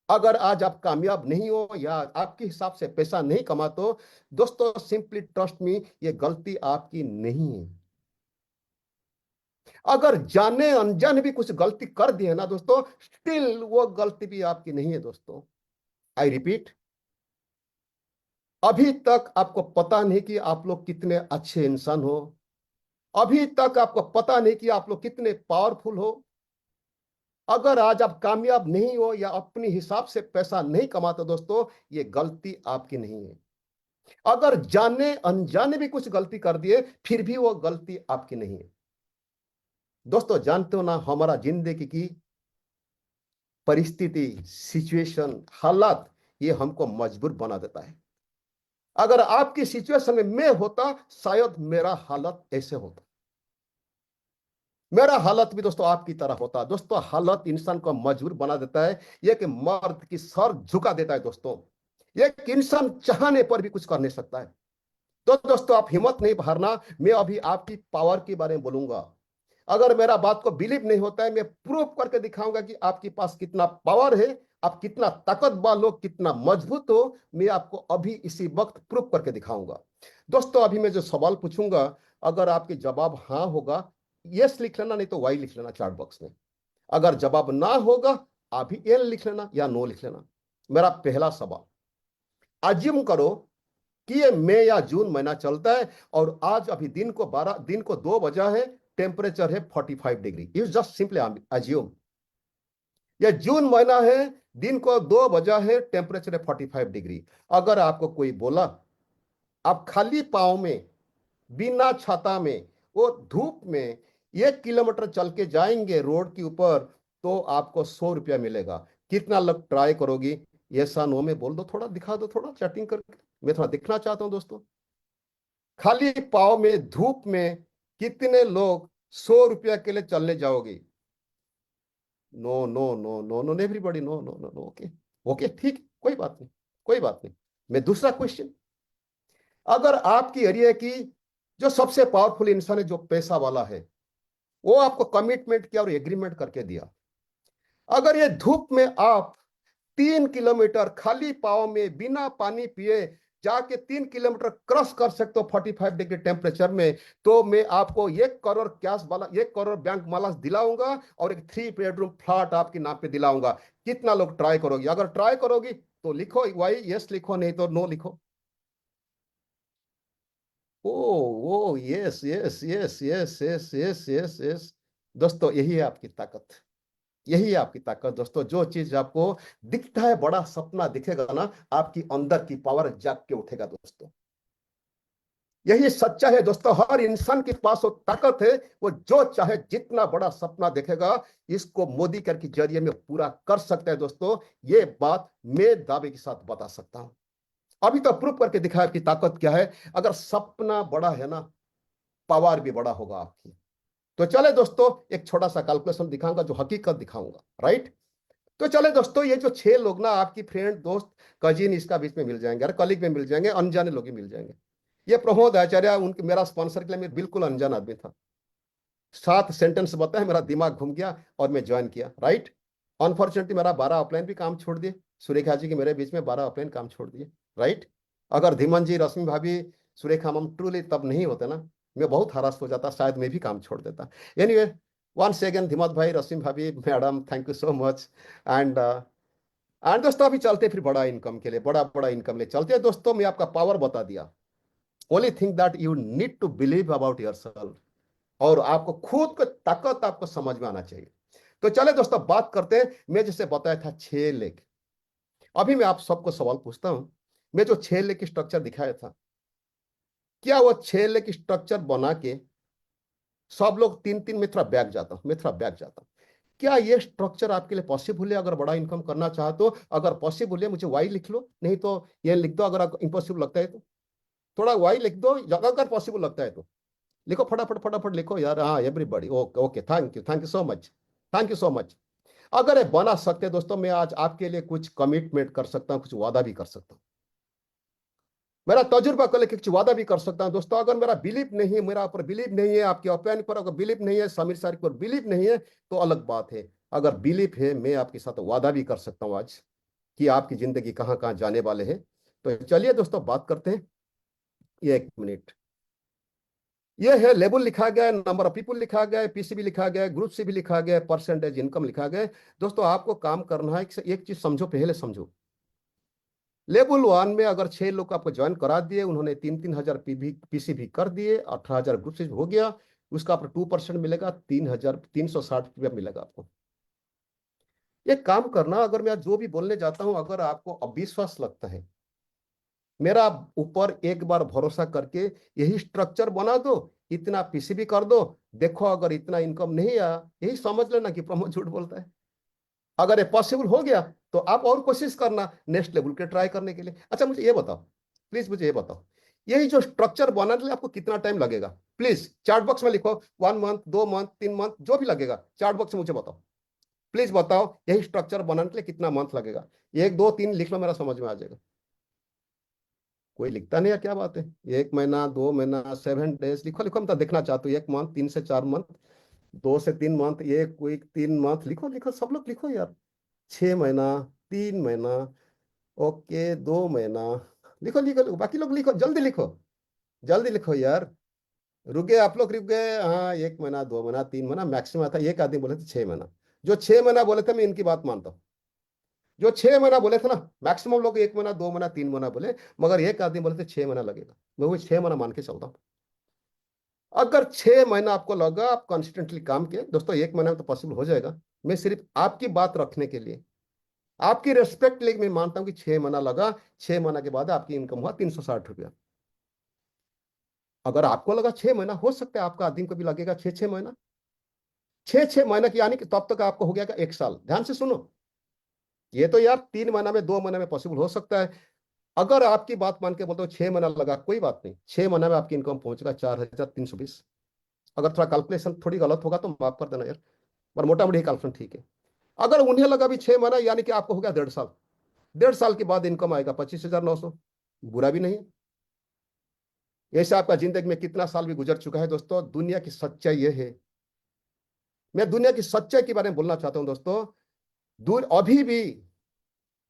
Speaker 3: अगर आज आप कामयाब नहीं हो या आपके हिसाब से पैसा नहीं कमाते हो, दोस्तों सिंपली ट्रस्ट मी, ये गलती आपकी नहीं है। अगर जाने अनजाने भी कुछ गलती कर दी है ना दोस्तों, स्टिल वो गलती भी आपकी नहीं है दोस्तों। आई रिपीट, अभी तक आपको पता नहीं कि आप लोग कितने अच्छे इंसान हो। अभी तक आपको पता नहीं कि आप लोग कितने पावरफुल हो। अगर आज आप कामयाब नहीं हो या अपने हिसाब से पैसा नहीं कमाते दोस्तों, ये गलती आपकी नहीं है। अगर जाने अनजाने भी कुछ गलती कर दिए, फिर भी वो गलती आपकी नहीं है। दोस्तों जानते हो ना, हमारा जिंदगी की परिस्थिति, सिचुएशन, हालात, ये हमको मजबूर बना देता है। अगर आपकी सिचुएशन में मैं होता, शायद मेरा हालत ऐसे होता। मेरा हालत भी दोस्तों आपकी तरह होता। दोस्तों हालत इंसान को मजबूर बना देता है, यह कि मर्द की सर झुका देता है दोस्तों। एक इंसान चाहने पर भी कुछ कर नहीं सकता है। तो दोस्तों आप हिम्मत नहीं हारना। मैं अभी आपकी पावर के बारे में बोलूंगा। अगर मेरा बात को बिलीव नहीं होता है, मैं प्रूव करके दिखाऊंगा कि आपके पास कितना पावर है, आप कितना ताकतवर हो, कितना मजबूत हो। मैं आपको अभी इसी वक्त प्रूव करके दिखाऊंगा। दोस्तों अभी मैं जो सवाल पूछूंगा, अगर आपके जवाब हाँ होगा, यस लिख लेना, नहीं तो वाई लिख लेना चैट बॉक्स में। अगर जवाब ना होगा, अभी एल लिख लेना या नो लिख लेना। मेरा पहला सवाल, अज्यूम करो कि ये मई या जून महीना चलता है और आज अभी दिन को 2 बजा है, टेम्परेचर है 45 degree. You just simply assume ये जून महीना है, दिन को 2 बजा है, टेम्परेचर है 45 डिग्री। अगर आपको कोई बोला आप खाली पाँव में, बिना छाता में, वो धूप में 1 किलोमीटर चल के जाएंगे रोड के ऊपर, तो आपको 100 रुपया मिलेगा। कितना लोग ट्राई करोगी? ऐसा नो में बोल दो, थोड़ा दिखा दो, थोड़ा चैटिंग करके। मैं थोड़ा दिखना चाहता हूं दोस्तों। खाली पाँव में धूप में कितने लोग 100 रुपया के लिए चलने जाओगे? No no no no no, everybody no no no no. Okay okay, ठीक, कोई बात नहीं, कोई बात नहीं। मैं दूसरा क्वेश्चन, अगर आपकी एरिया की जो सबसे पावरफुल इंसान है, जो पैसा वाला है, वो आपको कमिटमेंट किया और एग्रीमेंट करके दिया, अगर ये धूप में आप 3 किलोमीटर खाली पाँव में बिना पानी पिए जाके 3 किलोमीटर क्रॉस कर सकते हो 45 डिग्री टेम्परेचर में, तो मैं आपको 1 करोड़ कैश वाला, 1 करोड़ बैंक माला दिलाऊंगा और एक 3 बेडरूम फ्लैट आपके नाम पे दिलाऊंगा। कितना लोग ट्राई करोगी? अगर ट्राई करोगी तो लिखो वाई यस लिखो, नहीं तो नो लिखो। Oh oh, yes yes yes yes yes yes yes yes. दोस्तों यही है आपकी ताकत, यही है आपकी ताकत। दोस्तों जो चीज आपको दिखता है, बड़ा सपना दिखेगा ना, आपकी अंदर की पावर जाग के उठेगा दोस्तों। यही सच्चा है दोस्तों। हर इंसान के पास वो ताकत है, वो जो चाहे जितना बड़ा सपना देखेगा, इसको मोदी कर के जरिए में पूरा कर सकता है दोस्तों। ये बात मैं दावे के साथ बता सकता हूं। अभी तो प्रूफ करके दिखाया कि ताकत क्या है। अगर सपना बड़ा है ना, पावर भी बड़ा होगा आपकी। तो चले दोस्तों, एक छोटा सा कैलकुलेशन दिखाऊंगा, जो हकीकत दिखाऊंगा, राइट। तो चले दोस्तों, ये जो 6 लोग ना, आपकी फ्रेंड, दोस्त, कजिन, इसका बीच में मिल जाएंगे, अरे कलीग में मिल जाएंगे, अनजाने लोग ही मिल जाएंगे। ये प्रमोद आचार्य, उनके मेरा स्पॉन्सर के लिए मैं बिल्कुल अनजान आदमी था। 7 सेंटेंस बताया, मेरा दिमाग घूम गया और मैं ज्वाइन किया, राइट। अनफॉर्चुनेटली मेरा 12 ऑफलाइन भी काम छोड़ दिए। सुरेखा जी के मेरे बीच में 12 ऑफलाइन काम छोड़ दिए, राइट। अगर धीमन जी, रश्मि भाभी, सुरेखा मैम ट्रूली तब नहीं होते ना, मैं बहुत हरास हो जाता, शायद मैं भी काम छोड़ देता। एनीवे, वंस अगेन धीमत भाई, रश्मि भाभी, madam, thank you so much. And दोस्तों अभी चलते फिर बड़ा इनकम के लिए, बड़ा बड़ा इनकम ले चलते हैं दोस्तों। मैं आपका पावर बता दिया। Only thing that you need to believe about yourself, और आपको खुद को ताकत आपको समझ में आना चाहिए। तो चले दोस्तों बात करते हैं। मैं जैसे बताया था 6 लेग, अभी मैं आप सबको सवाल पूछता हूं। मैं जो 6 लेग की स्ट्रक्चर दिखाया था, क्या वो 6 लेग की स्ट्रक्चर बना के सब लोग 3-3, मैं थोड़ा बैक जाता हूं, मैं थोड़ा बैक जाता हूं, क्या ये स्ट्रक्चर आपके लिए पॉसिबल है? अगर बड़ा इनकम करना चाहे तो, अगर पॉसिबल है मुझे वाई लिख लो, नहीं तो ये लिख दो। अगर इम्पॉसिबल लगता है तो थोड़ा वाई लिख दो, अगर पॉसिबल लगता है तो लिखो, फटाफट फटाफट लिखो यार। हाँ everybody, okay okay, thank you so much, thank you so much. अगर ये बना सकते हैं दोस्तों, मैं आज आपके लिए कुछ कमिटमेंट कर सकता हूँ, कुछ वादा भी कर सकता हूँ। मेरा तजुर्बा को लेकर कुछ वादा भी कर सकता हूँ दोस्तों। अगर मेरा बिलीव नहीं है, मेरा ऊपर बिलीव नहीं है, आपके ओपिनियन पर अगर बिलीव नहीं है, समीर सर पर बिलीव नहीं है, तो अलग बात है। अगर बिलीव है, मैं आपके साथ वादा भी कर सकता हूँ आज कि आपकी जिंदगी कहाँ कहाँ जाने वाले हैं। तो चलिए दोस्तों बात करते हैं। ये 1 मिनट, ये है लेबल लिखा गया है, नंबर ऑफ पीपल लिखा गया है, पीसीबी लिखा गया है, ग्रुप सी भी लिखा गया है, परसेंटेज इनकम लिखा गया है। दोस्तों आपको काम करना है, एक चीज समझो, पहले समझो। लेवल 1 में अगर 6 लोग को आपको ज्वाइन करा दिए, उन्होंने 3-3 हजार पीसीबी कर दिए, 18 हजार ग्रुप से हो गया, उसका आपको 2% मिलेगा, 3,360 रुपया मिलेगा आपको। ये काम करना, अगर मैं जो भी बोलने जाता हूं, अगर आपको अविश्वास लगता है, मेरा ऊपर एक बार भरोसा करके यही स्ट्रक्चर बना दो, इतना पीसीबी कर दो, देखो अगर इतना इनकम नहीं आया, यही समझ लेना कि प्रमोद झूठ बोलता है। अगर ये पॉसिबल हो गया तो आप और कोशिश करना नेक्स्ट लेवल के ट्राई करने के लिए। अच्छा मुझे ये बताओ, प्लीज मुझे ये बताओ, यही जो स्ट्रक्चर बनाने के लिए आपको कितना टाइम लगेगा? प्लीज चार्ट बॉक्स में लिखो, 1 मंथ, 2 मंथ, 3 मंथ, जो भी लगेगा चार्ट बॉक्स में मुझे बताओ। प्लीज बताओ यही स्ट्रक्चर बनाने के लिए कितना मंथ लगेगा? 1 2 3 लिख लो, मेरा समझ में आ जाएगा। कोई लिखता नहीं है, क्या बात है? 1 महीना, 2 महीना, 7 डेज, लिखो लिखो, मैं तो देखना चाहता हूँ। 1 मंथ, 3 से 4 मंथ, 2 से 3 मंथ, 1 वीक, 3 मंथ, लिखो लिखो, सब लोग लिखो यार। 6 महीना, 3 महीना, ओके, 2 महीना, लिखो लिखो लिखो, बाकी लोग लिखो, जल्दी लिखो, जल्दी लिखो यार। रुक गए आप लोग, रुक गए। हाँ, 1 महीना, 2 महीना, 3 महीना मैक्सिमम आता है। एक आदमी बोले थे 6 महीना। जो 6 महीना बोले थे मैं इनकी बात मानता हूँ। जो 6 महीना बोले थे ना, मैक्सिमम लोग 1 महीना, 2 महीना, 3 महीना बोले, मगर एक आदमी बोले थे 6 महीना लगेगा। मैं वो 6 महीना मान के चलता हूँ। अगर 6 महीना आपको लगा, आप कॉन्स्टेंटली काम किए दोस्तों, 1 महीना में तो पॉसिबल हो जाएगा। मैं सिर्फ आपकी बात रखने के लिए, आपकी रेस्पेक्ट लेके मैं मानता हूं कि 6 महीना लगा। 6 महीना के बाद आपकी इनकम हुआ 360 रुपया। अगर आपको लगा 6 महीना, हो सकता है आपका आदमी को भी लगेगा 6 6 महीना। 6 6 महीना की यानी कि तब तक आपको हो गया 1 साल। ध्यान से सुनो, ये तो यार 3 महीना में, 2 महीने में पॉसिबल हो सकता है। अगर आपकी बात मान के बोलते हो 6 महीना लगा, कोई बात नहीं, 6 महीना में आपकी इनकम पहुंचेगा 4,320। अगर थोड़ा कैलकुलेशन थोड़ी गलत होगा तो माफ कर देना यार, पर मोटा मोटी कैलकुलेशन ठीक है। अगर उन्हें लगा भी 6 महीना, यानी कि आपको हो गया 1.5 साल। 1.5 साल के बाद इनकम आएगा 25,900। बुरा भी नहीं है। ऐसे आपका जिंदगी में कितना साल भी गुजर चुका है दोस्तों, दुनिया की सच्चाई यह है। मैं दुनिया की सच्चाई के बारे में बोलना चाहता हूं दोस्तों। दूर अभी भी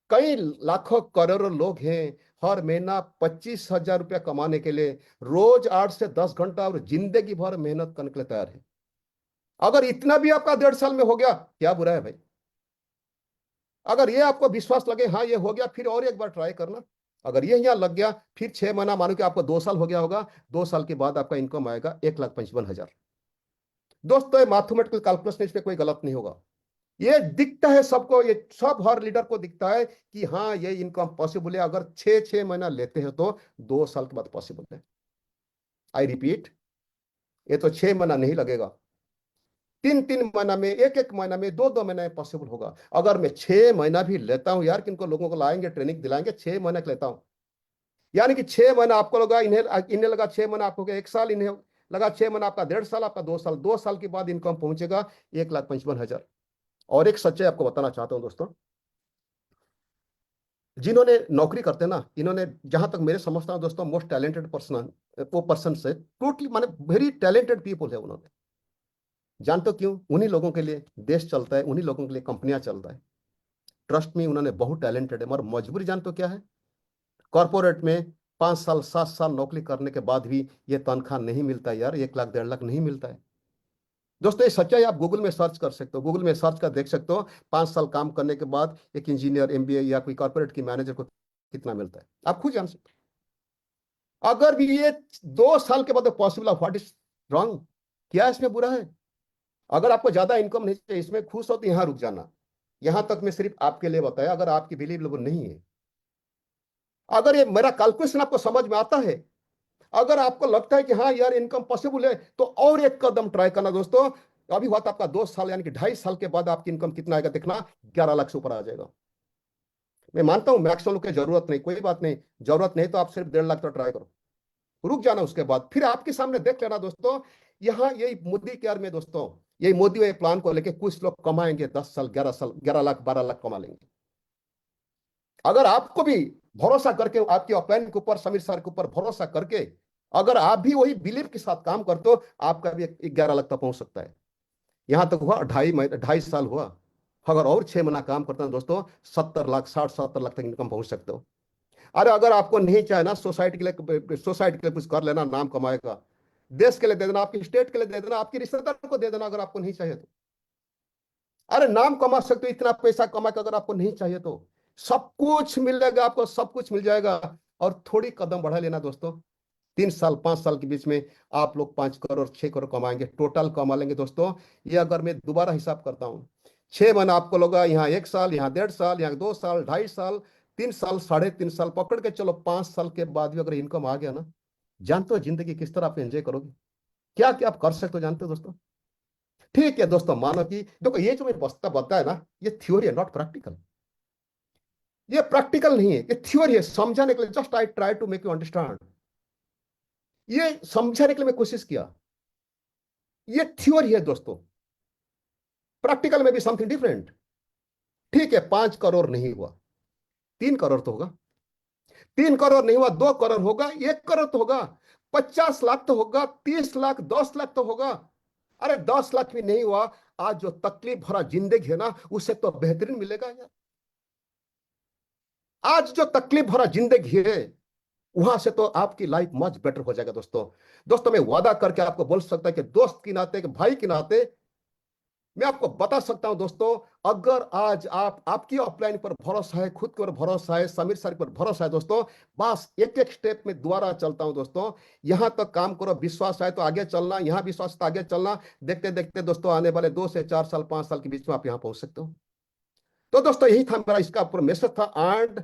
Speaker 3: कई लाखों करोड़ों लोग हैं, हर महीना 25,000 रुपया कमाने के लिए रोज 8 से 10 घंटा और जिंदगी भर मेहनत करने के लिए तैयार है। अगर इतना भी आपका 1.5 साल में हो गया, क्या बुरा है भाई? अगर ये आपको विश्वास लगे हाँ ये हो गया, फिर और एक बार ट्राई करना। अगर ये यहाँ लग गया, फिर 6 महीना, मानो कि आपको 2 साल हो गया होगा, 2 साल के बाद आपका इनकम आएगा 1,55,000। दोस्तों ये मैथमेटिकल कैलकुलेशन, इस पे कोई गलत नहीं होगा। ये दिखता है सबको, ये सब हर लीडर को दिखता है कि हाँ ये इनकम पॉसिबल है। अगर 6 6 महीना लेते हैं तो 2 साल के बाद पॉसिबल है। आई रिपीट, ये तो 6 महीना नहीं लगेगा, 3 3 महीना में, 1 1 महीना में, 2 2 महीने में पॉसिबल होगा। अगर मैं 6 महीना भी लेता हूं यार, किनको लोगों को लाएंगे, ट्रेनिंग दिलाएंगे, 6 महीने लेता हूं, यानी कि 6 महीना आपको लगा, इन्हें इन्हें लगा 6 महीना आपको गया 1 साल, इन्हें लगा 6 महीना, आपका 1.5 साल, आपका 2 साल। 2 साल के बाद इनकम पहुंचेगा 1,55,000। और एक सच्चाई आपको बताना चाहता हूं दोस्तों, जिन्होंने नौकरी करते हैं ना, इन्होंने, जहां तक मेरे समझता हूं दोस्तों, मोस्ट टैलेंटेड पर्सन, वो पर्सन से टोटली माने वेरी टैलेंटेड पीपल है उन्होंने। जानते हो क्यों? उन्हीं लोगों के लिए देश चलता है, उन्हीं लोगों के लिए कंपनियां चलता है। ट्रस्ट में, उन्होंने बहुत टैलेंटेड है, मगर मजबूरी जानते हो क्या है? कॉर्पोरेट में 5 साल 7 साल नौकरी करने के बाद भी ये तनख्वाह नहीं मिलता यार, 1 लाख 1.5 लाख नहीं मिलता है। दोस्तों ये सच्चाई आप गूगल में सर्च कर सकते हो, गूगल में सर्च कर देख सकते हो, 5 साल काम करने के बाद एक इंजीनियर, एमबीए या कोई कॉर्पोरेट की मैनेजर को कितना मिलता है, आप खुद जान सकते हो। अगर भी ये 2 साल के बाद पॉसिबल है, व्हाट इज रॉन्ग? क्या इसमें बुरा है? अगर आपको ज्यादा इनकम नहीं चाहिए, इसमें खुश हो तो यहां रुक जाना। यहां तक मैं सिर्फ आपके लिए बताया, अगर आपकी बिलीव नहीं है, अगर ये मेरा कैलकुलेशन आपको समझ में आता है, अगर आपको लगता है कि हाँ यार इनकम पॉसिबल है, तो और एक कदम ट्राई करना दोस्तों। अभी हुआ था आपका 2 साल, यानी कि 2.5 साल के बाद आपकी इनकम कितना आएगा देखना, 11 लाख से ऊपर आ जाएगा। मैं मानता हूं मैक्सिमम लोग की जरूरत नहीं, कोई बात नहीं, जरूरत नहीं तो आप सिर्फ 1.5 लाख तो ट्राई करो, रुक जाना, उसके बाद फिर आपके सामने देख लेना दोस्तों। यहाँ यही मोदी केयर में दोस्तों, यही मोदी ये प्लान को लेके कुछ लोग कमाएंगे 10 साल, 11 साल, 11 लाख 12 लाख कमा लेंगे। अगर आपको भी भरोसा करके, आपके ओपिनियन के ऊपर, समीर सर के ऊपर भरोसा करके, अगर आप भी वही बिलीव के साथ काम करते हो, आपका भी 11 लाख तक पहुंच सकता है। यहां तक हुआ 2.5 साल हुआ, अगर और 6 महीना काम करते हैं दोस्तों, 70 लाख, 60 70 लाख तक इनकम पहुंच सकते हो। अरे अगर आपको नहीं चाहे ना, सोसाइटी के लिए, सोसाइटी के लिए कुछ कर लेना, नाम कमाएगा, देश के लिए दे देना, आपकी स्टेट के लिए दे देना, आपकी रिश्तेदार को दे देना, अगर आपको नहीं चाहिए तो। अरे नाम कमा सकते हो, इतना पैसा कमा के, अगर आपको नहीं चाहिए तो सब कुछ मिलेगा आपको, सब कुछ मिल जाएगा। और थोड़ी कदम बढ़ा लेना दोस्तों, 3 साल 5 साल के बीच में आप लोग 5 करोड़ 6 करोड़ कमाएंगे, टोटल कमा लेंगे दोस्तों। ये अगर मैं दोबारा हिसाब करता हूँ, 6 महीना आपको लगा, यहाँ 1 साल, यहाँ 1.5 साल, यहाँ 2 साल, 2.5 साल, 3 साल, 3.5 साल, पकड़ के चलो 5 साल के बाद भी अगर इनकम आ गया ना, जानते हो जिंदगी किस तरह आप एंजॉय करोगे, क्या क्या आप कर सकते हो जानते हो दोस्तों। ठीक है दोस्तों, मानो कि देखो ये जो मैं बस्ता बताया ना, ये थ्योरी है, नॉट प्रैक्टिकल। ये प्रैक्टिकल नहीं है, ये थ्योरी है, समझाने के लिए, just I try to make you understand. ये समझाने के लिए मैं कोशिश किया, ये थ्योरी है दोस्तों, प्रैक्टिकल में भी समथिंग डिफरेंट। ठीक है, 5 करोड़ नहीं हुआ, 3 करोड़ तो होगा, 3 करोड़ नहीं हुआ, 2 करोड़ होगा, 1 करोड़ तो होगा, 50 लाख तो होगा, 30 लाख, 10 लाख तो होगा। अरे 10 लाख भी नहीं हुआ, आज जो तकलीफ भरा जिंदगी है ना, उससे तो बेहतरीन मिलेगा यार। आज जो तकलीफ भरा जिंदगी है, वहां से तो आपकी लाइफ मच बेटर हो जाएगा दोस्तों। दोस्तों मैं वादा करके आपको बोल सकता है कि दोस्त के नाते, कि भाई के नाते मैं आपको बता सकता हूं दोस्तों, अगर आज आपकी ऑफलाइन पर भरोसा है, खुद पर भरोसा है, समीर सर पर भरोसा है दोस्तों, बस एक एक स्टेप में दोबारा चलता हूं दोस्तों। यहां तक काम करो, विश्वास है तो आगे चलना, यहां विश्वास तो आगे चलना। देखते देखते दोस्तों आने वाले 2 से 4 साल, 5 साल के बीच में आप यहां पहुंच सकते हो। तो दोस्तों यही था मेरा इसका पूरा मैसेज था। एंड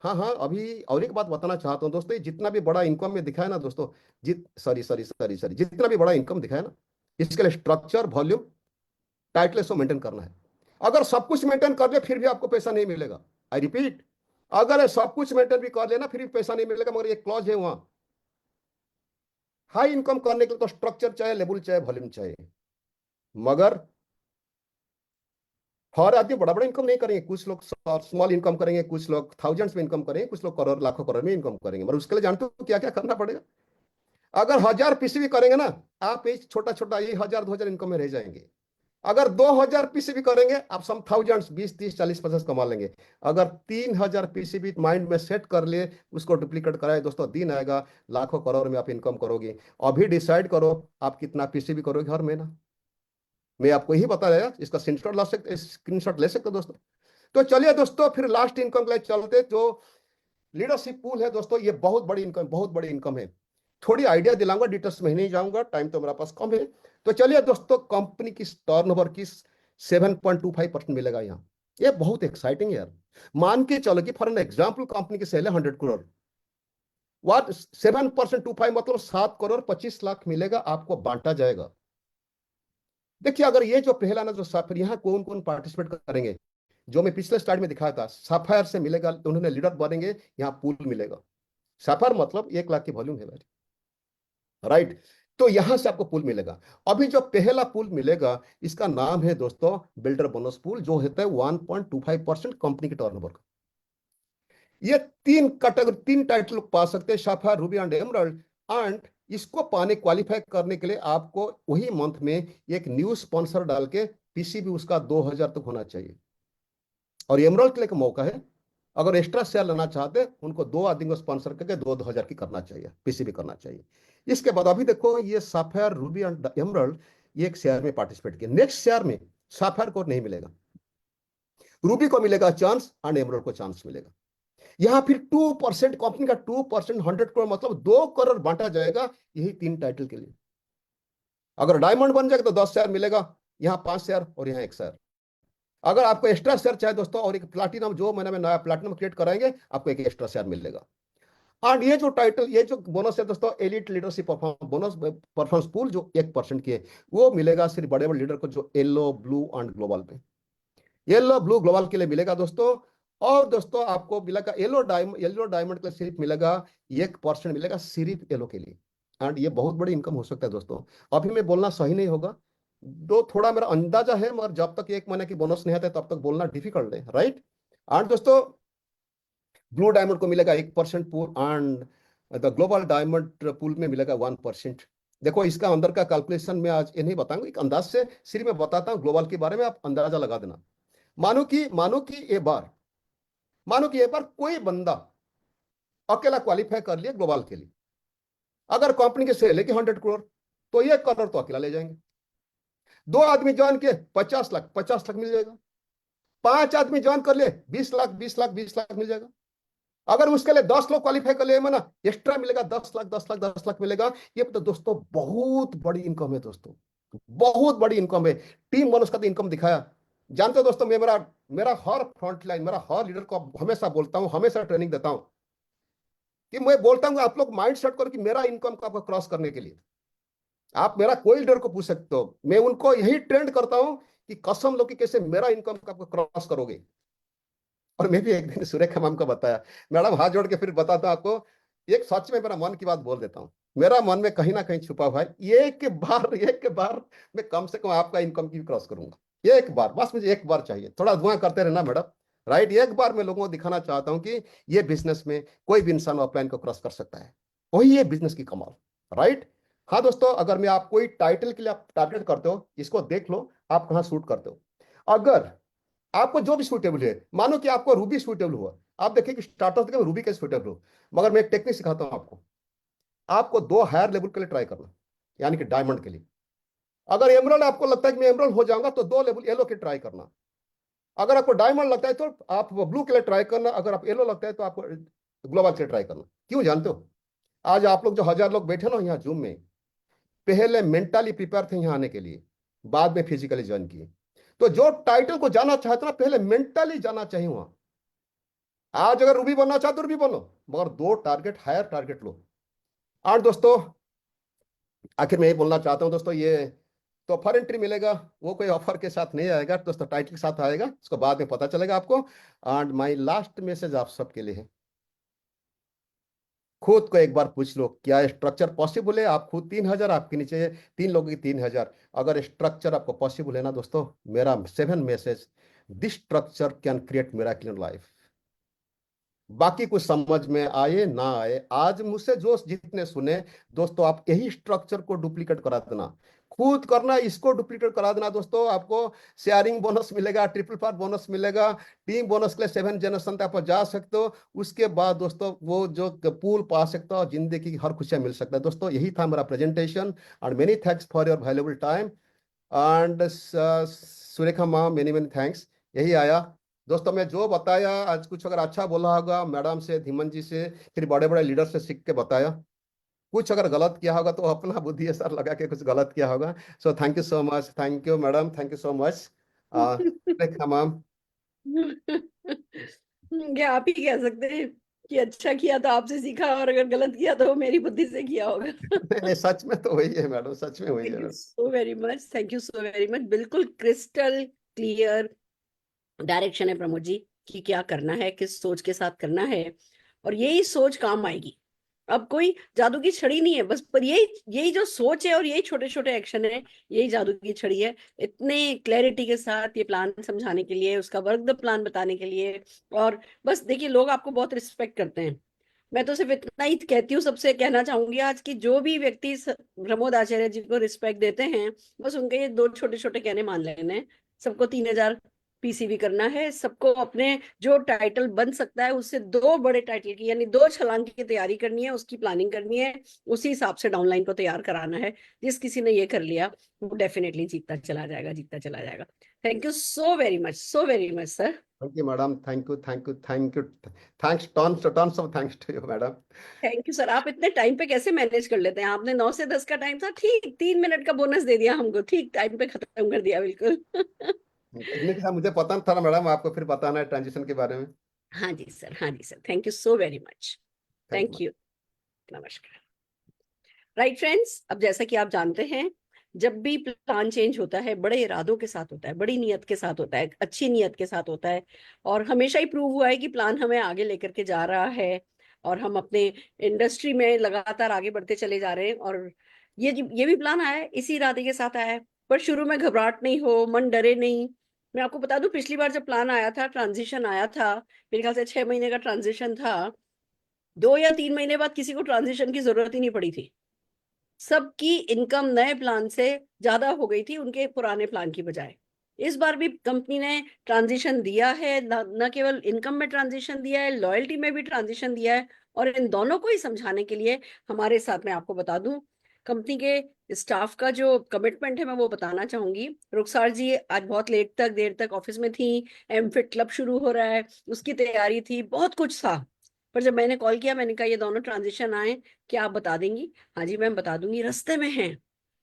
Speaker 3: हाँ हाँ, अभी और एक बात बताना चाहता हूँ दोस्तों, ये जितना भी बड़ा इनकम में दिखाया ना दोस्तों, सॉरी, जितना भी बड़ा इनकम दिखाया ना, इसके लिए स्ट्रक्चर, वॉल्यूम, टाइटलेस को मेंटेन करना है। अगर सब कुछ मेंटेन कर ले फिर भी आपको पैसा नहीं मिलेगा। आई रिपीट, अगर सब कुछ मेंटेन भी कर लेना फिर भी पैसा नहीं मिलेगा, मगर एक क्लॉज है वहां, हाई इनकम करने के लिए तो स्ट्रक्चर चाहिए, लेवल चाहिए, वॉल्यूम चाहिए। मगर हर आदमी बड़ा बड़ा इनकम नहीं करेंगे, कुछ लोग स्मॉल इनकम करेंगे, कुछ लोग थाउजेंड्स में इनकम करेंगे, कुछ लोग करोड़, लाखों करोड़ में इनकम करेंगे। मगर उसके लिए जानते हो क्या क्या करना पड़ेगा? अगर 1000 पीसी भी करेंगे ना, आप एक छोटा छोटा ये 1000 2000 इनकम में रह जाएंगे। अगर 2000 पीसी भी करेंगे, आप सम थाउजेंड्स, 20 30 40 50 कमा लेंगे। अगर 3000 पीसी भी माइंड में सेट कर लिए, उसको डुप्लीकेट कराए दोस्तों, दिन आएगा लाखों करोड़ में आप इनकम करोगे। अभी डिसाइड करो आप कितना पीसी भी करोगे हर महीना। मैं आपको यही बता रहा, इसका स्क्रीनशॉट ले सकते हो दोस्तों। तो चलिए दोस्तों, फिर लास्ट इनकम के लिए चलते। जो लीडरशिप पूल है दोस्तों, ये बहुत बड़ी इनकम, बहुत बड़ी इनकम है। थोड़ी आइडिया दिलाऊंगा, डिटेल्स में नहीं जाऊंगा, टाइम तो मेरे पास कम है। तो चलिए दोस्तों, कंपनी की टर्नओवर की 7.25% मिलेगा यहाँ। ये बहुत एक्साइटिंग है यार। मान के चलो कि फॉर एन एग्जाम्पल कंपनी की सेल है 100 करोड़, वाट 7.25 मतलब 7 करोड़ 25 लाख मिलेगा, आपको बांटा जाएगा। देखिए, अगर ये जो पहला ना, जो फिर यहाँ कौन कौन पार्टिसिपेट करेंगे, जो मैं पिछले स्लाइड में दिखाया था, सफायर से मिलेगा, उन्होंने लीडर बनेंगे, यहाँ पूल मिलेगा। सफायर मतलब 1 लाख की वॉल्यूम है भाई, राइट। तो यहां से आपको पूल मिलेगा। अभी जो पहला पूल मिलेगा, इसका नाम है दोस्तों बिल्डर बोनस पूल, जो होता है 1.25% कंपनी के टर्नओवर का। ये 3 कैटेगरी, 3 टाइटल पा सकते हैं, sapphire, Ruby and emerald. And इसको पाने, क्वालिफाई करने के लिए आपको वही मंथ में एक न्यू स्पॉन्सर डाल के पीसी भी उसका 2000 तक होना चाहिए। और एमराल्ड के लिए का मौका है, अगर एक्स्ट्रा शेयर लेना चाहते हैं, उनको 2 आदमी को स्पॉन्सर करके 2000 की करना चाहिए, पीसी भी करना चाहिए। इसके बाद अभी देखो, ये सफायर, रूबी एंड एमराल्ड, ये एक शेयर में पार्टिसिपेट किया। नेक्स्ट शेयर में सफायर को नहीं मिलेगा, रूबी को मिलेगा चांस, एंड एमराल्ड को चांस मिलेगा। यहां फिर 2%, कंपनी का 2%, 100 करोड़ मतलब 2 करोड़ बांटा जाएगा, यही 3 टाइटल के लिए। अगर डायमंड बन जाएगा तो 10 शेयर मिलेगा, यहाँ 5 शेयर और यहाँ 1 शेयर। अगर आपको एक्स्ट्रा शेयर चाहिए दोस्तों, और एक प्लाटिनम, जो मैंने नया प्लाटिनम क्रिएट कराएंगे, आपको एक एक्स्ट्रा शेयर मिलेगा। और ये जो टाइटल, ये जो बोनस है दोस्तों, elite leadership bonus performance pool, जो 1% की है, वो मिलेगा सिर्फ बड़े बड़े लीडर को, जो येलो, ब्लू एंड ग्लोबल पे, येलो, ब्लू, ग्लोबल के लिए मिलेगा दोस्तों। और दोस्तों आपको मिलेगा येलो डायमंड के लिए सिर्फ मिलेगा 1% मिलेगा, सिर्फ येलो के लिए। एंड ये बहुत बड़ी इनकम हो सकता है दोस्तों। अभी मैं बोलना सही नहीं होगा, दो थोड़ा मेरा अंदाजा है, मगर जब तक 1 महीने की बोनस नहीं आता है, तब तक बोलना डिफिकल्ट है, राइट। एंड दोस्तों ब्लू डायमंड को मिलेगा 1% pool, and the global diamond pool में मिलेगा 1%। देखो, इसका अंदर का कैलकुलेशन मैं आज ये नहीं बताऊंगा, एक अंदाज से सिर्फ मैं बताता हूँ ग्लोबल के बारे में, आप अंदाजा लगा देना। मानो कि एक बार कोई बंदा अकेला क्वालिफाई कर लिया ग्लोबल के लिए, अगर कंपनी के सेल है कि 100 करोड़, तो 1 करोड़ तो अकेला ले जाएंगे। 2 आदमी ज्वाइन के 50 लाख, 50 लाख मिल जाएगा। 5 आदमी ज्वाइन कर ले, 20 लाख, 20 लाख, 20 लाख मिल जाएगा। अगर उसके लिए 10 लोग क्वालिफाई कर ले, ना एक्स्ट्रा मिलेगा, 10 लाख, 10 लाख, 10 लाख मिलेगा। ये तो दोस्तों बहुत बड़ी इनकम है दोस्तों, बहुत बड़ी इनकम है। टीम बोनस का तो इनकम दिखाया, जानते हो दोस्तों, मैं मेरा मेरा हर फ्रंट लाइन, मेरा हर लीडर को हमेशा बोलता हूँ, हमेशा ट्रेनिंग देता हूँ कि मैं बोलता हूँ आप लोग माइंड सेट करो कि मेरा इनकम का आपको क्रॉस करने के लिए आप मेरा कोई लीडर को पूछ सकते हो, मैं उनको यही ट्रेंड करता हूँ कि कसम लो कि कैसे मेरा इनकम का आपको क्रॉस करोगे। और मैं भी एक दिन सुरेखा मैम को बताया, मैडम हाथ जोड़ के फिर बताता हूं आपको, एक सच में मेरा मन की बात बोल देता हूँ, मेरा मन में कहीं ना कहीं छुपा हुआ है, एक बार मैं कम से कम आपका इनकम की क्रॉस करूंगा, एक बार, बस मुझे एक बार चाहिए, थोड़ा दुआ करते रहना मैडम। राइट, एक बार मैं लोगों को दिखाना चाहता हूँ कि ये बिजनेस में कोई भी इंसान ऑफलाइन को क्रॉस कर सकता है, वही ये बिजनेस की कमाल। राइट। हाँ दोस्तों, अगर मैं आपको कोई टाइटल के लिए आप टारगेट करते हो, इसको देख लो आप कहाँ शूट करते हो। अगर आपको जो भी सूटेबल है, मानो कि आपको रूबी सूटेबल हुआ, आप देखिए कि स्टार्टअप में रूबी कैसे सूटेबल हो, मगर मैं एक टेक्निक सिखाता हूं आपको, आपको दो हायर लेवल के लिए ट्राई करना, यानी कि डायमंड के लिए। अगर एमरल्ड आपको लगता है कि मैं एमरल्ड हो जाऊंगा तो दो लेवल येलो के ट्राई करना, अगर आपको डायमंड लगता है तो आप ब्लू के लिए ट्राई करना, अगर आप येलो लगता है तो आपको ग्लोबल के लिए ट्राई करना। क्यों जानते हो? आज आप लोग जो 1000 लोग बैठे ना यहाँ जूम में, पहले मेंटली प्रिपेयर थे यहाँ आने के लिए, बाद में फिजिकली ज्वाइन किए। तो जो टाइटल को जाना चाहते ना, पहले मेंटली जाना चाहिए वहां। आज अगर रूबी बनना चाहते हो रूबी बनो, मगर दो टारगेट, हायर टारगेट लो। और दोस्तों, आखिर में ये बोलना चाहता हूँ दोस्तों, ये तो ऑफर एंट्री मिलेगा, वो कोई ऑफर के साथ नहीं आएगा दोस्तों, टाइटल के साथ आएगा, उसको बाद में पता चलेगा आपको। एंड माई लास्ट मैसेज आप सबके लिए है, खुद को एक बार पूछ लो क्या स्ट्रक्चर पॉसिबल है। आप खुद 3000, आपके नीचे 3 लोगों की 3000, अगर स्ट्रक्चर आपको पॉसिबल है ना दोस्तों, मेरा 7 message, this structure can create miracle in life. बाकी कुछ समझ में आए ना आए, आज मुझसे जो जितने सुने दोस्तों, आप यही स्ट्रक्चर को डुप्लीकेट करा देना, खुद करना, इसको डुप्लीकेट करा देना दोस्तों, आपको शेयरिंग बोनस मिलेगा, ट्रिपल पार बोनस मिलेगा, टीम बोनस के लिए 7 जनरेशन तक आप जा सकते हो। उसके बाद दोस्तों वो जो पूल पा सकते हो, जिंदगी की हर खुशियां मिल सकता है दोस्तों। यही था मेरा presentation, and many thanks for your valuable time. And Surekha माँ, मेनी मेनी थैंक्स। यही आया दोस्तों, मैं जो बताया आज, कुछ अगर अच्छा बोला होगा मैडम से, धीमन जी से, फिर बड़े बड़े लीडर से सीख के बताया, कुछ अगर गलत किया होगा तो अपना बुद्धि है सर लगा के कुछ गलत किया होगा। So thank you so much, thank you madam, thank you so much ma'am.
Speaker 2: ये आप ही कह सकते हैं कि अच्छा किया तो आपसे सीखा, और अगर गलत किया तो मेरी बुद्धि से किया होगा।
Speaker 3: नहीं नहीं, सच में तो वही है मैडम, सच में वही है
Speaker 2: thank you
Speaker 3: madam.
Speaker 2: So very much, thank you so very much. बिल्कुल क्रिस्टल क्लियर डायरेक्शन है प्रमोद जी कि क्या करना है, किस सोच के साथ करना है, और यही सोच काम आएगी। अब कोई जादू की छड़ी नहीं है बस, पर यही यही जो सोच है और यही छोटे छोटे एक्शन है, यही जादू की छड़ी है। इतने क्लैरिटी के साथ ये प्लान समझाने के लिए, उसका वर्क द प्लान बताने के लिए। और बस देखिए, लोग आपको बहुत रिस्पेक्ट करते हैं। मैं तो सिर्फ इतना ही कहती हूँ, सबसे कहना चाहूंगी आज की, जो भी व्यक्ति प्रमोद आचार्य जी को रिस्पेक्ट देते हैं, बस उनके ये दो छोटे छोटे कहने मान लेने हैं। सबको 3000 पीसीवी करना है, सबको अपने जो टाइटल बन सकता है उससे दो बड़े टाइटल की, यानी दो छलांग की तैयारी करनी है, उसकी प्लानिंग करनी है, उसी हिसाब से डाउनलाइन को तैयार कराना है। जिस किसी ने ये कर लिया वो डेफिनेटली जीतता चला जाएगा, जीतता चला जाएगा। Thank you so very much sir.
Speaker 3: Thank you madam, thank you, thank you, thank you, thanks, tons of thanks to you madam.
Speaker 2: Thank you sir. आप इतने टाइम पे कैसे मैनेज कर लेते हैं? आपने 9 से 10 का टाइम था, ठीक 3 मिनट का बोनस दे दिया हमको, ठीक टाइम पे खत्म कर दिया बिल्कुल।
Speaker 3: टेक्निक था, मुझे पता था ना मैडम, आपको फिर बताना है ट्रांजिशन के बारे में।
Speaker 2: हाँ जी सर, हाँ जी sir, thank you so very much.
Speaker 3: Thank you
Speaker 2: thank you. नमस्कार। राइट फ्रेंड्स, अब जैसा कि आप जानते हैं, जब भी प्लान चेंज होता है बड़े इरादों के साथ होता है, बड़ी नीयत के साथ होता है, अच्छी नीयत के साथ होता है। और हमेशा ही प्रूव हुआ है कि प्लान हमें आगे लेकर के जा रहा है, और हम अपने इंडस्ट्री में लगातार आगे बढ़ते चले जा रहे हैं। और ये भी प्लान आया है, इसी इरादे के साथ आया है। पर शुरू में घबराहट नहीं हो, मन डरे नहीं। मैं आपको बता दूं, पिछली बार जब प्लान आया था, ट्रांजिशन आया था, मेरे ख्याल से 6 महीने का ट्रांजिशन था, 2 या 3 महीने बाद किसी को ट्रांजिशन की जरूरत ही नहीं पड़ी थी। सबकी इनकम नए प्लान से ज्यादा हो गई थी उनके पुराने प्लान की बजाय। इस बार भी कंपनी ने ट्रांजिशन दिया है, न केवल इनकम में ट्रांजिशन दिया है, लॉयल्टी में भी ट्रांजिशन दिया है। और इन दोनों को ही समझाने के लिए हमारे साथ में, आपको बता दूं, कंपनी के स्टाफ का जो कमिटमेंट है मैं वो बताना चाहूंगी। रुखसार जी आज बहुत देर तक ऑफिस में थी, एमफिट क्लब शुरू हो रहा है, उसकी तैयारी थी, बहुत कुछ था। पर जब मैंने कॉल किया, मैंने कहा ये दोनों ट्रांजिशन आए, क्या आप बता देंगी? हाँ जी मैम बता दूंगी, रास्ते में हैं।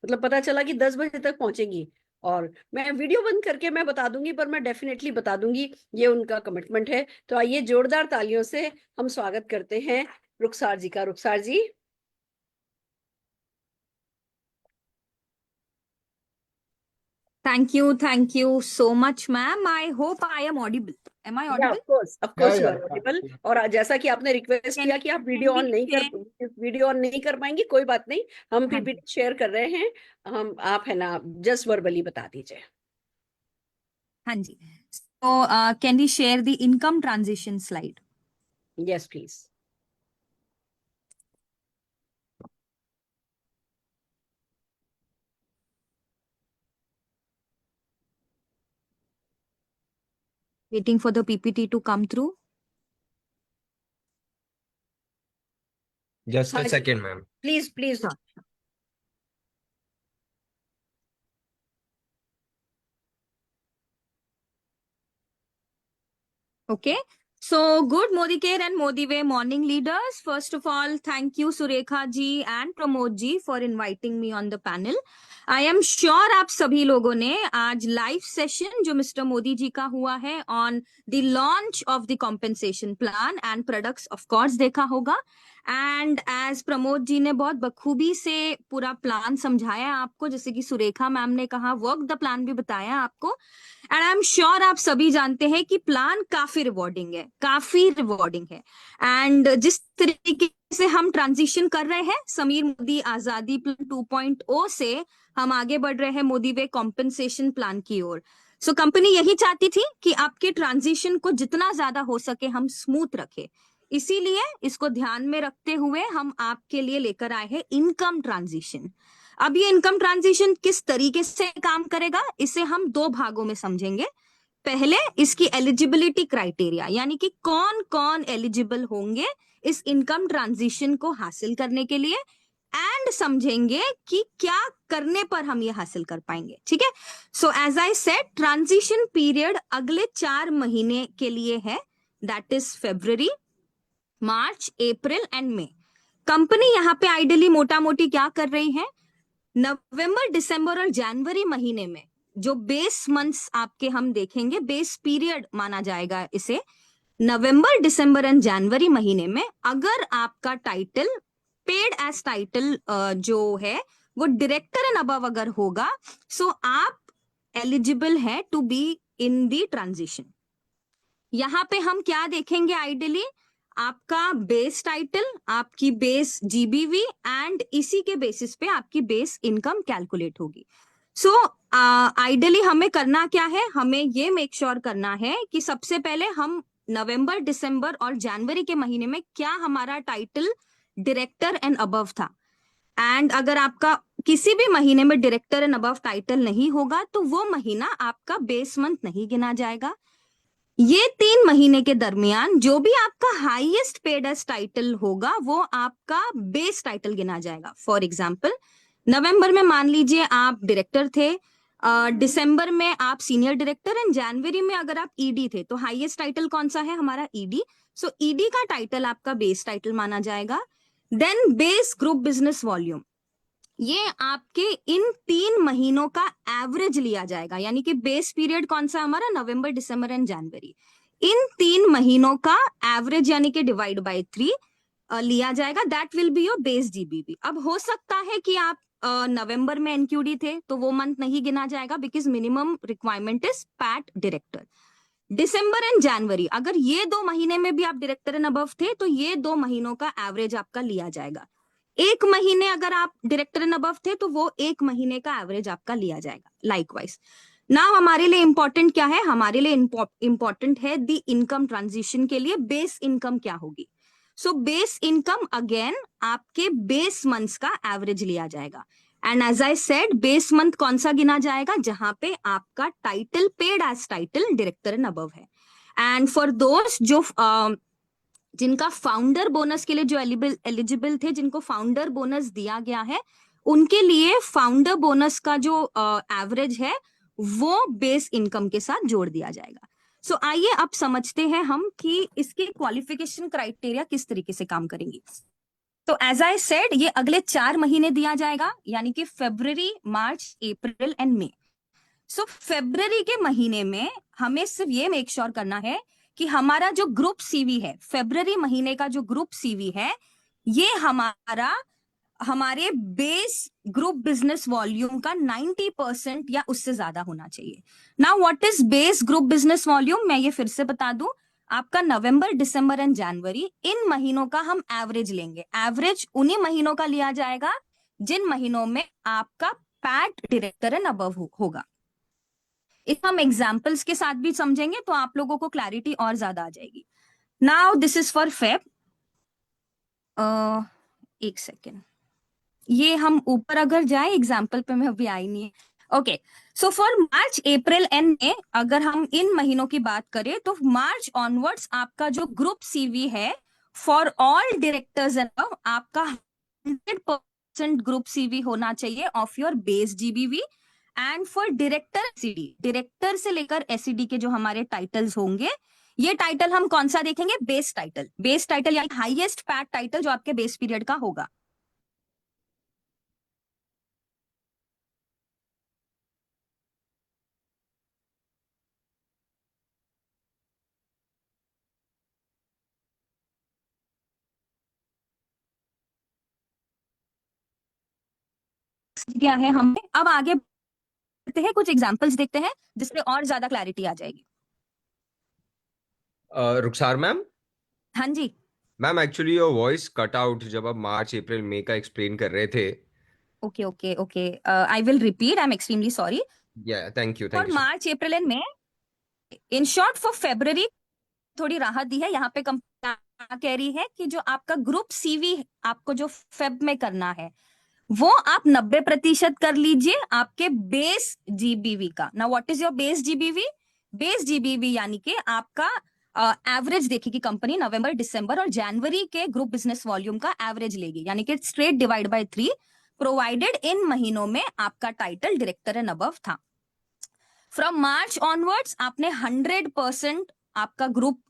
Speaker 2: मतलब पता चला कि 10 बजे तक पहुंचेंगी। और मैं वीडियो बंद करके मैं बता दूंगी, पर मैं डेफिनेटली बता दूंगी, ये उनका कमिटमेंट है। तो आइए जोरदार तालियों से हम स्वागत करते हैं रुखसार जी का। रुखसार जी।
Speaker 4: Thank you so much, ma'am. I hope I am audible. Am I audible?
Speaker 2: Of course you are
Speaker 3: yeah.
Speaker 2: Audible. और जैसा कि आपने रिक्वेस्ट
Speaker 4: Can
Speaker 2: किया कि आप
Speaker 4: can
Speaker 2: वीडियो
Speaker 4: we
Speaker 2: ऑन नहीं
Speaker 4: share?
Speaker 2: कर पाएंगी, कोई बात नहीं, हम
Speaker 4: हाँ जी,
Speaker 2: पीपीटी शेयर कर रहे हैं। हम आप है ना, जस्ट वर्बली बता दीजिए।
Speaker 4: हाँ जी. So, can we share the income transition slide?
Speaker 2: Yes please.
Speaker 4: Waiting for the PPT to come through.
Speaker 5: Just
Speaker 2: हाँ
Speaker 5: a
Speaker 2: जी,
Speaker 5: second, ma'am.
Speaker 2: Please please.
Speaker 4: Sure. Okay. So, good Modi Care and Modi Way morning leaders. First of all, thank you Surekha ji and Pramod ji for inviting me on the panel. I am sure आप सभी लोगों ने आज live session जो mister Modi ji का हुआ है on the launch of the compensation plan and products of course देखा होगा. एंड एज प्रमोद जी ने बहुत बखूबी से पूरा प्लान समझाया आपको, जैसे कि सुरेखा मैम ने कहा वर्क द प्लान भी बताया आपको. एंड आई एम श्योर आप सभी जानते हैं कि प्लान काफी रिवॉर्डिंग है. एंड जिस तरीके से हम ट्रांजिशन कर रहे हैं समीर मोदी आजादी प्लान 2.0 से हम आगे बढ़ रहे हैं मोदी वे कॉम्पेंसेशन प्लान की ओर. सो कंपनी यही चाहती थी कि आपके ट्रांजिशन को जितना ज्यादा हो सके हम स्मूथ रखें. इसीलिए इसको ध्यान में रखते हुए हम आपके लिए लेकर आए हैं इनकम ट्रांजिशन. अब ये इनकम ट्रांजिशन किस तरीके से काम करेगा इसे हम दो भागों में समझेंगे. पहले इसकी एलिजिबिलिटी क्राइटेरिया, यानी कि कौन कौन एलिजिबल होंगे इस इनकम ट्रांजिशन को हासिल करने के लिए, एंड समझेंगे कि क्या करने पर हम ये हासिल कर पाएंगे. ठीक है. So as I said, transition period अगले 4 महीने के लिए है. That is February, March, April and May. Company यहाँ पे आइडियली मोटा मोटी क्या कर रही है, नवंबर, दिसंबर और जनवरी महीने में जो बेस मंथ्स आपके हम देखेंगे, बेस पीरियड माना जाएगा इसे. नवंबर, दिसंबर एंड जनवरी महीने में अगर आपका टाइटल पेड एज टाइटल जो है वो डायरेक्टर एंड अबव अगर होगा, सो आप एलिजिबल है to be in the transition. यहाँ पे हम क्या देखेंगे, आइडियली आपका बेस टाइटल, आपकी बेस जीबीवी एंड इसी के बेसिस पे आपकी बेस इनकम कैलकुलेट होगी. सो आइडियली हमें करना क्या है, हमें ये मेक श्योर करना है कि सबसे पहले हम नवंबर, दिसंबर और जनवरी के महीने में क्या हमारा टाइटल डायरेक्टर एंड अबव था. एंड अगर आपका किसी भी महीने में डायरेक्टर एंड अबव टाइटल नहीं होगा तो वो महीना आपका बेस मंथ नहीं गिना जाएगा. ये 3 महीने के दरमियान जो भी आपका हाईएस्ट पेड एज टाइटल होगा वो आपका बेस टाइटल गिना जाएगा. फॉर एग्जाम्पल, नवंबर में मान लीजिए आप डायरेक्टर थे, दिसंबर में आप सीनियर डायरेक्टर एंड जनवरी में अगर आप ईडी थे, तो हाईएस्ट टाइटल कौन सा है, हमारा ईडी. सो ईडी का टाइटल आपका बेस टाइटल माना जाएगा. Then base group business volume, ये आपके इन 3 महीनों का एवरेज लिया जाएगा, यानी कि बेस पीरियड कौन सा हमारा, नवंबर, दिसंबर एंड जनवरी. इन 3 महीनों का एवरेज यानी कि डिवाइड बाय 3 लिया जाएगा. That will be your base GBB. अब हो सकता है कि आप नवंबर में एनक्यूडी थे तो वो मंथ नहीं गिना जाएगा because minimum requirement is pat director. December and January, अगर ये 2 महीने में भी आप डायरेक्टर एंड अबव थे तो ये 2 महीनों का एवरेज आपका लिया जाएगा. 1 महीने अगर आप डायरेक्टर एंड अबव थे तो वो 1 महीने का एवरेज आपका लिया जाएगा. लाइकवाइज नाउ हमारे लिए इंपॉर्टेंट क्या है, हमारे लिए इंपॉर्टेंट है द इनकम ट्रांजिशन के लिए बेस इनकम क्या होगी. सो बेस इनकम अगेन आपके बेस मंथ्स का एवरेज लिया जाएगा. And as I said, base month कौन सा गिना जाएगा, जहां पे आपका title paid as title director and above है. एंड फॉर दोस्त जो जिनका फाउंडर बोनस के लिए जो एलिजिबल थे, जिनको फाउंडर बोनस दिया गया है, उनके लिए फाउंडर बोनस का जो एवरेज है वो बेस इनकम के साथ जोड़ दिया जाएगा. सो आइए अब समझते हैं हम कि इसके क्वालिफिकेशन क्राइटेरिया किस तरीके से काम करेंगी. तो एज आई सेड, ये अगले 4 महीने दिया जाएगा, यानी कि February, March, April and May. सो फरवरी के महीने में हमें सिर्फ ये मेक श्योर करना है कि हमारा जो ग्रुप सीवी है, फरवरी महीने का जो ग्रुप सीवी है, ये हमारे बेस ग्रुप बिजनेस वॉल्यूम का 90% या उससे ज्यादा होना चाहिए। Now what is base group business volume, मैं ये फिर से बता दूं, आपका नवंबर, दिसंबर एंड जनवरी, इन महीनों का हम एवरेज लेंगे। एवरेज उन्हीं महीनों का लिया जाएगा जिन महीनों में आपका पैट डायरेक्टर एंड अबव होगा। इस हम एग्जाम्पल्स के साथ भी समझेंगे तो आप लोगों को क्लैरिटी और ज्यादा आ जाएगी। Now this is for Feb. एक सेकेंड, ये हम ऊपर अगर जाए एग्जाम्पल पे, मैं अभी आई नहीं है। Okay, so for March, April and May, अगर हम इन महीनों की बात करें तो मार्च ऑनवर्ड्स आपका जो ग्रुप सीवी है फॉर ऑल डायरेक्टर्स एंड आपका 100% ग्रुप सीवी होना चाहिए of your base GBV. And for director SED, director से लेकर एसईडी के जो हमारे टाइटल्स होंगे, ये टाइटल हम कौन सा देखेंगे? Base title. बेस टाइटल यानी हाईएस्ट पैट टाइटल जो आपके बेस पीरियड का होगा। क्या है, हमें अब आगे बढ़ते हैं, कुछ एग्जांपल्स देखते हैं जिससे और ज्यादा क्लैरिटी आ जाएगी।
Speaker 5: रुखसार मैम,
Speaker 4: हाँ जी,
Speaker 5: ma'am actually your voice cut out जब आप मार्च अप्रैल मई का एक्सप्लेन कर रहे थे।
Speaker 4: Okay okay okay, I will repeat, I am extremely sorry.
Speaker 5: Yeah thank you
Speaker 4: for
Speaker 5: sir.
Speaker 4: March, April and May, in short for February थोड़ी राहत दी है। यहाँ पे कंपनी कह रही है कि जो आपका ग्रुप सीवी आपको जो फेब में करना है वो आप 90% कर लीजिए आपके बेस जीबीवी का। ना what is your base GBV? Base GBV यानी कि आपका एवरेज देखेगी कंपनी, नवंबर, दिसंबर और जनवरी के ग्रुप बिजनेस वॉल्यूम का एवरेज लेगी, यानी कि straight divide by 3, provided in महीनों में आपका टाइटल डायरेक्टर एंड अबव था। फ्रॉम मार्च ऑनवर्ड्स आपने 100% आपका ग्रुप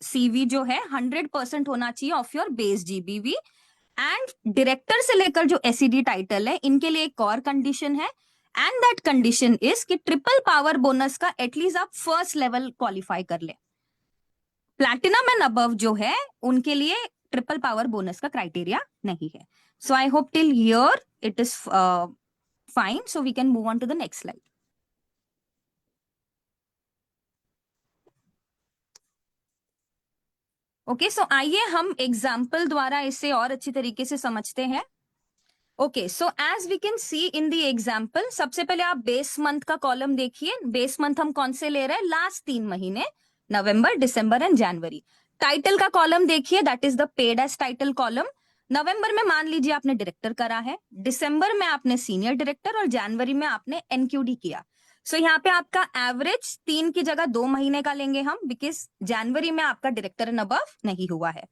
Speaker 4: सीवी जो है 100% होना चाहिए of your base GBV. And director से लेकर जो एसईडी टाइटल है, इनके लिए एक और कंडीशन है, एंड दैट कंडीशन इज कि ट्रिपल पावर बोनस का एटलीस्ट आप फर्स्ट लेवल क्वालिफाई कर ले। प्लैटिनम एंड अबव जो है उनके लिए ट्रिपल पावर बोनस का क्राइटेरिया नहीं है। So I hope till here it is fine, so we can move on to the next slide. Okay, so आइए हम एग्जाम्पल द्वारा इसे और अच्छी तरीके से समझते हैं। Okay, so as we can see in the example, सबसे पहले आप बेस मंथ का कॉलम देखिए। बेस मंथ हम कौन से ले रहे हैं? लास्ट 3 महीने, November, December and January. Title का कॉलम देखिए, that is the paid as title column. November में मान लीजिए आपने डायरेक्टर करा है, दिसंबर में आपने सीनियर डायरेक्टर और जनवरी में आपने एनक्यूडी किया। सो यहाँ पे आपका एवरेज 3 की जगह 2 महीने का लेंगे हम, बिकॉज जनवरी में आपका डायरेक्टर एंड अबव नहीं हुआ है।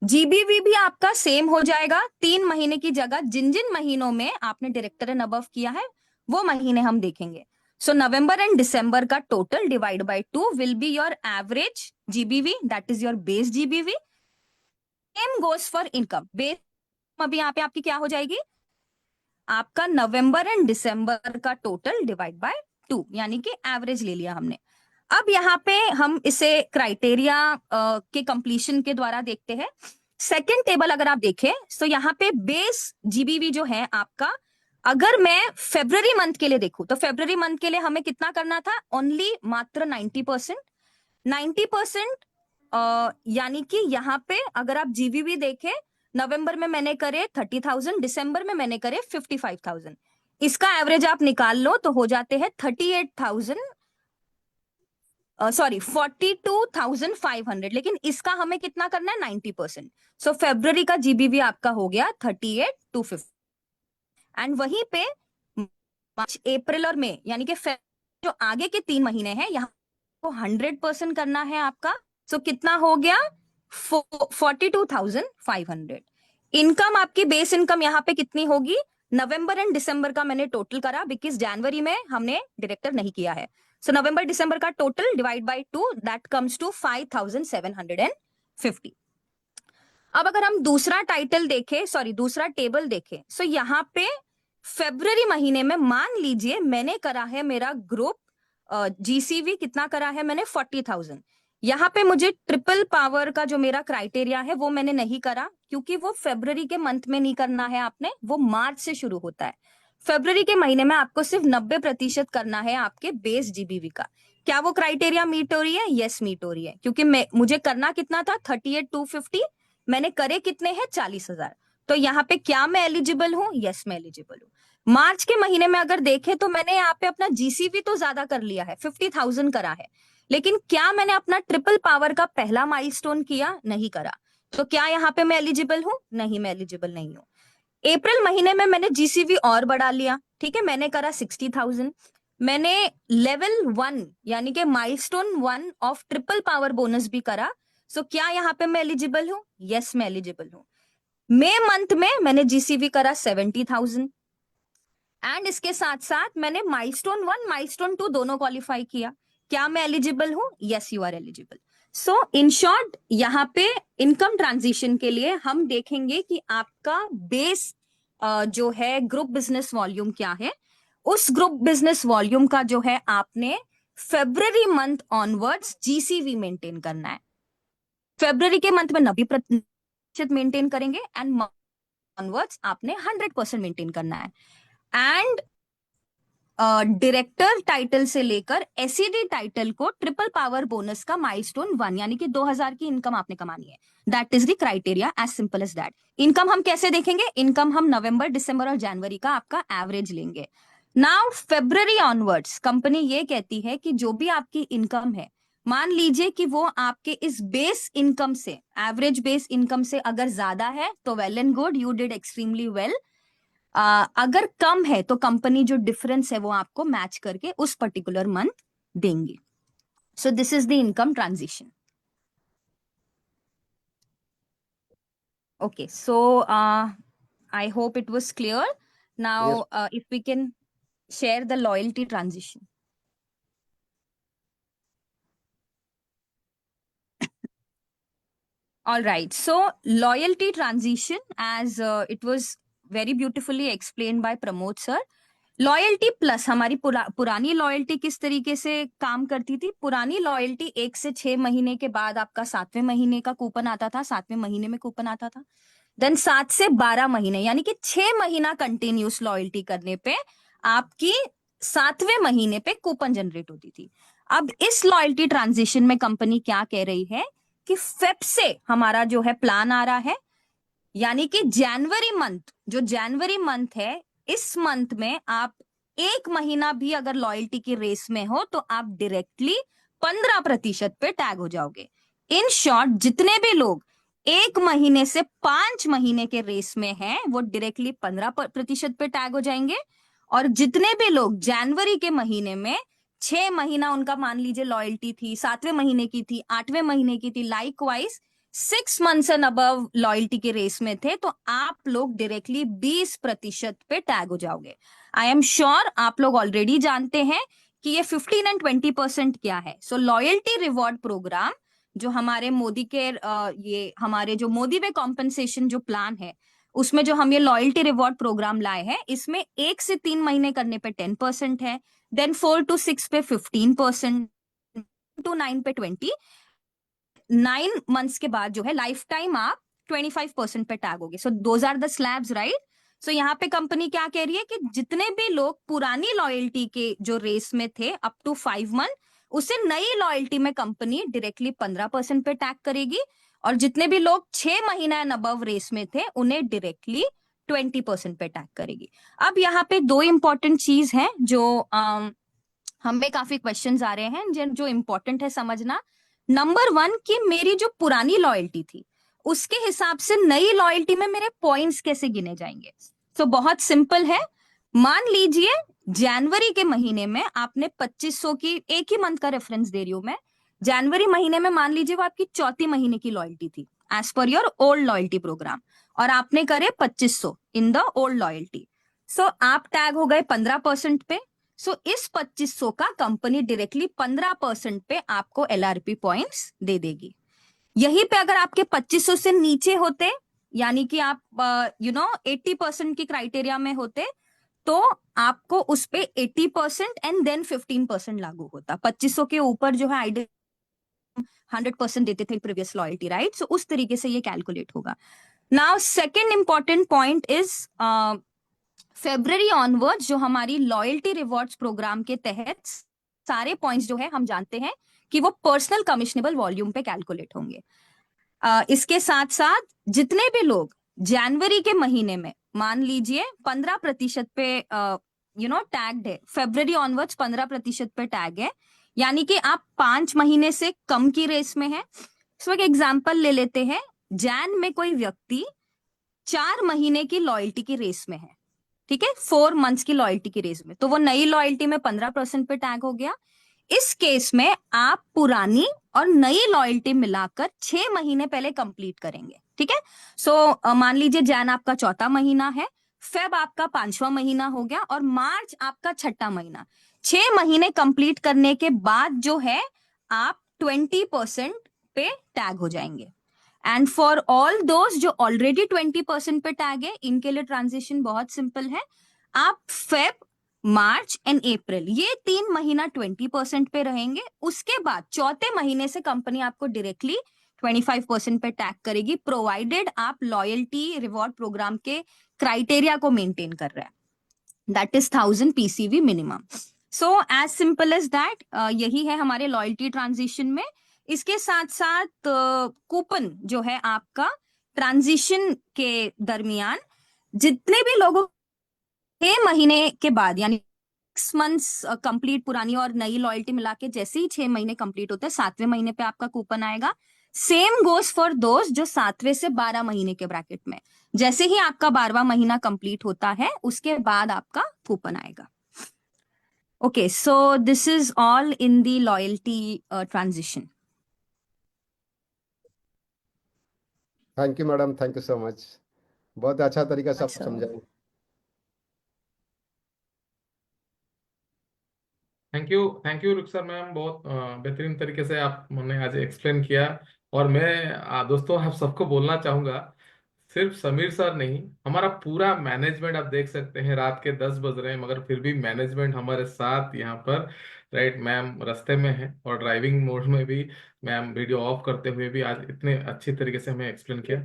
Speaker 4: जीबीवी भी आपका सेम हो जाएगा, 3 महीने की जगह जिन जिन महीनों में आपने डायरेक्टर एंड अबव किया है वो महीने हम देखेंगे। सो नवंबर एंड दिसंबर का total divide by 2 will be your average GBV, that is your base GBV. Same goes for income. Base अभी यहाँ पे आपकी क्या हो जाएगी? आपका नवंबर एंड दिसंबर का टोटल डिवाइड बाय 2, यानी कि एवरेज ले लिया हमने। अब यहाँ पे हम इसे क्राइटेरिया के कंप्लीशन के द्वारा देखते हैं। सेकंड टेबल अगर आप देखें तो यहाँ पे बेस जीबीवी जो है आपका, अगर मैं फेब्रुअरी मंथ के लिए देखूं तो फेब्रुअरी मंथ के लिए हमें कितना करना था? ओनली मात्र 90%। 90% यानी कि यहाँ पे अगर आप जीबीवी देखें, नवंबर में मैंने करे 30,000, दिसंबर में मैंने करे 55,000। इसका एवरेज आप निकाल लो तो हो जाते हैं 38,000, सॉरी 42,500, लेकिन इसका हमें कितना करना है? 90%। सो फेब्रुअरी का जीबीवी आपका हो गया 38,250। एंड वहीं पे मार्च, अप्रैल और मई यानी कि जो आगे के 3 महीने हैं यहाँ को 100% करना है आपका। सो कितना हो गया? 42,500। इनकम आपकी बेस इनकम यहाँ पे कितनी होगी? नवंबर एंड दिसंबर का मैंने टोटल करा, बिकॉज जनवरी में हमने डायरेक्टर नहीं किया है। सो नवंबर दिसंबर का total divide by 2, that comes to 5,750। अब अगर हम दूसरा टाइटल देखें, सॉरी दूसरा टेबल देखें, सो यहाँ पे फरवरी महीने में मान लीजिए मैंने करा है मेरा ग्रुप जीसीवी कितना करा है मैंने 40,000। यहाँ पे मुझे ट्रिपल पावर का जो मेरा क्राइटेरिया है वो मैंने नहीं करा, क्योंकि वो फरवरी के मंथ में नहीं करना है आपने, वो मार्च से शुरू होता है। फरवरी के महीने में आपको सिर्फ 90% करना है आपके बेस जीबीवी का। क्या वो क्राइटेरिया मीट हो रही है? यस, मीट हो रही है, क्योंकि मुझे करना कितना था 38,250, मैंने करे कितने हैं 40,000। तो यहाँ पे क्या मैं एलिजिबल हूँ? यस, मैं एलिजिबल हूँ। मार्च के महीने में अगर देखें तो मैंने यहाँ पे अपना जीसीवी तो ज्यादा कर लिया है, 50,000 करा है, लेकिन क्या मैंने अपना ट्रिपल पावर का पहला माइलस्टोन किया? नहीं करा। तो क्या यहाँ पे मैं एलिजिबल हूँ? नहीं, मैं एलिजिबल नहीं हूँ। अप्रैल महीने में मैंने जीसीवी और बढ़ा लिया, ठीक है, मैंने करा 60,000। मैंने लेवल 1 यानी कि milestone 1 of triple power bonus भी करा। सो क्या यहाँ पे मैं एलिजिबल हूँ? यस, मैं एलिजिबल हूँ। मई मंथ में मैंने जीसीवी करा 70,000 एंड इसके साथ साथ मैंने माइलस्टोन 1 माइलस्टोन 2 दोनों क्वालिफाई किया। क्या मैं एलिजिबल हूं? Yes, you are eligible. So in short यहाँ पे इनकम ट्रांजिशन के लिए हम देखेंगे कि आपका बेस जो है ग्रुप बिजनेस वॉल्यूम क्या है। उस ग्रुप बिजनेस वॉल्यूम का जो है आपने February month onwards GCV maintain करना है। फेब्रुअरी के मंथ में 90% मेंटेन करेंगे एंड ऑनवर्ड्स आपने 100% मेंटेन करना है। एंड डायरेक्टर टाइटल से लेकर एसईडी टाइटल को ट्रिपल पावर बोनस का माइलस्टोन 1 यानी कि 2,000 की इनकम आपने कमानी है। That is the criteria, as simple as that. Income हम कैसे देखेंगे? इनकम हम नवंबर, दिसंबर और जनवरी का आपका एवरेज लेंगे। नाउ फेब्रुअरी ऑनवर्ड्स कंपनी ये कहती है कि जो भी आपकी इनकम है, मान लीजिए कि वो आपके इस बेस इनकम से, एवरेज बेस इनकम से अगर ज्यादा है तो well and good, you did extremely well. अगर कम है तो कंपनी जो डिफरेंस है वो आपको मैच करके उस पर्टिकुलर मंथ देंगी। So this is the income transition. Okay, so I hope it was clear. Now if we can share the loyalty transition. All right, so loyalty transition, as it was very beautifully explained by Pramod sir. Loyalty plus हमारी पुरानी loyalty किस तरीके से काम करती थी? पुरानी loyalty 1 से 6 महीने के बाद आपका 7वें महीने का कूपन आता था, 7वें महीने में कूपन आता था। देन 7 से 12 महीने यानी कि 6 महीना कंटिन्यूस लॉयल्टी करने पे आपकी 7वें महीने पे कूपन जनरेट होती थी। अब इस लॉयल्टी ट्रांजिशन में कंपनी क्या कह रही है कि फेब से हमारा जो है प्लान आ रहा है, यानी कि जनवरी मंथ, जो जनवरी मंथ है, इस मंथ में आप 1 महीना भी अगर लॉयल्टी की रेस में हो तो आप डायरेक्टली 15% पे टैग हो जाओगे। इन शॉर्ट, जितने भी लोग 1 महीने से 5 महीने के रेस में हैं वो डायरेक्टली 15% पे टैग हो जाएंगे, और जितने भी लोग जनवरी के महीने में 6 महीना उनका मान लीजिए लॉयल्टी थी, 7वें महीने की थी, 8वें महीने की थी, likewise 6 months and above loyalty के रेस में थे, तो आप लोग डायरेक्टली 20% पे टैग हो जाओगे। आई एम श्योर आप लोग ऑलरेडी जानते हैं कि ये 15 एंड 20% क्या है। सो लॉयल्टी रिवॉर्ड प्रोग्राम जो हमारे मोदी के ये हमारे जो मोदी वे कॉम्पनसेशन जो प्लान है, उसमें जो हम ये लॉयल्टी रिवॉर्ड प्रोग्राम लाए हैं, इसमें 1 से 3 महीने करने पे 10% है, देन 4 to 6 पे 15%, to 9 पे 20, 9 मंथ्स के बाद जो है लाइफ टाइम आप 25% पे टैग होगे। So those are the slabs, right? So यहाँ पे कंपनी क्या कह रही है कि जितने भी लोग पुरानी लॉयल्टी के जो रेस में थे अप टू 5 मंथ, उसे नई लॉयल्टी में कंपनी डायरेक्टली 15% पे टैग करेगी, और जितने भी लोग 6 महीना एंड अबव रेस में थे उन्हें डायरेक्टली 20% पे टैग करेगी। अब यहाँ पे 2 इंपॉर्टेंट चीज है जो हमें काफी क्वेश्चंस आ रहे हैं जो इंपॉर्टेंट है समझना। नंबर 1 कि मेरी जो पुरानी लॉयल्टी थी उसके हिसाब से नई लॉयल्टी में मेरे पॉइंट्स कैसे गिने जाएंगे? तो बहुत सिंपल है। मान लीजिए जनवरी के महीने में आपने 2500 की, एक ही मंथ का रेफरेंस दे रही हूं मैं, जनवरी महीने में मान लीजिए वो आपकी 4थी महीने की लॉयल्टी थी as per your old loyalty programme, और आपने करे 2500 इन द ओल्ड लॉयल्टी। सो आप टैग हो गए 15% पे। सो इस 2500 का कंपनी डायरेक्टली 15% पे आपको एलआरपी पॉइंट्स दे देगी। यहीं पे अगर आपके 2500 से नीचे होते, यानी कि आप 80% की क्राइटेरिया में होते, तो आपको उस पे 80% एंड देन 15% लागू होता। 2500 के ऊपर जो है आइडियल 100% देते थे प्रीवियस लॉयल्टी, राइट? सो उस तरीके से ये कैलकुलेट होगा। Now second important point is February onwards जो हमारी लॉयल्टी रिवॉर्ड्स प्रोग्राम के तहत सारे पॉइंट्स जो है हम जानते हैं कि वो पर्सनल कमिशनेबल वॉल्यूम पे कैलकुलेट होंगे। इसके साथ साथ जितने भी लोग जनवरी के महीने में मान लीजिए 15% पे टैग्ड है, फेब्रुअरी ऑनवर्ड्स 15% पे टैग है, यानी कि आप 5 महीने से कम की रेस में है। सो एक एग्जांपल ले लेते हैं, जैन में कोई व्यक्ति 4 महीने की लॉयल्टी की रेस में है, ठीक है, 4 मंथ्स की लॉयल्टी की रेस में, तो वो नई लॉयल्टी में 15% पे टैग हो गया। इस केस में आप पुरानी और नई लॉयल्टी मिलाकर 6 महीने पहले कंप्लीट करेंगे, ठीक है। सो मान लीजिए जैन आपका 4था महीना है, फेब आपका 5वां महीना हो गया और मार्च आपका 6ठा महीना। 6 महीने कंप्लीट करने के बाद जो है आप 20% पे टैग हो जाएंगे। एंड फॉर ऑल दोज जो ऑलरेडी 20% पे टैग है, इनके लिए ट्रांजिशन बहुत सिंपल है। आप फेब, मार्च एंड अप्रैल ये 3 महीना 20% पे रहेंगे। उसके बाद 4थे महीने से कंपनी आपको डायरेक्टली 25% पे टैग करेगी, प्रोवाइडेड आप लॉयल्टी रिवॉर्ड प्रोग्राम के क्राइटेरिया को मेंटेन कर रहे हैं, that is 1000 PCV minimum. So as simple as that, यही है हमारे लॉयल्टी ट्रांजिशन में। इसके साथ साथ कूपन जो है आपका ट्रांजिशन के दरमियान जितने भी लोगों 6 महीने के बाद यानी 6 मंथ्स कंप्लीट पुरानी और नई लॉयल्टी मिला के जैसे ही 6 महीने कंप्लीट होते हैं, 7वें महीने पे आपका कूपन आएगा। सेम गोज फॉर दोज जो 7वें से 12 महीने के ब्रैकेट में, जैसे ही आपका 12वां महीना कंप्लीट होता है उसके बाद आपका कूपन आएगा। Okay, so this is all in the loyalty transition.
Speaker 3: Thank you madam, thank you so much. बहुत अच्छा तरीका से आप
Speaker 2: अच्छा,
Speaker 3: समझाएं।
Speaker 1: थैंक यू रुखसर मैम, बहुत बेहतरीन तरीके से आपने आज एक्सप्लेन किया। और मैं दोस्तों आप सबको बोलना चाहूंगा, सिर्फ समीर सर नहीं, हमारा पूरा मैनेजमेंट आप देख सकते हैं, रात के 10 बज रहे हैं मगर फिर भी मैनेजमेंट हमारे साथ यहाँ पर, राइट। मैम रास्ते में है और ड्राइविंग मोड में भी, मैम वीडियो ऑफ करते हुए भी आज इतने अच्छी तरीके से हमें एक्सप्लेन किया।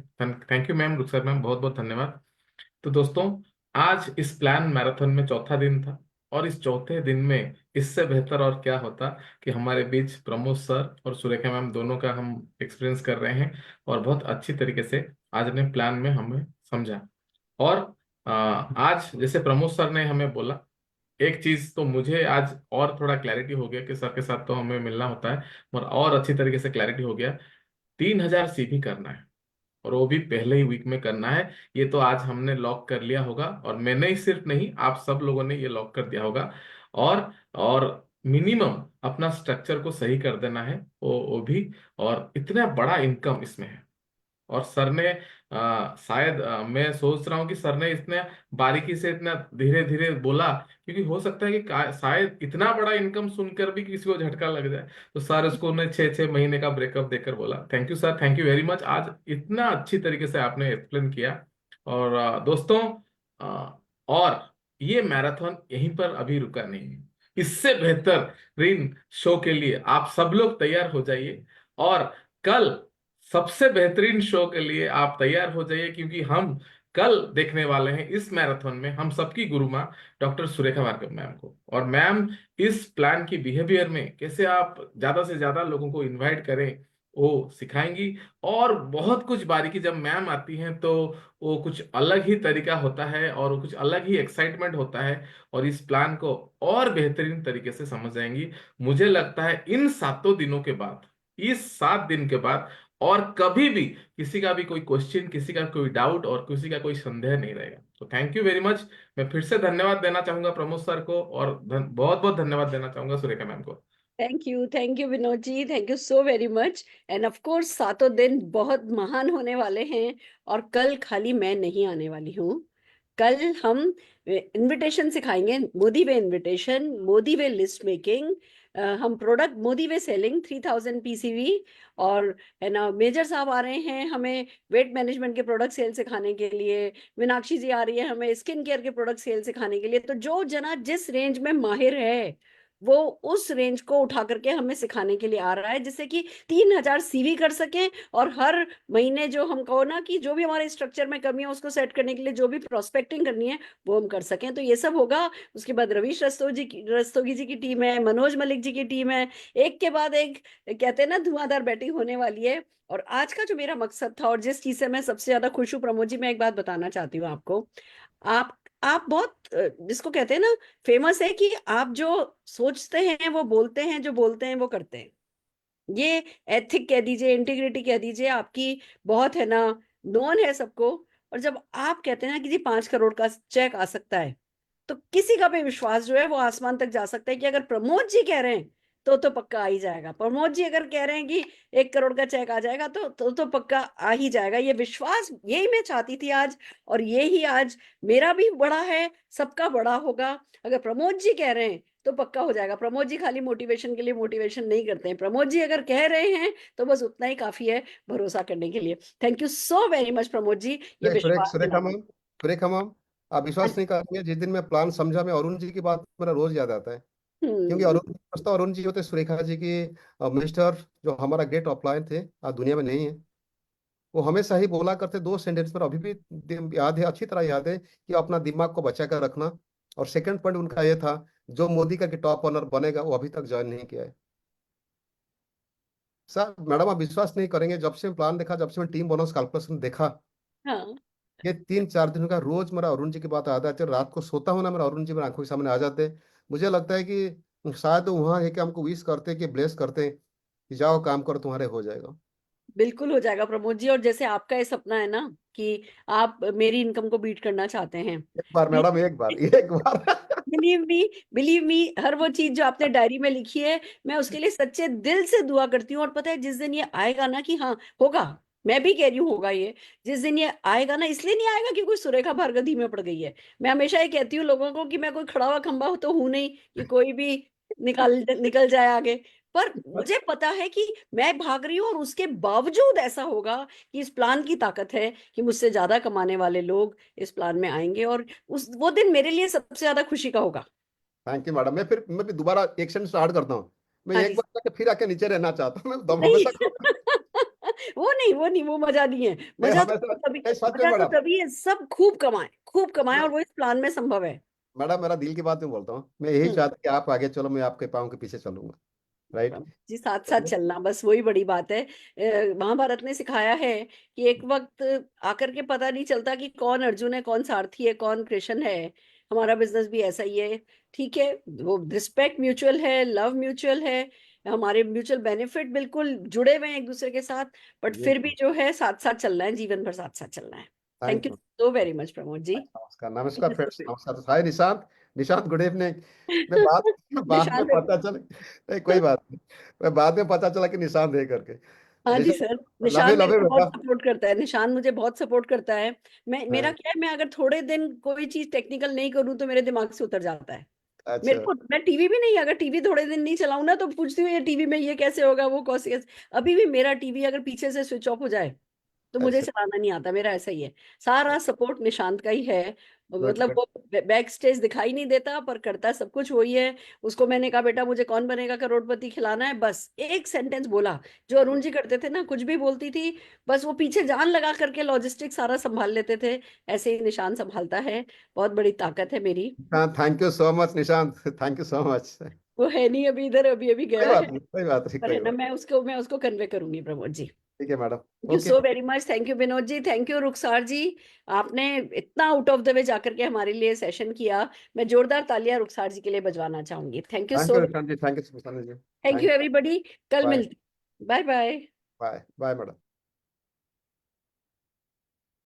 Speaker 1: Thank you ma'am, Rukhsar ma'am, बहुत बहुत धन्यवाद। तो दोस्तों, आज इस प्लान मैराथन में चौथा दिन था और इस चौथे दिन में इससे बेहतर और क्या होता कि हमारे बीच प्रमोद सर और सुरेखा मैम दोनों का हम एक्सपीरियंस कर रहे हैं और बहुत अच्छी तरीके से आज ने प्लान में हमें समझा। और आज जैसे प्रमोद सर ने हमें बोला, एक चीज तो मुझे आज और थोड़ा क्लैरिटी हो गया कि सर के साथ तो हमें मिलना होता है, और अच्छी तरीके से क्लैरिटी हो गया। 3000 CV करना है और वो भी पहले ही वीक में करना है, ये तो आज हमने लॉक कर लिया होगा। और मैंने ही सिर्फ नहीं, आप सब लोगों ने ये लॉक कर दिया होगा। और मिनिमम अपना स्ट्रक्चर को सही कर देना है, वो भी। और इतना बड़ा इनकम इसमें है। और सर ने शायद मैं सोच रहा हूँ कि सर ने इतने बारीकी से इतना धीरे धीरे बोला, क्योंकि हो सकता है कि शायद इतना बड़ा इनकम सुनकर भी किसी को झटका लग जाए। तो सर उसको ने 6 महीने का ब्रेकअप देकर बोला। Thank you sir, thank you very much, आज इतना अच्छी तरीके से आपने एक्सप्लेन किया। और दोस्तों, और ये मैराथन यहीं पर अभी रुका नहीं है, इससे बेहतरीन शो के लिए आप सब लोग तैयार हो जाइए। और कल सबसे बेहतरीन शो के लिए आप तैयार हो जाइए, क्योंकि हम कल देखने वाले हैं इस मैराथन में हम सबकी गुरु माँ डॉक्टर सुरेखा भार्गव मैम को। और मैम इस प्लान की बिहेवियर में कैसे आप ज्यादा से ज्यादा लोगों को इनवाइट करें वो सिखाएंगी। और बहुत कुछ बारीकी, जब मैम आती हैं तो वो कुछ अलग ही तरीका होता है और वो कुछ अलग ही एक्साइटमेंट होता है, और इस प्लान को और बेहतरीन तरीके से समझ जाएंगी। मुझे लगता है इन 7 दिनों के बाद, इस 7 दिन के बाद और कभी भी किसी का भी कोई क्वेश्चन, किसी का कोई डाउट और किसी का कोई संदेह नहीं रहेगा। तो थैंक यू वेरी मच। मैं फिर से धन्यवाद देना चाहूंगा प्रमोद सर को, और बहुत बहुत धन्यवाद देना चाहूंगा सुरेखा मैम को।
Speaker 2: Thank you Vinod ji, thank you so very much. And of course 7 दिन बहुत महान होने वाले हैं। और कल खाली मैं नहीं आने वाली हूँ, कल हम इनविटेशन सिखाएंगे, मोदी वे इनविटेशन, मोदी वे लिस्ट मेकिंग, हम प्रोडक्ट मोदी वे सेलिंग 3000 पीसीवी, और है ना मेजर साहब आ रहे हैं हमें वेट मैनेजमेंट के प्रोडक्ट सेल सिखाने के लिए, मीनाक्षी जी आ रही है हमें स्किन केयर के प्रोडक्ट सेल सिखाने के लिए। तो जो जना जिस रेंज में माहिर है वो उस रेंज को उठा करके हमें सिखाने के लिए आ रहा है, जिससे कि 3000 सीवी कर सके, और हर महीने जो हम कहो ना कि जो भी हमारे स्ट्रक्चर में कमी है उसको सेट करने के लिए जो भी प्रोस्पेक्टिंग करनी है वो हम कर सकें। तो ये सब होगा। उसके बाद रवीश रस्तोगी जी की टीम है, मनोज मलिक जी की टीम है, एक के बाद एक कहते हैं ना धुआंधार बैटिंग होने वाली है। और आज का जो मेरा मकसद था और जिस चीज से मैं सबसे ज्यादा खुश हूँ प्रमोद जी, मैं एक बात बताना चाहती हूँ आपको। आप बहुत जिसको कहते हैं ना फेमस है कि आप जो सोचते हैं वो बोलते हैं, जो बोलते हैं वो करते हैं। ये एथिक कह दीजिए, इंटीग्रिटी कह दीजिए, आपकी बहुत है ना नोन है सबको। और जब आप कहते हैं ना कि जी 5 करोड़ का चेक आ सकता है, तो किसी का भी विश्वास जो है वो आसमान तक जा सकता है कि अगर प्रमोद जी कह रहे हैं तो पक्का आ ही जाएगा। प्रमोद जी अगर कह रहे हैं कि 1 करोड़ का चेक आ जाएगा तो पक्का आ ही जाएगा। ये विश्वास यही मैं चाहती थी आज, और ये ही आज मेरा भी बड़ा है, सबका बड़ा होगा। अगर प्रमोद जी कह रहे हैं तो पक्का हो जाएगा। प्रमोद जी खाली मोटिवेशन के लिए मोटिवेशन नहीं करते हैं, प्रमोद जी अगर कह रहे हैं तो बस उतना ही काफी है भरोसा करने के लिए। Thank you so very much Pramod ji, ये विश्वास
Speaker 3: सुरेखा
Speaker 2: दिलाने।
Speaker 3: मैम, सुरेखा मैम, आप विश्वास नहीं करेंगे, जिस दिन मैं प्लान समझा मैं अरुण जी की बात मेरा रोज याद आता है। क्योंकि
Speaker 2: हम्म।
Speaker 3: अरुण जी होते सुरेखा जी की मिनिस्टर, जो हमारा ग्रेट अपलाइन थे, आज दुनिया में नहीं है। वो हमेशा ही बोला करते 2 सेंटेंस पर, अभी भी याद है, अच्छी तरह याद है, कि अपना दिमाग को बचा कर रखना। और सेकंड पॉइंट उनका ये था, जो मोदी का टॉप ऑनर बनेगा वो अभी तक ज्वाइन नहीं किया है। सर मैडम, आप विश्वास नहीं करेंगे, जब से प्लान देखा, जब से मैं टीम बोनस कैलकुलेशन देखा,
Speaker 2: हाँ
Speaker 3: ये 3-4 दिन का रोज मेरा अरुण जी की बात याद आती है। रात को सोता हूं ना, मेरा अरुण जी मेरे आंखों के सामने आ जाते। मुझे लगता है कि शायद वहां है कि हमको विश करते, कि ब्लेस करते, कि जाओ काम करो, तुम्हारे हो जाएगा।
Speaker 2: बिल्कुल हो जाएगा प्रमोद जी। और जैसे आपका ये सपना है ना कि आप मेरी इनकम को बीट करना चाहते हैं,
Speaker 3: एक बार मैडम, एक बार, एक बार।
Speaker 2: बिलीव मी, हर वो चीज जो आपने डायरी में लिखी है मैं उसके लिए सच्चे दिल से दुआ करती हूँ। और पता है जिस दिन ये आएगा ना कि हाँ होगा, मैं भी कह रही हूँ होगा ये, जिस दिन ये आएगा ना, इसलिए नहीं आएगा कि कोई सुरेखा भार्गवी में पड़ गई है। मैं हमेशा ये कहती हूँ लोगों को कि मैं कोई खड़ा हुआ खंबा तो हूं नहीं कि कोई भी निकाल निकल जाए आगे। पर मुझे पता है कि मैं भाग रही हूँ और उसके बावजूद ऐसा होगा कि इस प्लान की ताकत है कि मुझसे ज्यादा कमाने वाले लोग इस प्लान में आएंगे, और उस वो दिन मेरे लिए सबसे ज्यादा खुशी का होगा।
Speaker 3: Thank you madam. मैं भी दोबारा एक्शन स्टार्ट करता हूँ। मैं
Speaker 2: हाँ
Speaker 3: एक
Speaker 2: जी।
Speaker 3: बार जाके फिर आके नीचे रहना चाहता हूँ, मैं दम
Speaker 2: नहीं
Speaker 3: हमेशा करूँगा।
Speaker 2: वो मजा नहीं है।
Speaker 3: मैं
Speaker 2: मजा तो
Speaker 3: हमेशा,
Speaker 2: तभी,
Speaker 3: नहीं, सच में
Speaker 2: मजा तो
Speaker 3: मैडम।
Speaker 2: तभी है सब खूब कमाए, और वो इस प्लान में संभव है।
Speaker 3: मैडम, मेरा दिल की बात मैं बोलता हूँ, मैं यही
Speaker 2: हम्म।
Speaker 3: चाहता कि आप आगे चलो, मैं आपके पाँव के पीछे चलूंगा। राइट।
Speaker 2: जी साथ साथ चलना, बस वही बड़ी बात है। महाभारत ने सिखाया है कि एक वक्त आकर के पता नहीं चलता कि कौन अर्जुन है, कौन सारथी है, कौन कृष्ण है। हमारा बिजनेस भी ऐसा ही है। ठीक है, वो रिस्पेक्ट म्यूचुअल है, लव म्यूचुअल है, हमारे म्यूचुअल बेनिफिट बिल्कुल जुड़े हुए हैं एक दूसरे के साथ। बट
Speaker 3: ये
Speaker 2: फिर भी जो है साथ साथ चलना है, जीवन भर साथ साथ चलना है। Thank
Speaker 3: thank
Speaker 2: you
Speaker 3: you.
Speaker 2: So very much Pramod ji.
Speaker 3: नमस्कार, नमस्कार फ्रेंड्स, नमस्कार। Hi Nishant, Nishant good evening. मैं बाद बाद में
Speaker 2: निशांत।
Speaker 3: पता चला, नहीं कोई बात नहीं, मैं बाद में पता चला कि निशांत है करके।
Speaker 2: हाँ जी सर।
Speaker 3: निशांत, लव यू,
Speaker 2: निशान मेरे
Speaker 3: लव यू
Speaker 2: को
Speaker 3: बेटा।
Speaker 2: बहुत सपोर्ट करता है, निशान मुझे बहुत सपोर्ट करता है। मेरा
Speaker 3: हाँ,
Speaker 2: क्या है, मैं अगर थोड़े दिन कोई चीज टेक्निकल नहीं करूँ तो मेरे दिमाग से उतर जाता है। मेरे
Speaker 3: अच्छा,
Speaker 2: को, मैं टीवी भी नहीं, अगर टीवी थोड़े दिन नहीं चलाऊं ना तो पूछती हूँ ये टीवी में ये कैसे होगा, वो कैसे। अभी भी मेरा टीवी अगर पीछे से स्विच ऑफ हो जाए तो मुझे
Speaker 3: अच्छा,
Speaker 2: चलाना नहीं आता, मेरा ऐसा ही है। सारा सपोर्ट निशांत का ही है।
Speaker 3: गुड
Speaker 2: मतलब
Speaker 3: गुड।
Speaker 2: वो बैक स्टेज दिखाई नहीं देता पर करता सब कुछ वही है। उसको मैंने कहा बेटा मुझे कौन बनेगा करोड़पति खिलाना है, बस एक सेंटेंस बोला। जो अरुण जी करते थे ना, कुछ भी बोलती थी, बस वो पीछे जान लगा करके लॉजिस्टिक सारा संभाल लेते थे। ऐसे ही निशान संभालता है, बहुत बड़ी ताकत है मेरी।
Speaker 3: हाँ, thank you so much Nishant, thank you so much. कोई
Speaker 2: वो है नहीं अभी इधर, अभी अभी गया
Speaker 3: बात
Speaker 2: है।
Speaker 3: नहीं, कोई बात नहीं,
Speaker 2: पर
Speaker 3: कोई
Speaker 2: है ना,
Speaker 3: बात।
Speaker 2: मैं उसको कन्वे करूंगी प्रमोद जी।
Speaker 3: ठीक है madam.
Speaker 2: Thank you
Speaker 3: okay.
Speaker 2: So very much, thank you Vinod ji, thank you Rukhsar ji. आपने इतना आउट ऑफ द वे जाकर के हमारे लिए सेशन किया। मैं जोरदार तालियां रुखसार जी के लिए बजवाना चाहूंगी। Thank you
Speaker 3: thank
Speaker 2: so,
Speaker 3: you Nishant ji, thank you Sushant ji,
Speaker 2: thank you
Speaker 3: thank you.
Speaker 2: Everybody. कल
Speaker 3: बाय,
Speaker 2: मिलते, bye bye.
Speaker 3: Bye bye madam.